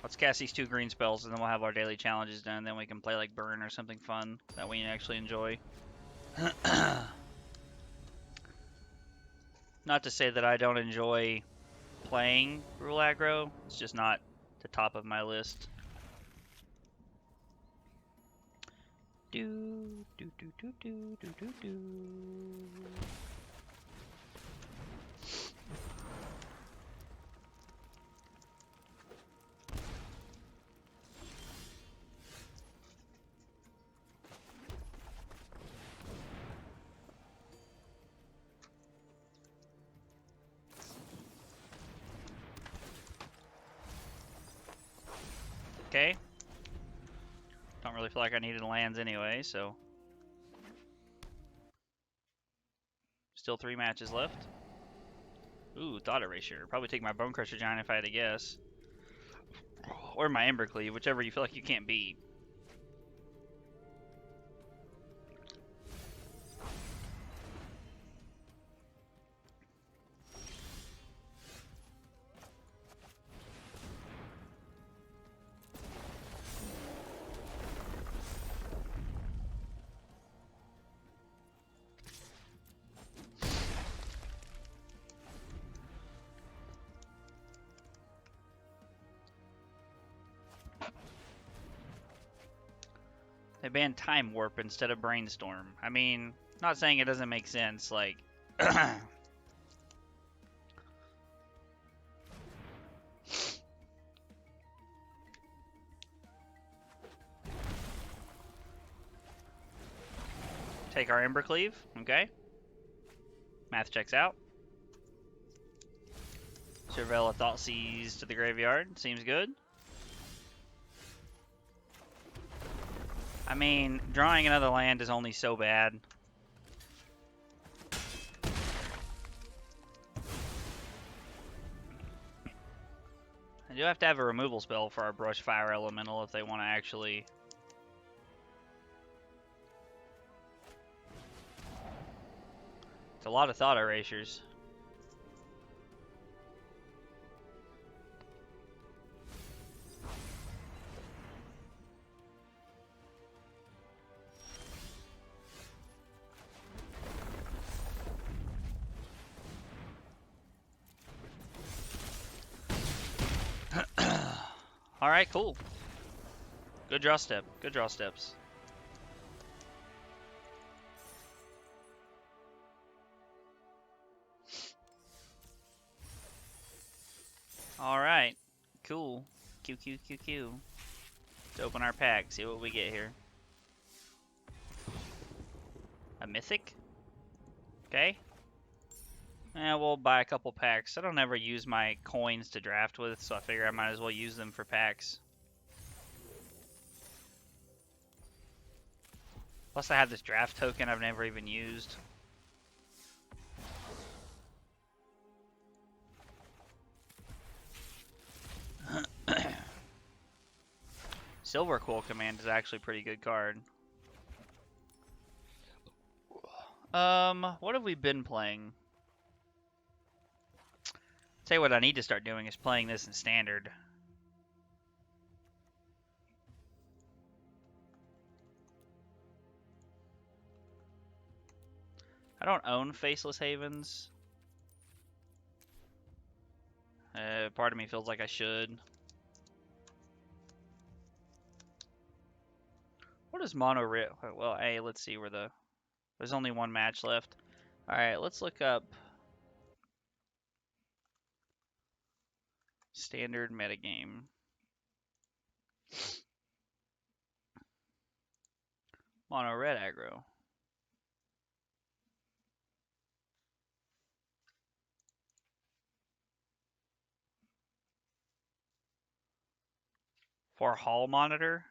Let's cast these 2 green spells and then we'll have our daily challenges done. Then we can play like Burn or something fun that we actually enjoy. Not to say that I don't enjoy playing Rule Aggro. It's just not the top of my list. Do do do do do do do do. Okay. Don't really feel like I needed lands anyway, so. Still 3 matches left. Ooh, Thought Erasure. Probably take my Bone Crusher Giant if I had to guess. Or my Embercleave, whichever you feel like you can't beat. They banned Time Warp instead of Brainstorm. I mean, not saying it doesn't make sense, like... Take our Embercleave, okay. Math checks out. Surveil a Thoughtseize to the graveyard, seems good. I mean, drawing another land is only so bad. I do have to have a removal spell for our Brushfire Elemental if they want to actually... It's a lot of thought erasures. Alright, cool. Good draw step. Good draw steps. Alright. Cool. Q. Let's open our pack, see what we get here. A mythic? Okay. We'll buy a couple packs. I don't ever use my coins to draft with, so I figure I might as well use them for packs. Plus I have this draft token I've never even used. Silver Quill Command is actually a pretty good card. What have we been playing? Tell you what I need to start doing is playing this in Standard. I don't own Faceless Havens. Part of me feels like I should. What is Mono Red? Well, hey, let's see where there's only one match left. Alright, let's look up Standard metagame. Mono Red aggro. For Hall Monitor?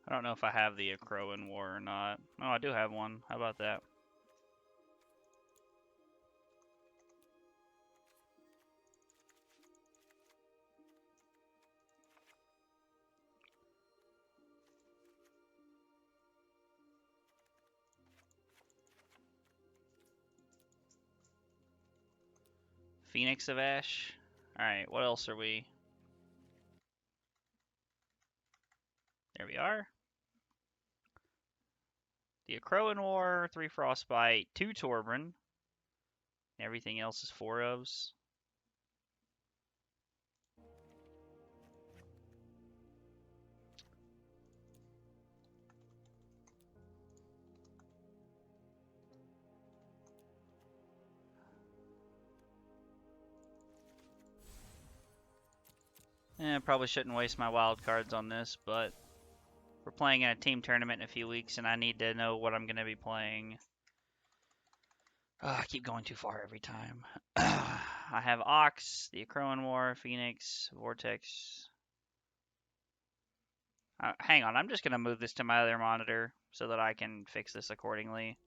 I don't know if I have the Akroan War or not. Oh, I do have one. How about that? Phoenix of Ash. Alright, what else are we? There we are. The Akroan War, 3 Frostbite, 2 Torbran. Everything else is 4 ofs. Probably shouldn't waste my wild cards on this, but we're playing in a team tournament in a few weeks, and I need to know what I'm going to be playing. I keep going too far every time. I have Ox, the Akroan War, Phoenix, Vortex. Hang on, I'm just going to move this to my other monitor so that I can fix this accordingly.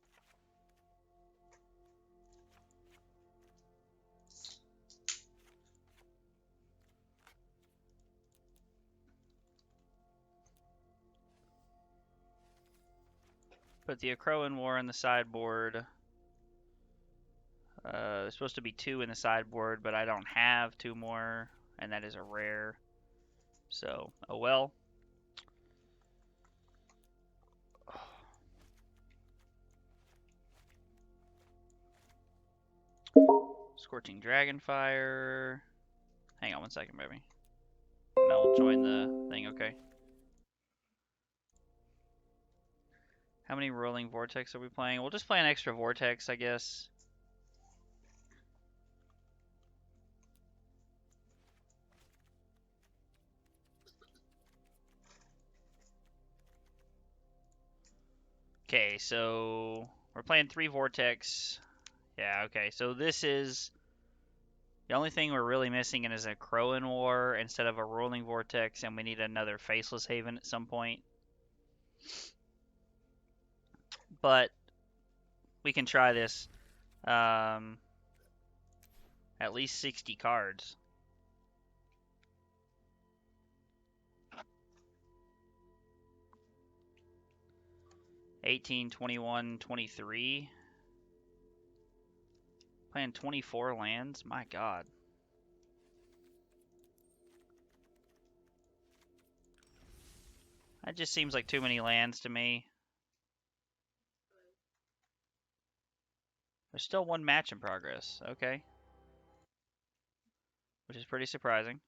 Put the Akroan War in the sideboard. There's supposed to be 2 in the sideboard, but I don't have 2 more, and that is a rare. So, oh well. Scorching Dragonfire. Hang on 1 second, baby. No, we'll join the thing, okay. How many Rolling Vortex are we playing? We'll just play an extra Vortex, I guess. Okay, so we're playing 3 Vortex. Yeah, okay, so this is The only thing we're really missing is a Crowan War instead of a Rolling Vortex, and we need another Faceless Haven at some point. But we can try this. At least 60 cards. $18, $21, $23. Playing 24 lands? My god. That just seems like too many lands to me. There's still one match in progress. Okay. Which is pretty surprising.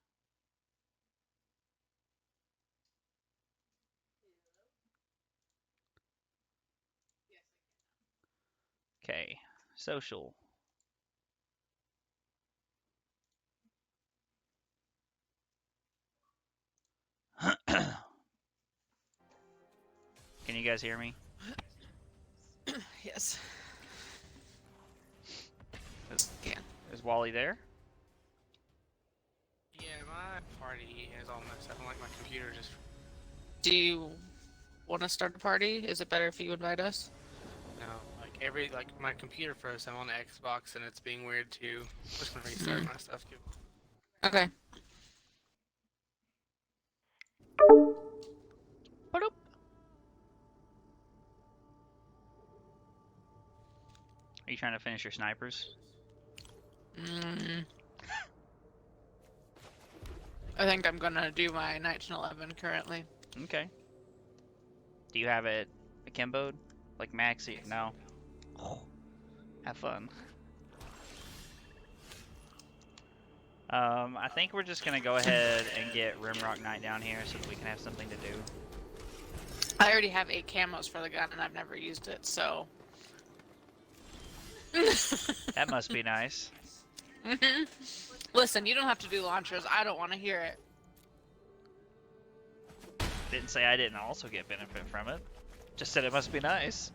Okay. Social. Can you guys hear me? Yes. Is Wally there? Yeah, my party is all messed up. Like my computer just. Do you want to start a party? Is it better if you invite us? No, like my computer froze. I'm on the Xbox and it's being weird too. I'm just gonna restart my stuff. Okay. Ba-doop. Are you trying to finish your snipers? I think I'm gonna do my 1911 currently. Okay. Do you have it akimboed? Like maxi? No. Have fun. I think we're just gonna go ahead and get Rimrock Knight down here so that we can have something to do. I already have 8 camos for the gun and I've never used it, so. That must be nice. Listen, you don't have to do launchers. I don't want to hear it. Didn't say I didn't also get benefit from it. Just said it must be nice.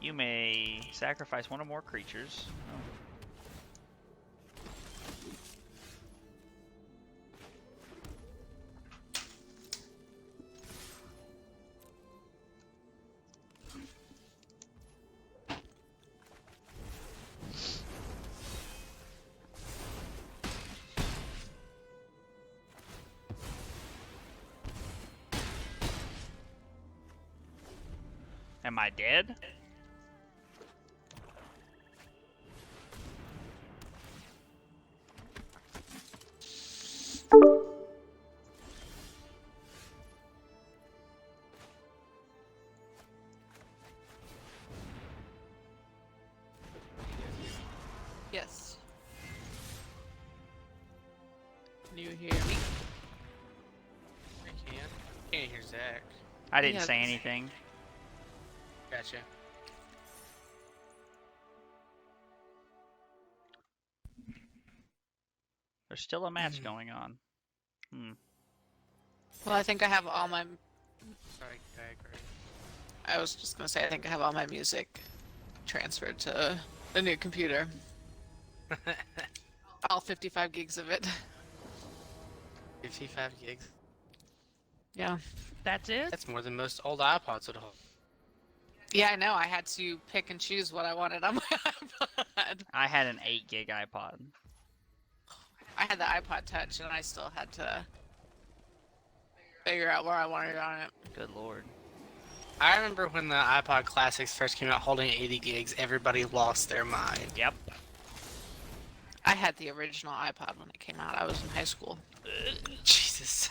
You may sacrifice one or more creatures. Oh. Am I dead? Yes. Can you hear me? I can't hear Zach. I didn't Yeah, say anything. Gotcha. There's still a match going on. Well, I think I have all my. Sorry, I agree. I was just gonna say I think I have all my music transferred to the new computer. All 55 gigs of it. 55 gigs. Yeah. That's it? That's more than most old iPods would hold. Yeah, I know. I had to pick and choose what I wanted on my iPod. I had an 8 gig iPod. I had the iPod Touch, and I still had to figure out where I wanted it on it. Good lord. I remember when the iPod Classics first came out holding 80 gigs, everybody lost their mind. Yep. I had the original iPod when it came out. I was in high school. Jesus.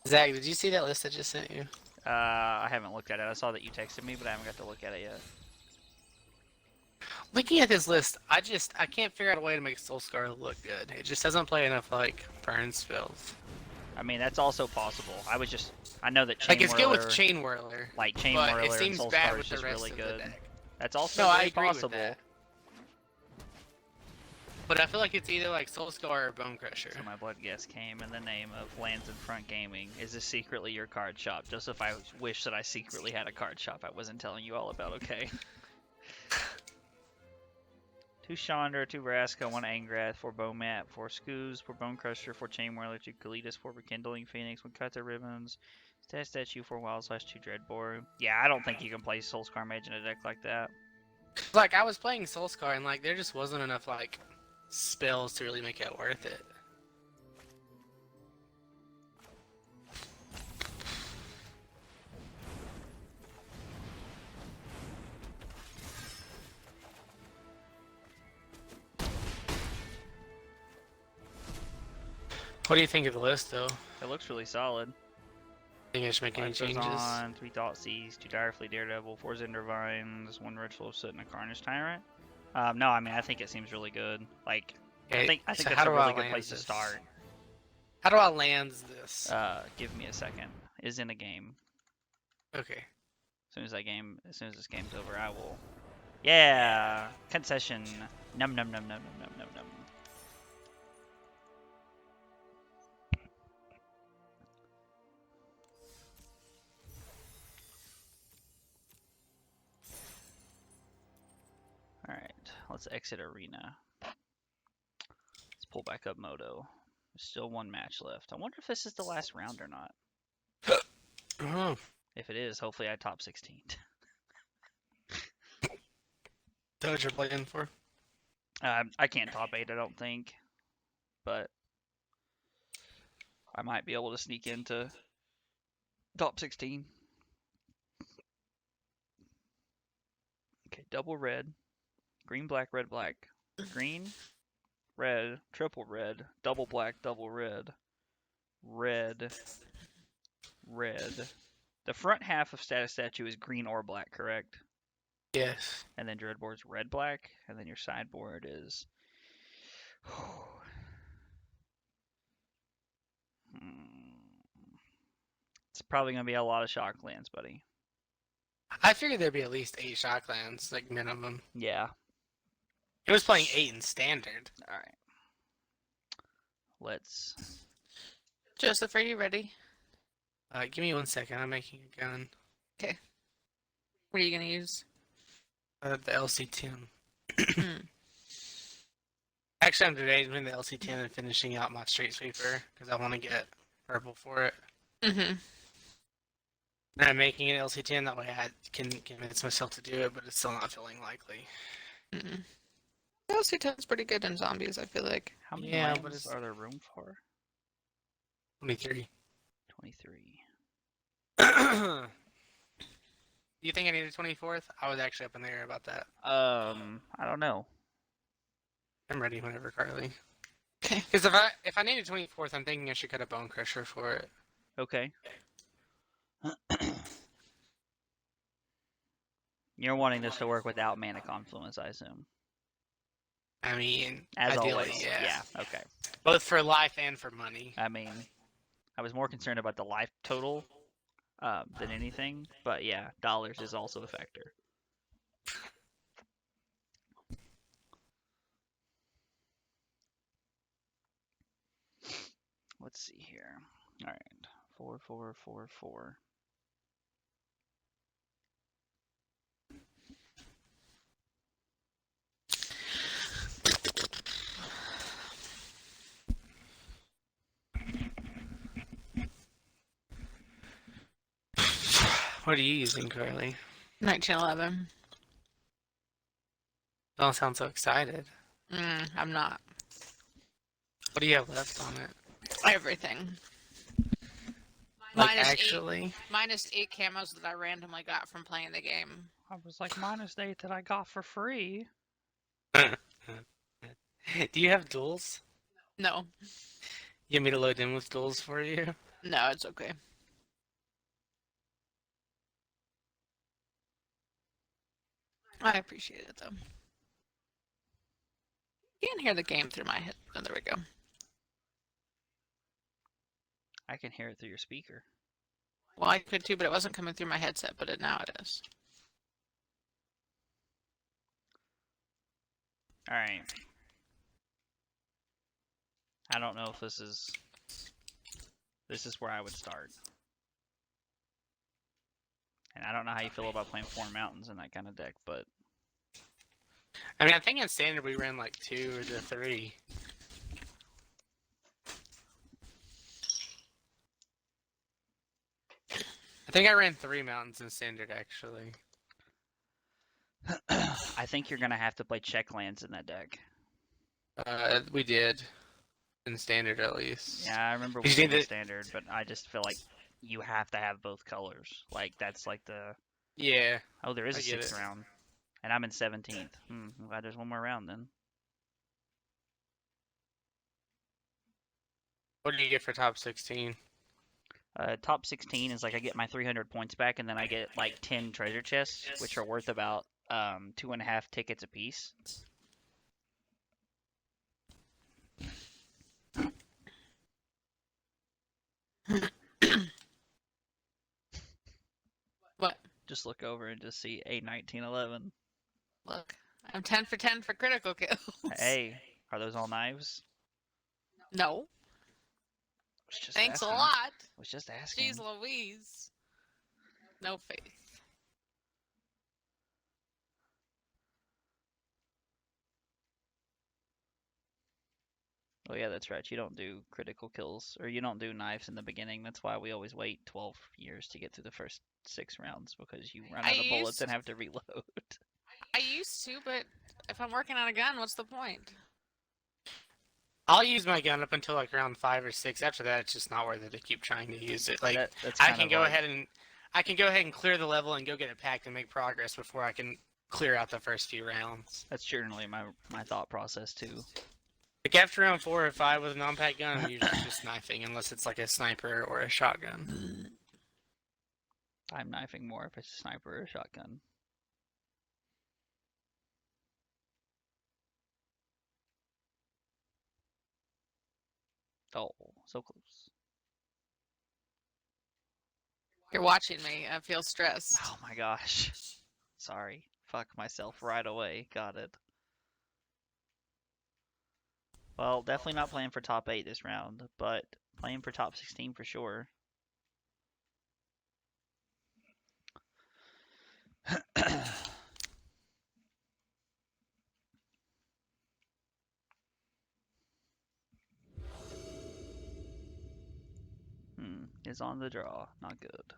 Zach, did you see that list I just sent you? I haven't looked at it. I saw that you texted me, but I haven't got to look at it yet. Looking at this list, I can't figure out a way to make Soul Scar look good. It just doesn't play enough, like, burn spells. I mean, that's also possible. I know that Chain Like, it's good with Whirler, Chain Whirler. like Chain but Whirler it seems and Soul bad Scar with is the just rest really of good. the deck. That's also No, I very agree possible. with that. But I feel like it's either like Soul Scar or Bone Crusher. So my blood guess came in the name of Lands in Front Gaming. Is this secretly your card shop? Just if I wish that I secretly had a card shop I wasn't telling you all about, okay? 2 Chandra, 2 Vraska, 1 Angrath, 4 Bomat, 4 Skoos, 4 Bone Crusher, 4 Chain Whirler, 2 Kalitas, 4 Rekindling Phoenix, 1 Cut Their Ribbons, Stat Statue, 4 Wild Slash, 2 Dreadbore. Yeah, I don't think you can play Soulscar Mage in a deck like that. Like, I was playing Soul Scar, and like, there just wasn't enough like spells to really make it worth it. What do you think of the list, though? It looks really solid. Think I should make any Life Goes changes? On, 3 Thoughtseize, 2 Direfleet Daredevil, 4 Zender Vines, 1 Ritual of Soot, and a Carnage Tyrant. No, I mean, I think it seems really good. Like, I think so that's how a do I really good land place to this? start. How do I land this? Give me a second. Is in a game. Okay. As soon as this game's over, I will. Yeah, concession. Num num num num num num num num. All right, let's exit arena. Let's pull back up Moto. There's still 1 match left. I wonder if this is the last round or not. Oh, If it is, hopefully I top 16. that's what you're playing for? I can't top 8, I don't think, but I might be able to sneak into top 16. Okay, double red, green, black, red, black, green, red, triple red, double black, double red, red, red. The front half of Status Statue is green or black, correct? Yes. And then Dreadboard's red, black, and then your sideboard is. It's probably going to be a lot of shock lands, buddy. I figured there'd be at least 8 shocklands, like minimum. Yeah. It was playing 8 in standard. Alright. Let's. Joseph, are you ready? Give me 1 second. I'm making a gun. Okay. What are you gonna use? The LC10. Hmm. Actually, I'm debating between the LC10 and finishing out my Street Sweeper because I want to get purple for it. Mm-hmm. And I'm making an LC10 that way I can convince myself to do it, but it's still not feeling likely. Mm-hmm. LC10's pretty good in zombies, I feel like. How many Yeah, lands but it's- are there room for? 23. 23. Do you think I need a 24th? I was actually up in the air about that. I don't know. I'm ready whenever, Carly. Okay. Because if I need a 24th, I'm thinking I should cut a Bone Crusher for it. Okay. You're wanting this to work without Mana Confluence, I assume. I mean, As ideally, always. yeah. Okay. Both for life and for money. I mean, I was more concerned about the life total than anything, but yeah, dollars is also a factor. Let's see here. All right, 4, 4, 4, 4. What are you using, Carly? 1911. Don't sound so excited. I'm not. What do you have left on it? Everything. Like, Minus actually? Minus 8 camos that I randomly got from playing the game. I was like -8 that I got for free. Do you have duels? No. You want me to load in with duels for you? No, it's okay. I appreciate it, though. You can hear the game through my head. Oh, there we go. I can hear it through your speaker. Well, I could too, but it wasn't coming through my headset, but now it is. All right. I don't know if this is where I would start. And I don't know how you feel about playing 4 mountains in that kind of deck, but I mean, I think in standard we ran like 2 or 3. I think I ran 3 mountains in standard actually. I think you're gonna have to play check lands in that deck. We did in standard at least. Yeah, I remember we You did need in to- standard, but I just feel like you have to have both colors. Like that's like the Yeah. oh, there is I a get 6th it. round, and I'm in 17th. I'm glad there's one more round then. What do you get for top 16? Top 16 is like I get my 300 points back, and then I get like 10 treasure chests, which are worth about 2.5 tickets apiece. What? Just look over and just see a 1911. Look, I'm 10 for 10 for critical kills. Hey, are those all knives? No. Was just Thanks asking. a lot. Was just asking. Jeez Louise. No faith. Oh yeah, that's right. You don't do critical kills, or you don't do knives in the beginning. That's why we always wait 12 years to get through the first 6 rounds, because you run out of bullets and have to reload. I used to, but if I'm working on a gun, what's the point? I'll use my gun up until like round 5 or 6. After that, it's just not worth it to keep trying to use it. Like That's I kind can of go like- ahead and clear the level and go get it packed and make progress before I can clear out the first few rounds. That's generally my thought process too. Like after round 4 or 5 with a non-pack gun, I'm usually just knifing unless it's like a sniper or a shotgun. I'm knifing more if it's a sniper or a shotgun. Oh, so close. You're watching me. I feel stressed. Oh my gosh. Sorry. Fuck myself right away. Got it. Well, definitely not playing for top 8 this round, but playing for top 16 for sure. Is on the draw. Not good.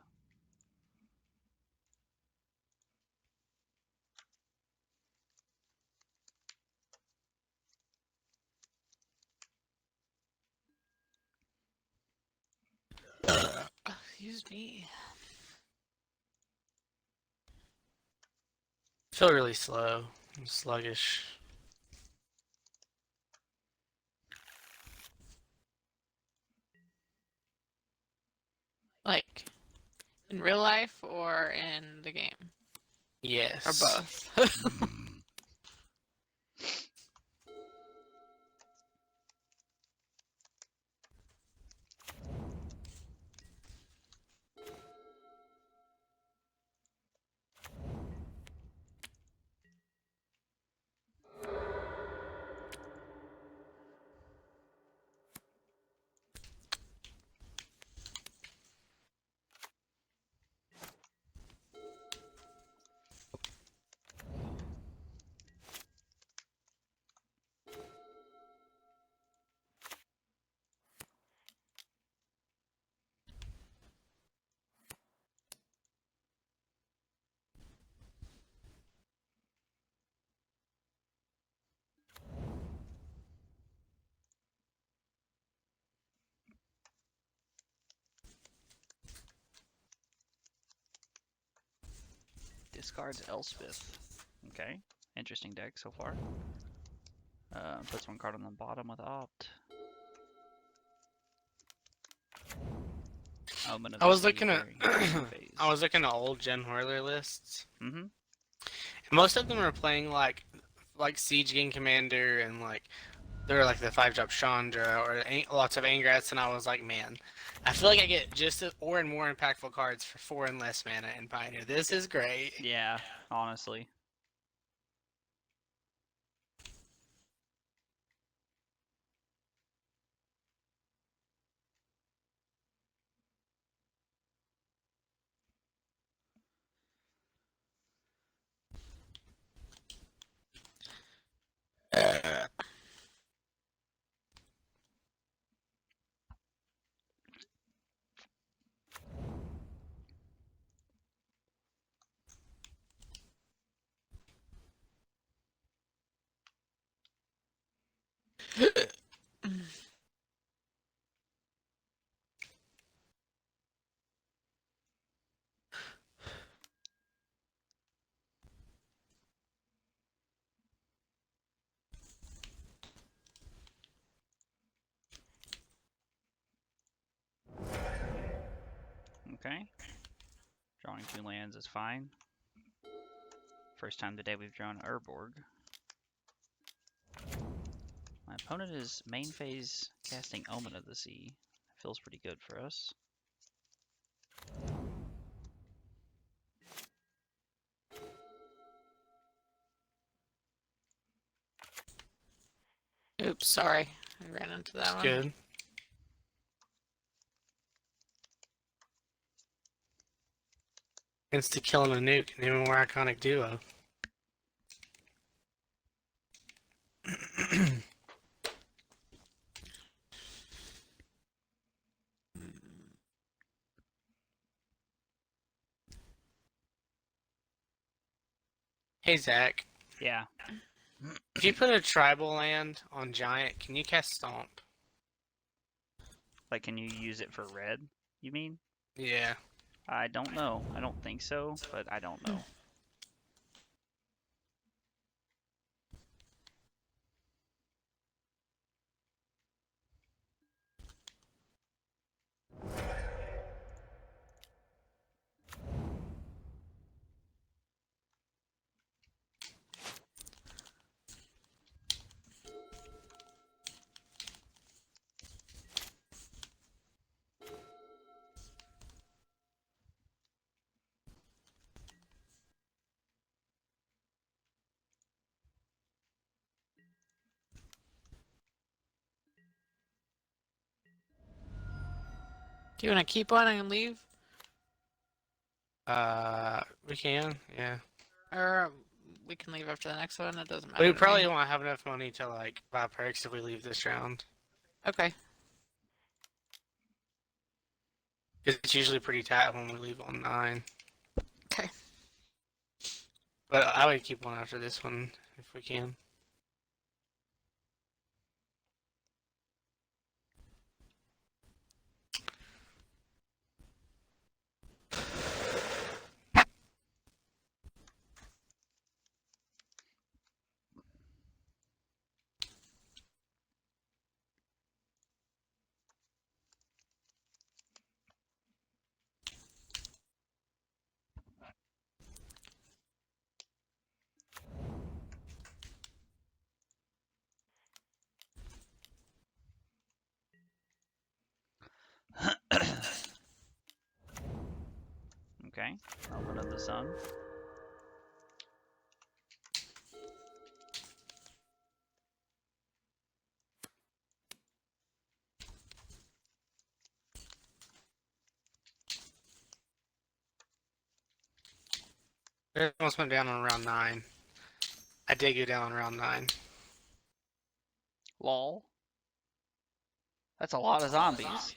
Excuse me. I feel really slow. I'm sluggish. Like, in real life or in the game? Yes. Or both? Discards Elspeth. Okay. Interesting deck so far. Puts one card on the bottom with Opt. Omen of I was the looking at phase. I was looking at old Jen Horler lists. Mm-hmm. And most of them are playing like Siege Gang Commander and like they were like the 5-drop Chandra or lots of Angrats, and I was like, man, I feel like I get just more and more impactful cards for 4 and less mana in Pioneer. This is great. Yeah, honestly. 2 lands is fine. First time today we've drawn Urborg. My opponent is main phase casting Omen of the Sea. Feels pretty good for us. Oops, sorry. I ran into that one. Good. Insta killing a nuke, and even more iconic duo. Hey Zach, Yeah. if you put a tribal land on giant, can you cast Stomp? Like, can you use it for red, you mean? Yeah. I don't know. I don't think so, but I don't know. Do you want to keep one and leave? We can, yeah. Or we can leave after the next one? It doesn't matter. We to probably me. won't have enough money to like buy perks if we leave this round. Okay. Because it's usually pretty tight when we leave on 9. Okay. But I would keep one after this one if we can. Okay. Omen of the Sun. It almost went down on round 9. I did go down on round 9. Lol. That's a lot of zombies.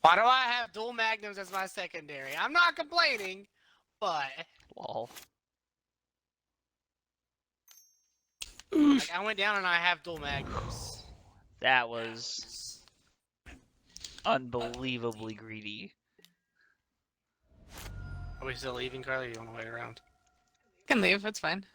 Why do I have dual magnums as my secondary? I'm not complaining, but Lol. like, I went down and I have dual magnums. That was unbelievably greedy. Are we still leaving, Carly? Or you want to wait around? You can leave, it's fine.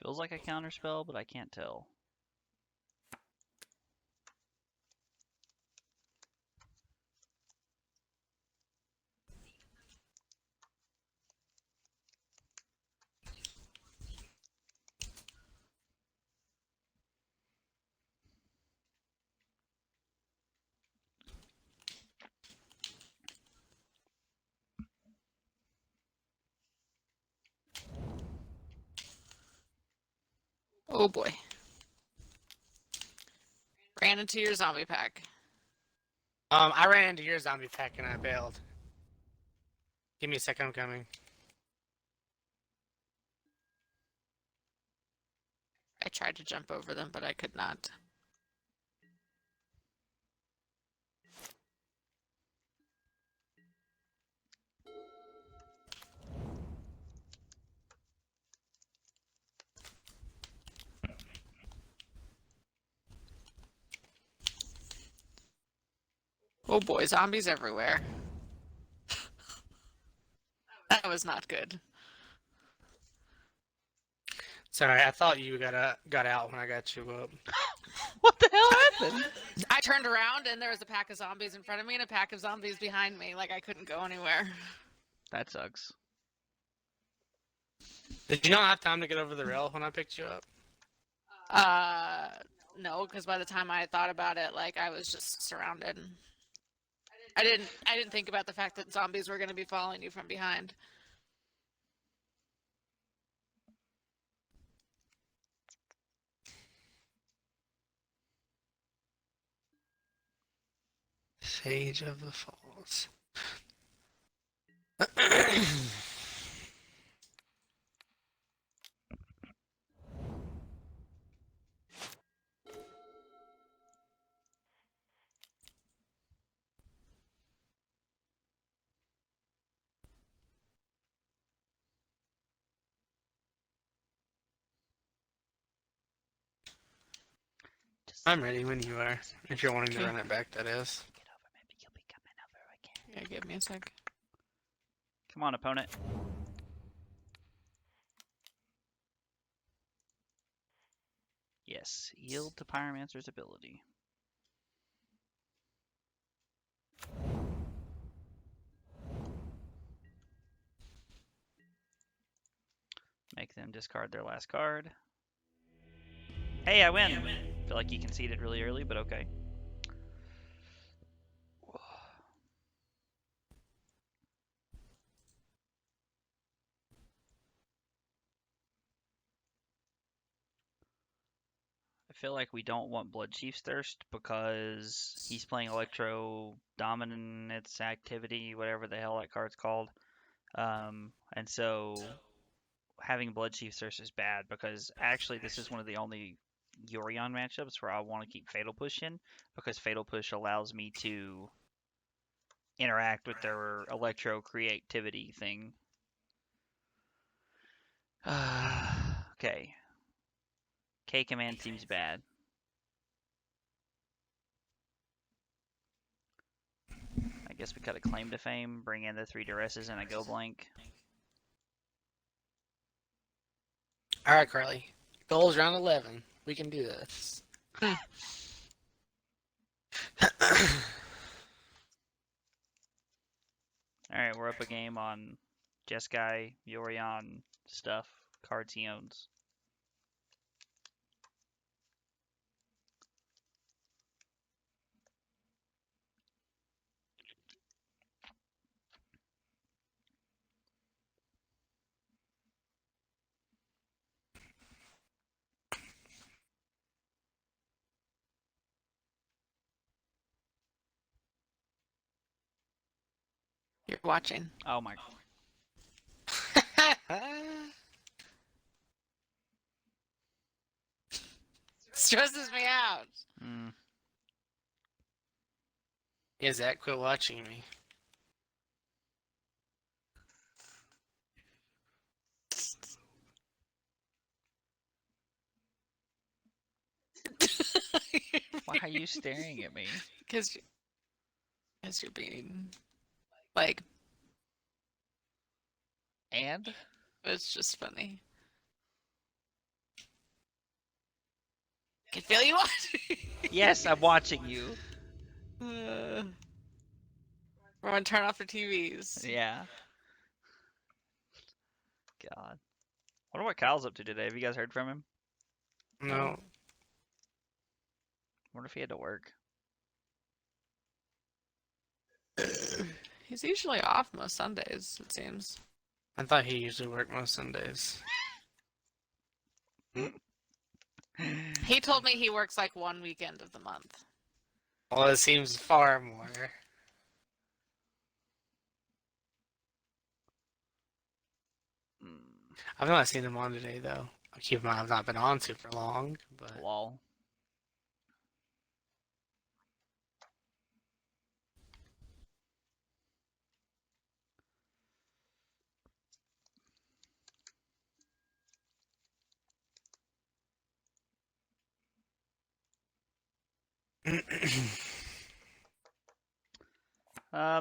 Feels like a counterspell, but I can't tell. Oh boy. Ran into your zombie pack. I ran into your zombie pack and I bailed. Give me a second, I'm coming. I tried to jump over them, but I could not. Oh boy, zombies everywhere. That was not good. Sorry, I thought you got out when I got you up. What the hell happened? I turned around and there was a pack of zombies in front of me and a pack of zombies behind me. Like I couldn't go anywhere. That sucks. Did you not have time to get over the rail when I picked you up? No, because by the time I thought about it, like I was just surrounded. I didn't think about the fact that zombies were going to be following you from behind. Sage of the Falls. I'm ready when you are. If you're wanting to run it back, that is. Get over, maybe you'll be coming over again. Yeah, give me a sec. Come on, opponent. Yes, yield to Pyromancer's ability. Make them discard their last card. Hey, I win! Feel like you conceded really early, but okay. I feel like we don't want Blood Chief's Thirst because he's playing Electro Dominance Activity, whatever the hell that card's called. And so having Blood Chief's Thirst is bad because actually this is one of the only Yorion matchups where I want to keep Fatal Push in because Fatal Push allows me to interact with their Electro Creativity thing. Okay. K command seems bad. I guess we cut a claim to fame, bring in the 3 duresses and a go blank. Alright, Carly. Goals round 11. We can do this. Alright, we're up a game on Jeskai, Yorion stuff, cards he owns. You're watching. Oh my. Stresses me out. Yeah, Zach, quit watching me. Why are you staring at me? Because you're being like. And? It's just funny. Can feel you watching. Yes, I'm watching you. We're gonna turn off the TVs. Yeah. God. Wonder what Kyle's up to today. Have you guys heard from him? No. Wonder if he had to work. He's usually off most Sundays, it seems. I thought he usually worked most Sundays. He told me he works like one weekend of the month. Well, it seems far more. I've not seen him on today, though. I keep in mind I've not been on super long, but... Lol.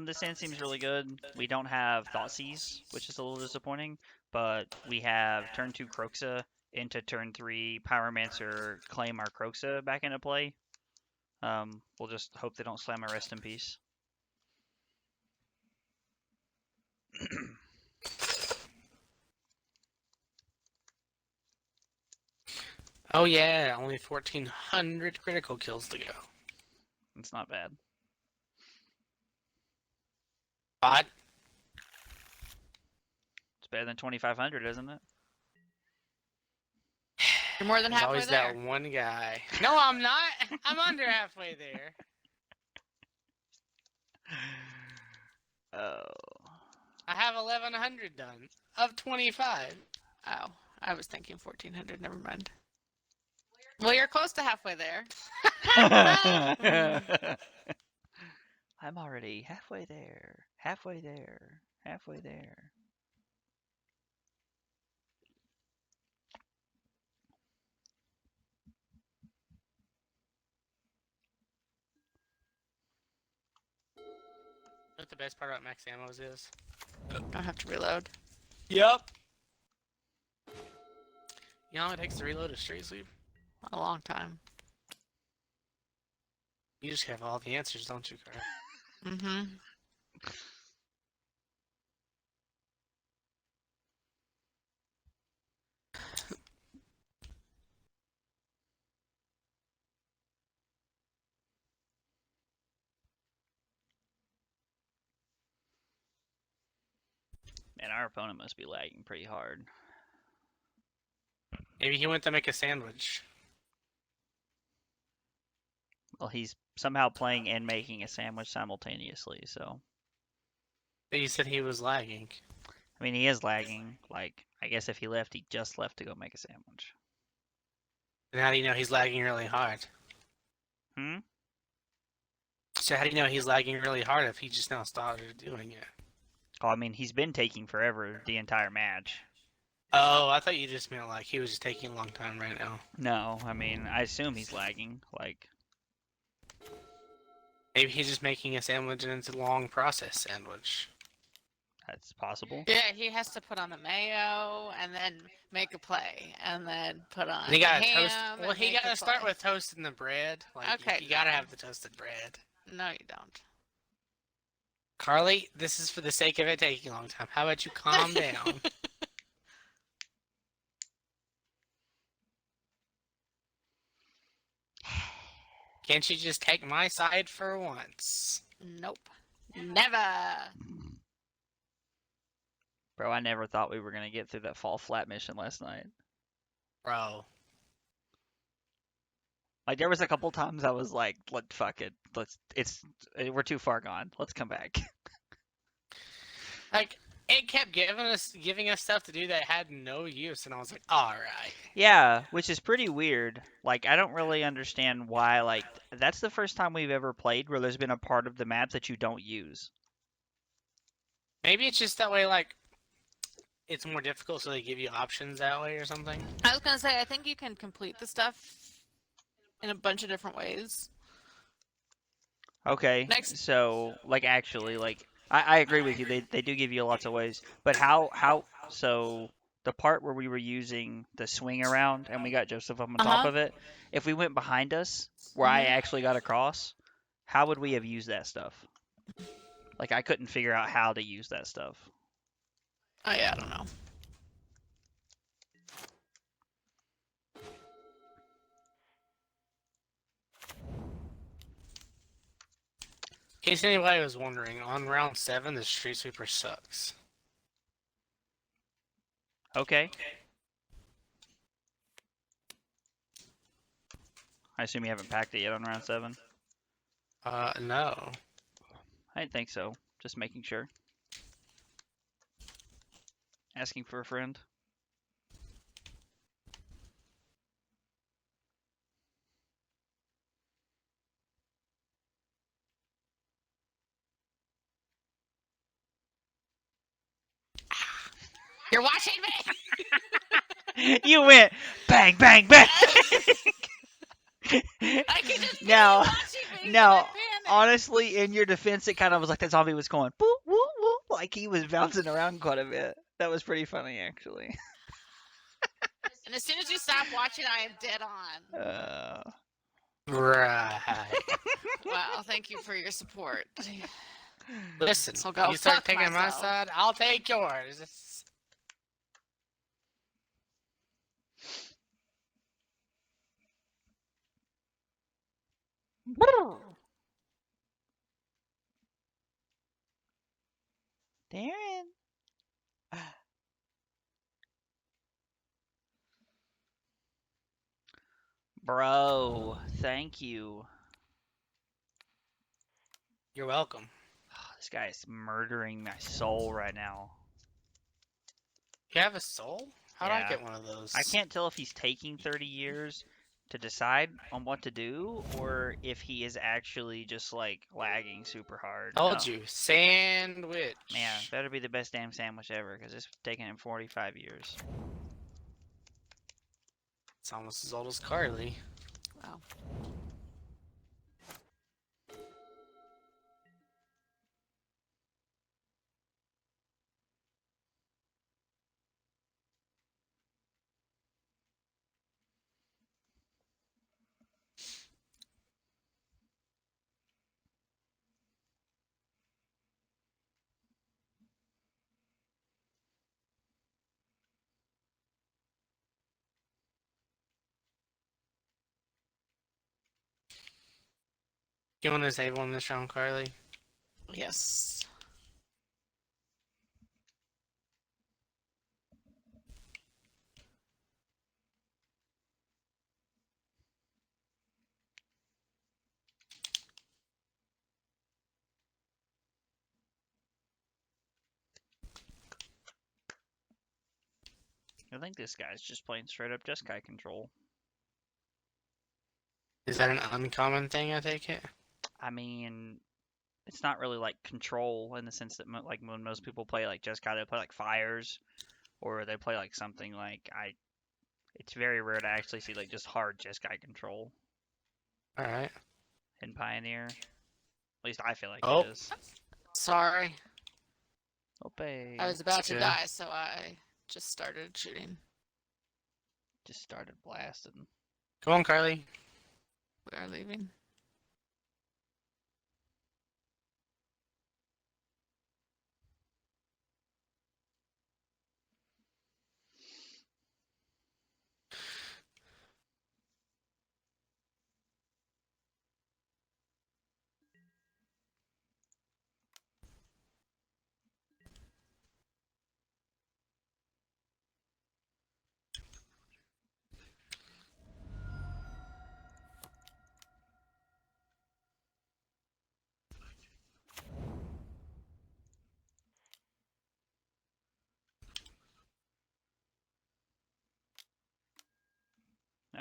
This hand seems really good. We don't have Thoughtseize, which is a little disappointing, but we have turn 2 Croxa into turn 3 Pyromancer, claim our Croxa back into play. We'll just hope they don't slam a Rest in Peace. Oh yeah, only 1,400 critical kills to go. It's not bad. Odd. It's better than 2,500, isn't it? You're more than There's halfway always there. that one guy. No, I'm not. I'm under halfway there. Oh. I have 1,100 done of 25. Oh, I was thinking 1,400. Never mind. Well, you're close to halfway there. I'm already halfway there. Halfway there. Halfway there. What the best part about max ammos is? Don't have to reload. Yep. You know how long it takes to reload a straight sweep? A long time. You just have all the answers, don't you, Carl? Mm-hmm. Man, our opponent must be lagging pretty hard. Maybe he went to make a sandwich. Well, he's somehow playing and making a sandwich simultaneously, so. But you said he was lagging. I mean, he is lagging. Like, I guess if he left, he just left to go make a sandwich. And how do you know he's lagging really hard? Hmm? So how do you know he's lagging really hard if he just now started doing it? Oh, I mean, he's been taking forever the entire match. Oh, I thought you just meant like he was just taking a long time right now. No, I mean, I assume he's lagging. Like, Maybe he's just making a sandwich and it's a long process sandwich. that's possible. Yeah, he has to put on the mayo and then make a play and then put on And he got the to toast. ham Well, and he make got a to start play. with toasting the bread. Like, Okay, you gotta no. have the toasted bread. No, you don't. Carly, this is for the sake of it taking a long time. How about you calm down? Can't you just take my side for once? Nope. Never. Bro, I never thought we were going to get through that fall flat mission last night. Bro. Like, there was a couple times I was like, fuck it. We're too far gone. Let's come back. Like, it kept giving us stuff to do that had no use, and I was like, alright. Yeah, which is pretty weird. Like, I don't really understand why, like, that's the first time we've ever played where there's been a part of the map that you don't use. Maybe it's just that way, like, it's more difficult, so they give you options that way or something. I was gonna say, I think you can complete the stuff in a bunch of different ways. Okay, Next. so, like, actually, like, I agree with you. They do give you lots of ways. But so the part where we were using the swing around and we got Joseph up on top of it, if we went behind us, where I actually got across, how would we have used that stuff? Like, I couldn't figure out how to use that stuff. Oh yeah, I don't know. In case anybody was wondering, on round 7, the Street Sweeper sucks. Okay. I assume you haven't packed it yet on round 7? No. I didn't think so. Just making sure. Asking for a friend. You're watching me. You went bang, bang, bang. I could just Now- be watching me now- with my honestly, in your defense, it kind of was like that zombie was going whoop whoop whoop, like he was bouncing around quite a bit. That was pretty funny, actually. And as soon as you stop watching, I am dead on. Right. Wow, thank you for your support. Listen, So go you start fuck taking my myself. side, I'll take yours. Darren. Bro, thank you. You're welcome. This guy is murdering my soul right now. You have a soul? How'd I Yeah. get one of those? I can't tell if he's taking 30 years to decide on what to do or if he is actually just like lagging super hard. Told Oh, you. Sandwich. man, better be the best damn sandwich ever because it's taken him 45 years. It's almost as old as Carly. Wow. You want to save one this round, Carly? Yes. I think this guy's just playing straight up Jeskai control. Is that an uncommon thing, I take it? I mean, it's not really like control in the sense that like when most people play like Jeskai, they play like fires or they play like something like It's very rare to actually see like just hard Jeskai control Alright. in Pioneer. At least I feel like Oh. it is. Sorry. Ope. I was about to Okay. die, so I just started shooting. Just started blasting. Come on, Carly. We are leaving.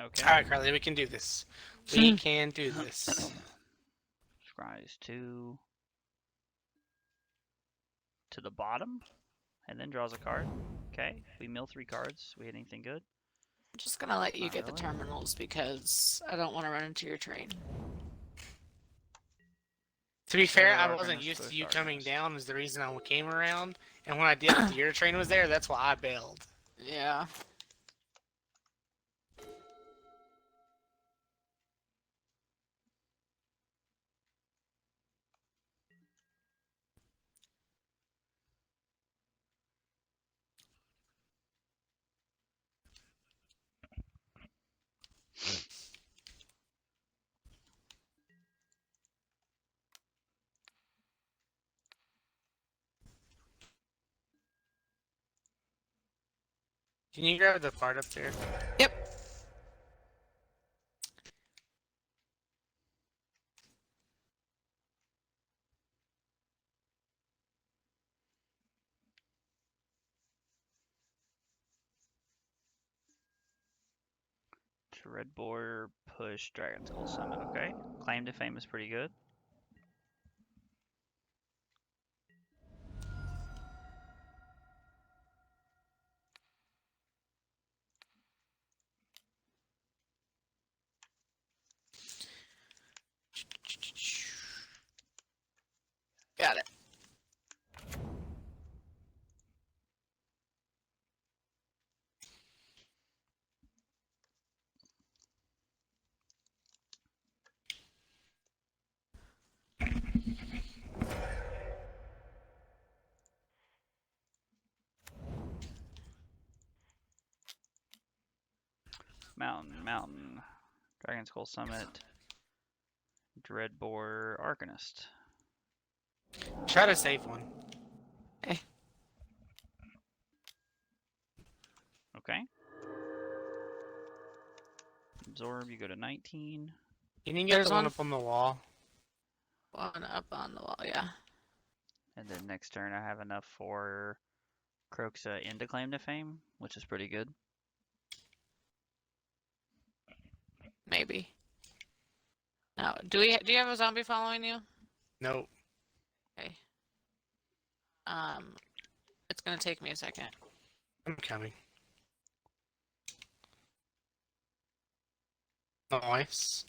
Okay. Alright, Carly, we can do this. We can do this. Scries 2 to the bottom and then draws a card. Okay. We mill 3 cards. We hit anything good? I'm just gonna let you Not get the really. terminals because I don't want to run into your train. To be fair, There I are wasn't gonna used to push you coming darkness. down is the reason I came around. And when I did after your train was there, that's why I bailed. Yeah. Can you grab the part up there? Yep. Dreadbore, push, Dragon Skull Summon. Okay. Claim to Fame is pretty good. Mountain. Dragon Skull Summit. Dreadbore Arcanist. Try to save one. Okay. Absorb, you go to 19. Can you get There's the one one. up on the wall? One up on the wall, yeah. And then next turn I have enough for Croxa into Claim to Fame, which is pretty good. Maybe. No. Do you have a zombie following you? Nope. Okay. It's gonna take me a second. I'm coming. Nice.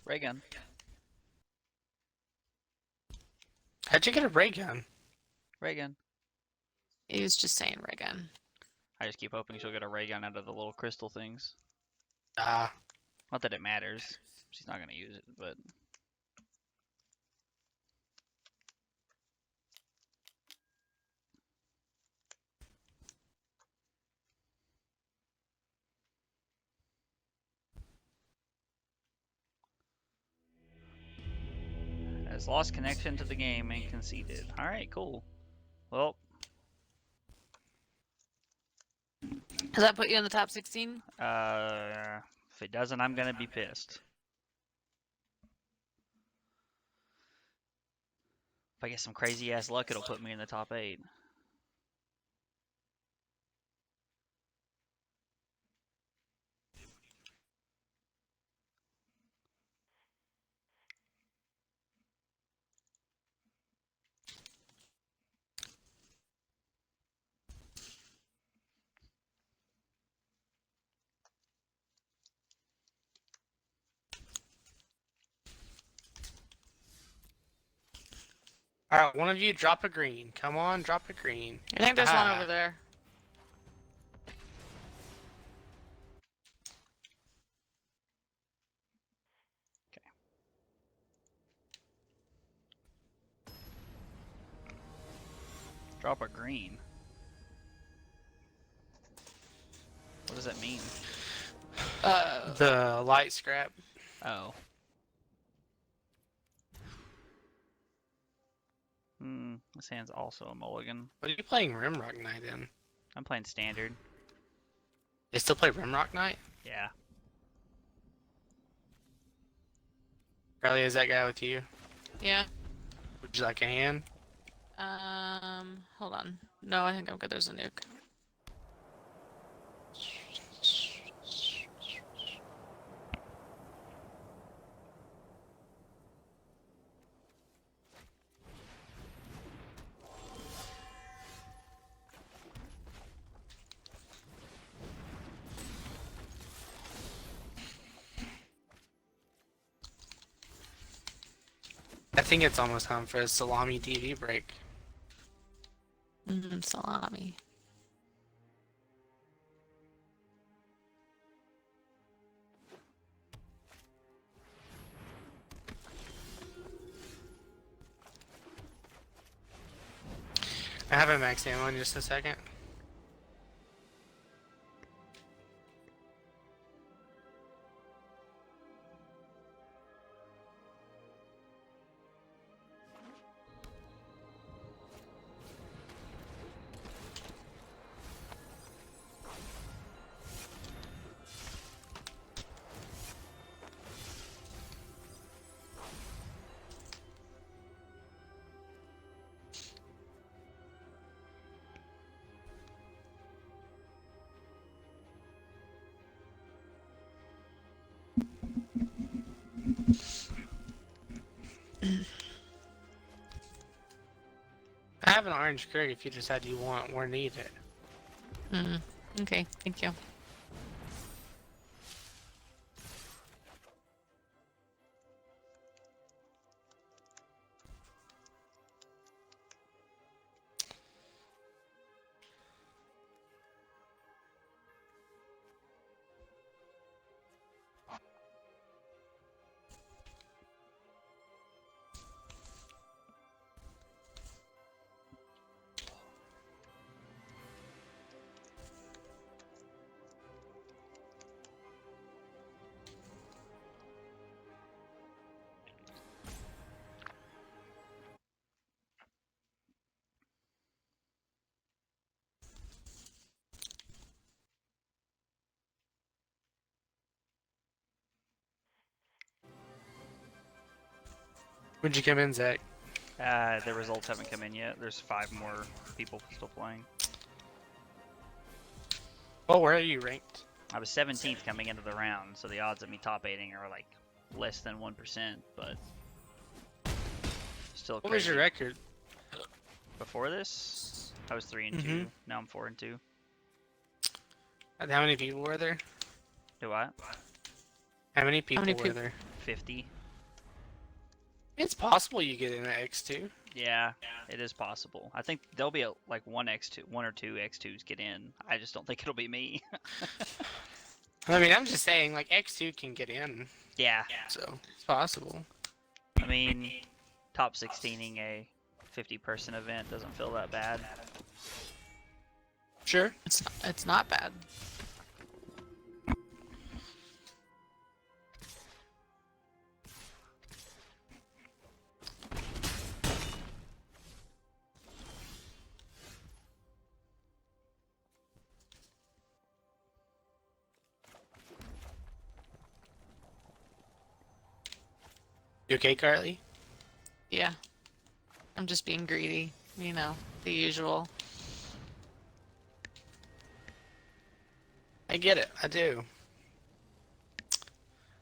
Ray gun. How'd you get a ray gun? Ray gun. He was just saying ray gun. I just keep hoping she'll get a ray gun out of the little crystal things. Ah. Not that it matters. She's not gonna use it, but has lost connection to the game and conceded. Alright, cool. Well, Does that put you in the top 16? if it doesn't, I'm gonna be pissed. If I get some crazy ass luck, it'll put me in the top 8. Alright, one of you drop a green. Come on, drop a green. I think there's one Ah. over there. Drop a green. What does that mean? The light scrap. Oh. This hand's also a mulligan. What are you playing Rimrock Knight in? I'm playing standard. They still play Rimrock Knight? Yeah. Carly, is that guy with you? Yeah. Would you like a hand? Hold on. No, I think I'm good. There's a nuke. I think it's almost time for a salami TV break. Salami. I have a max ammo in just a second. I have an orange crate if you decide you want or need it. Okay, thank you. When'd you come in, Zach? The results haven't come in yet. There's 5 more people still playing. Oh, where are you ranked? I was 17th coming into the round, so the odds of me top 8ing are like less than 1%, but still crazy. What was your record? Before this, I was 3 and 2. Mhm. Now I'm 4 and 2. And how many people were there? Do I? How many people were there? 50. It's possible you get in at X2. Yeah, it is possible. I think there'll be like one or two X2s get in. I just don't think it'll be me. I mean, I'm just saying, like, X2 can get in, Yeah, so it's possible. I mean, top 16ing a 50-person event doesn't feel that bad. Sure. It's not bad. You okay, Carly? Yeah. I'm just being greedy. You know, the usual. I get it. I do.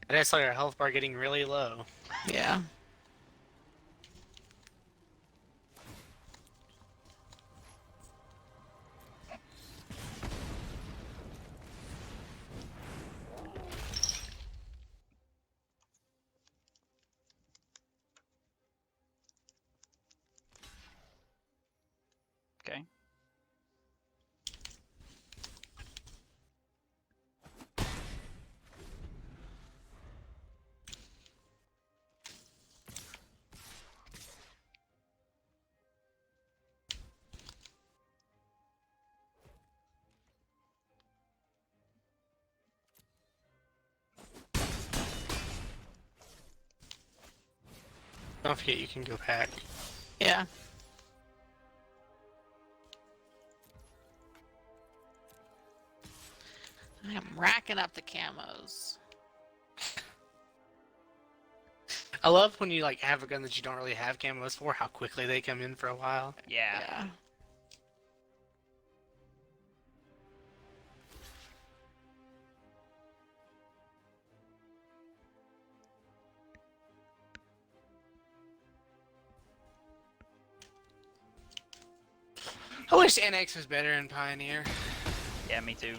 I just saw your health bar getting really low. Yeah. Okay. Don't forget you can go pack. Yeah. I am racking up the camos. I love when you like have a gun that you don't really have camos for, how quickly they come in for a while. Yeah. Yeah. I wish NX was better in Pioneer. Yeah, me too.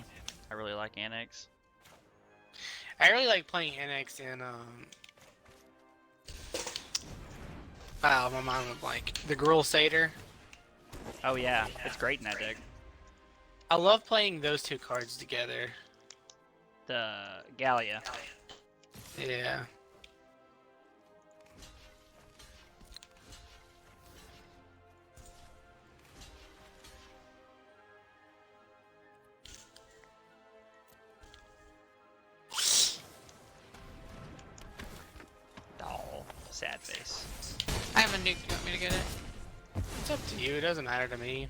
I really like Annex. I really like playing NX in wow, my mind went blank. The Gruul Satyr. Oh yeah, it's great in that deck. I love playing those two cards together. The Gallia. Yeah. Oh, sad face. I have a nuke. You want me to get it? It's up to you, it doesn't matter to me.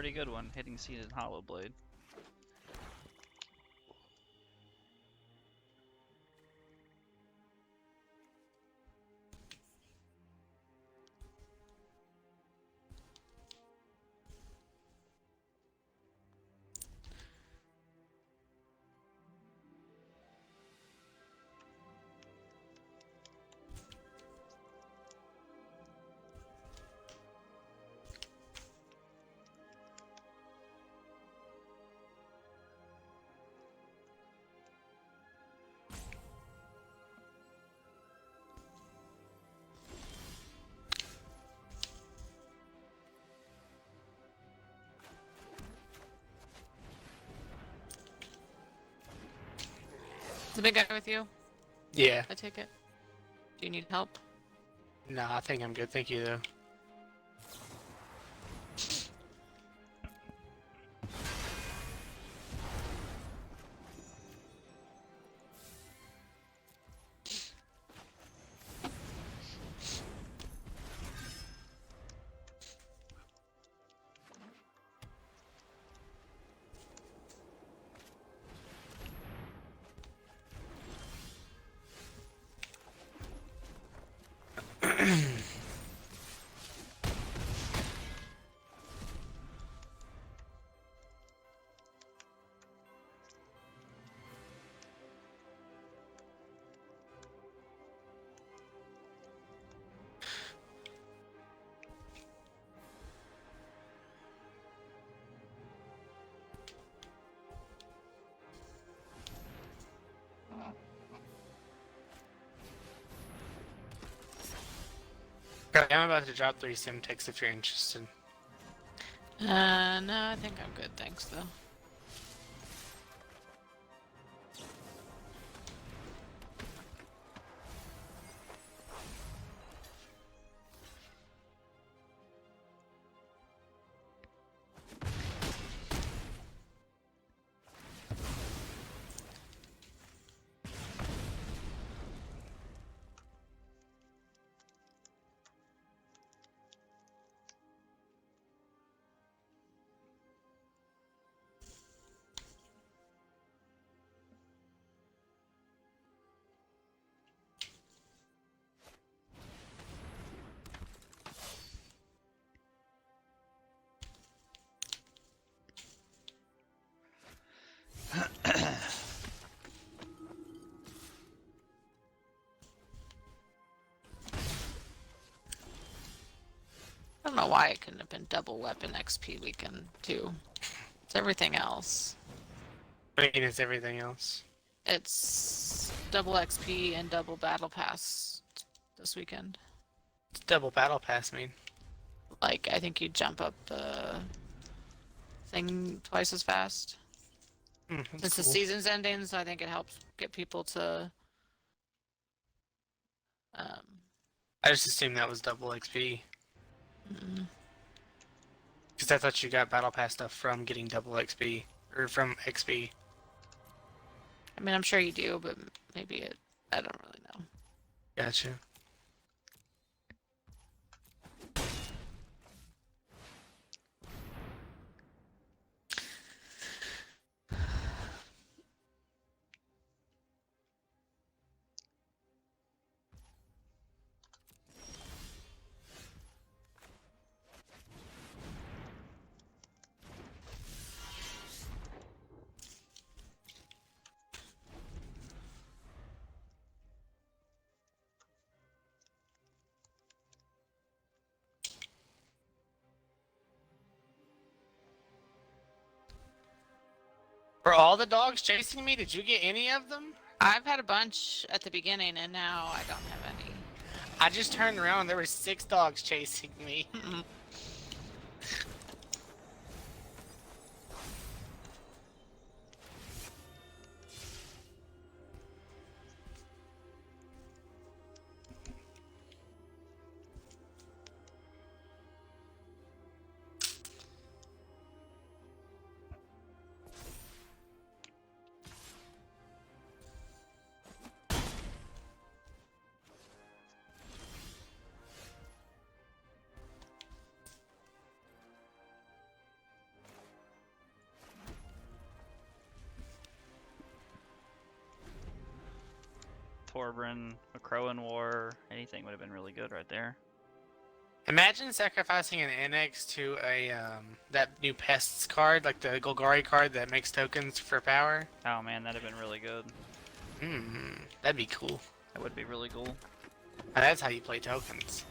pretty good one, hitting Seed and Hollow Blade. Is the big guy with you? Yeah. I take it. Do you need help? No, I think I'm good. Thank you, though. Okay, I'm about to drop 3 sim ticks if you're interested. No, I think I'm good, thanks though. I don't know why it couldn't have been double weapon XP weekend too. It's everything else. I mean, it's everything else. It's double XP and double battle pass this weekend. It's double battle pass, I mean. Like, I think you jump up the thing twice as fast. Since the season's ending, so I think it helps get people to I just assumed that was double XP. mm, Because I thought you got battle pass stuff from getting double XP. Or from XP. I mean, I'm sure you do, but maybe it. I don't really know. Gotcha. Were all the dogs chasing me? Did you get any of them? I've had a bunch at the beginning, and now I don't have any. I just turned around and there were 6 dogs chasing me. Warbrin, a Crowan War, anything would have been really good right there. Imagine sacrificing an annex to a that new pests card, like the Golgari card that makes tokens for power. Oh man, that'd have been really good. That'd be cool. That would be really cool. And that's how you play tokens.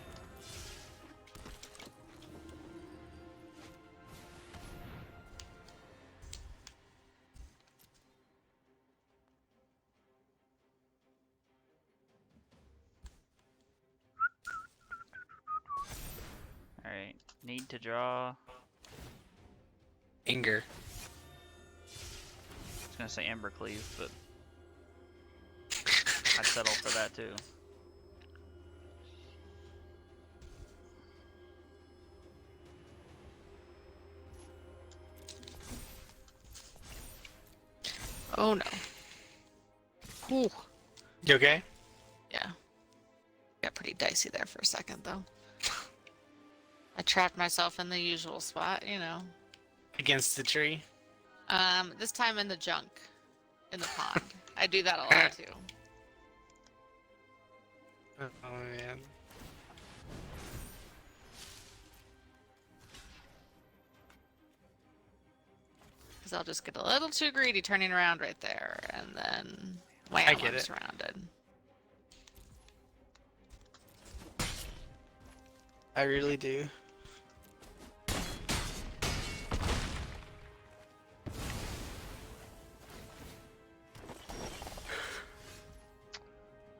Alright, need to draw. Inger. I was gonna say Embercleave, but I'd settle for that too. Oh no. Ooh. You okay? Yeah. Got pretty dicey there for a second, though. I trapped myself in the usual spot, you know. Against the tree? This time in the junk. In the pond. I do that a lot, too. Oh, man. Because I'll just get a little too greedy turning around right there, and then wham, I get I'm it. surrounded. I really do.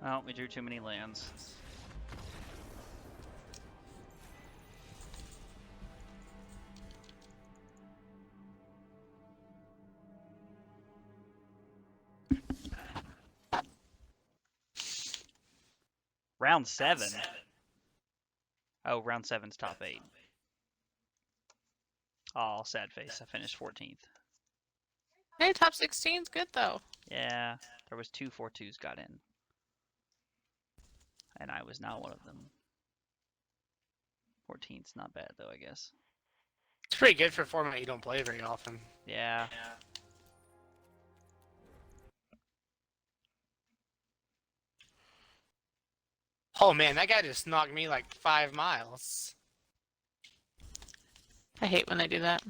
Oh, we drew too many lands. Round 7? Oh, round 7's top 8. Oh, sad face. I finished 14th. Hey, top 16's good, though. Yeah, there was 2 4-2s got in. And I was not one of them. 14th's not bad, though, I guess. It's pretty good for a format you don't play very often. Yeah. Oh man, that guy just knocked me like 5 miles. I hate when they do that.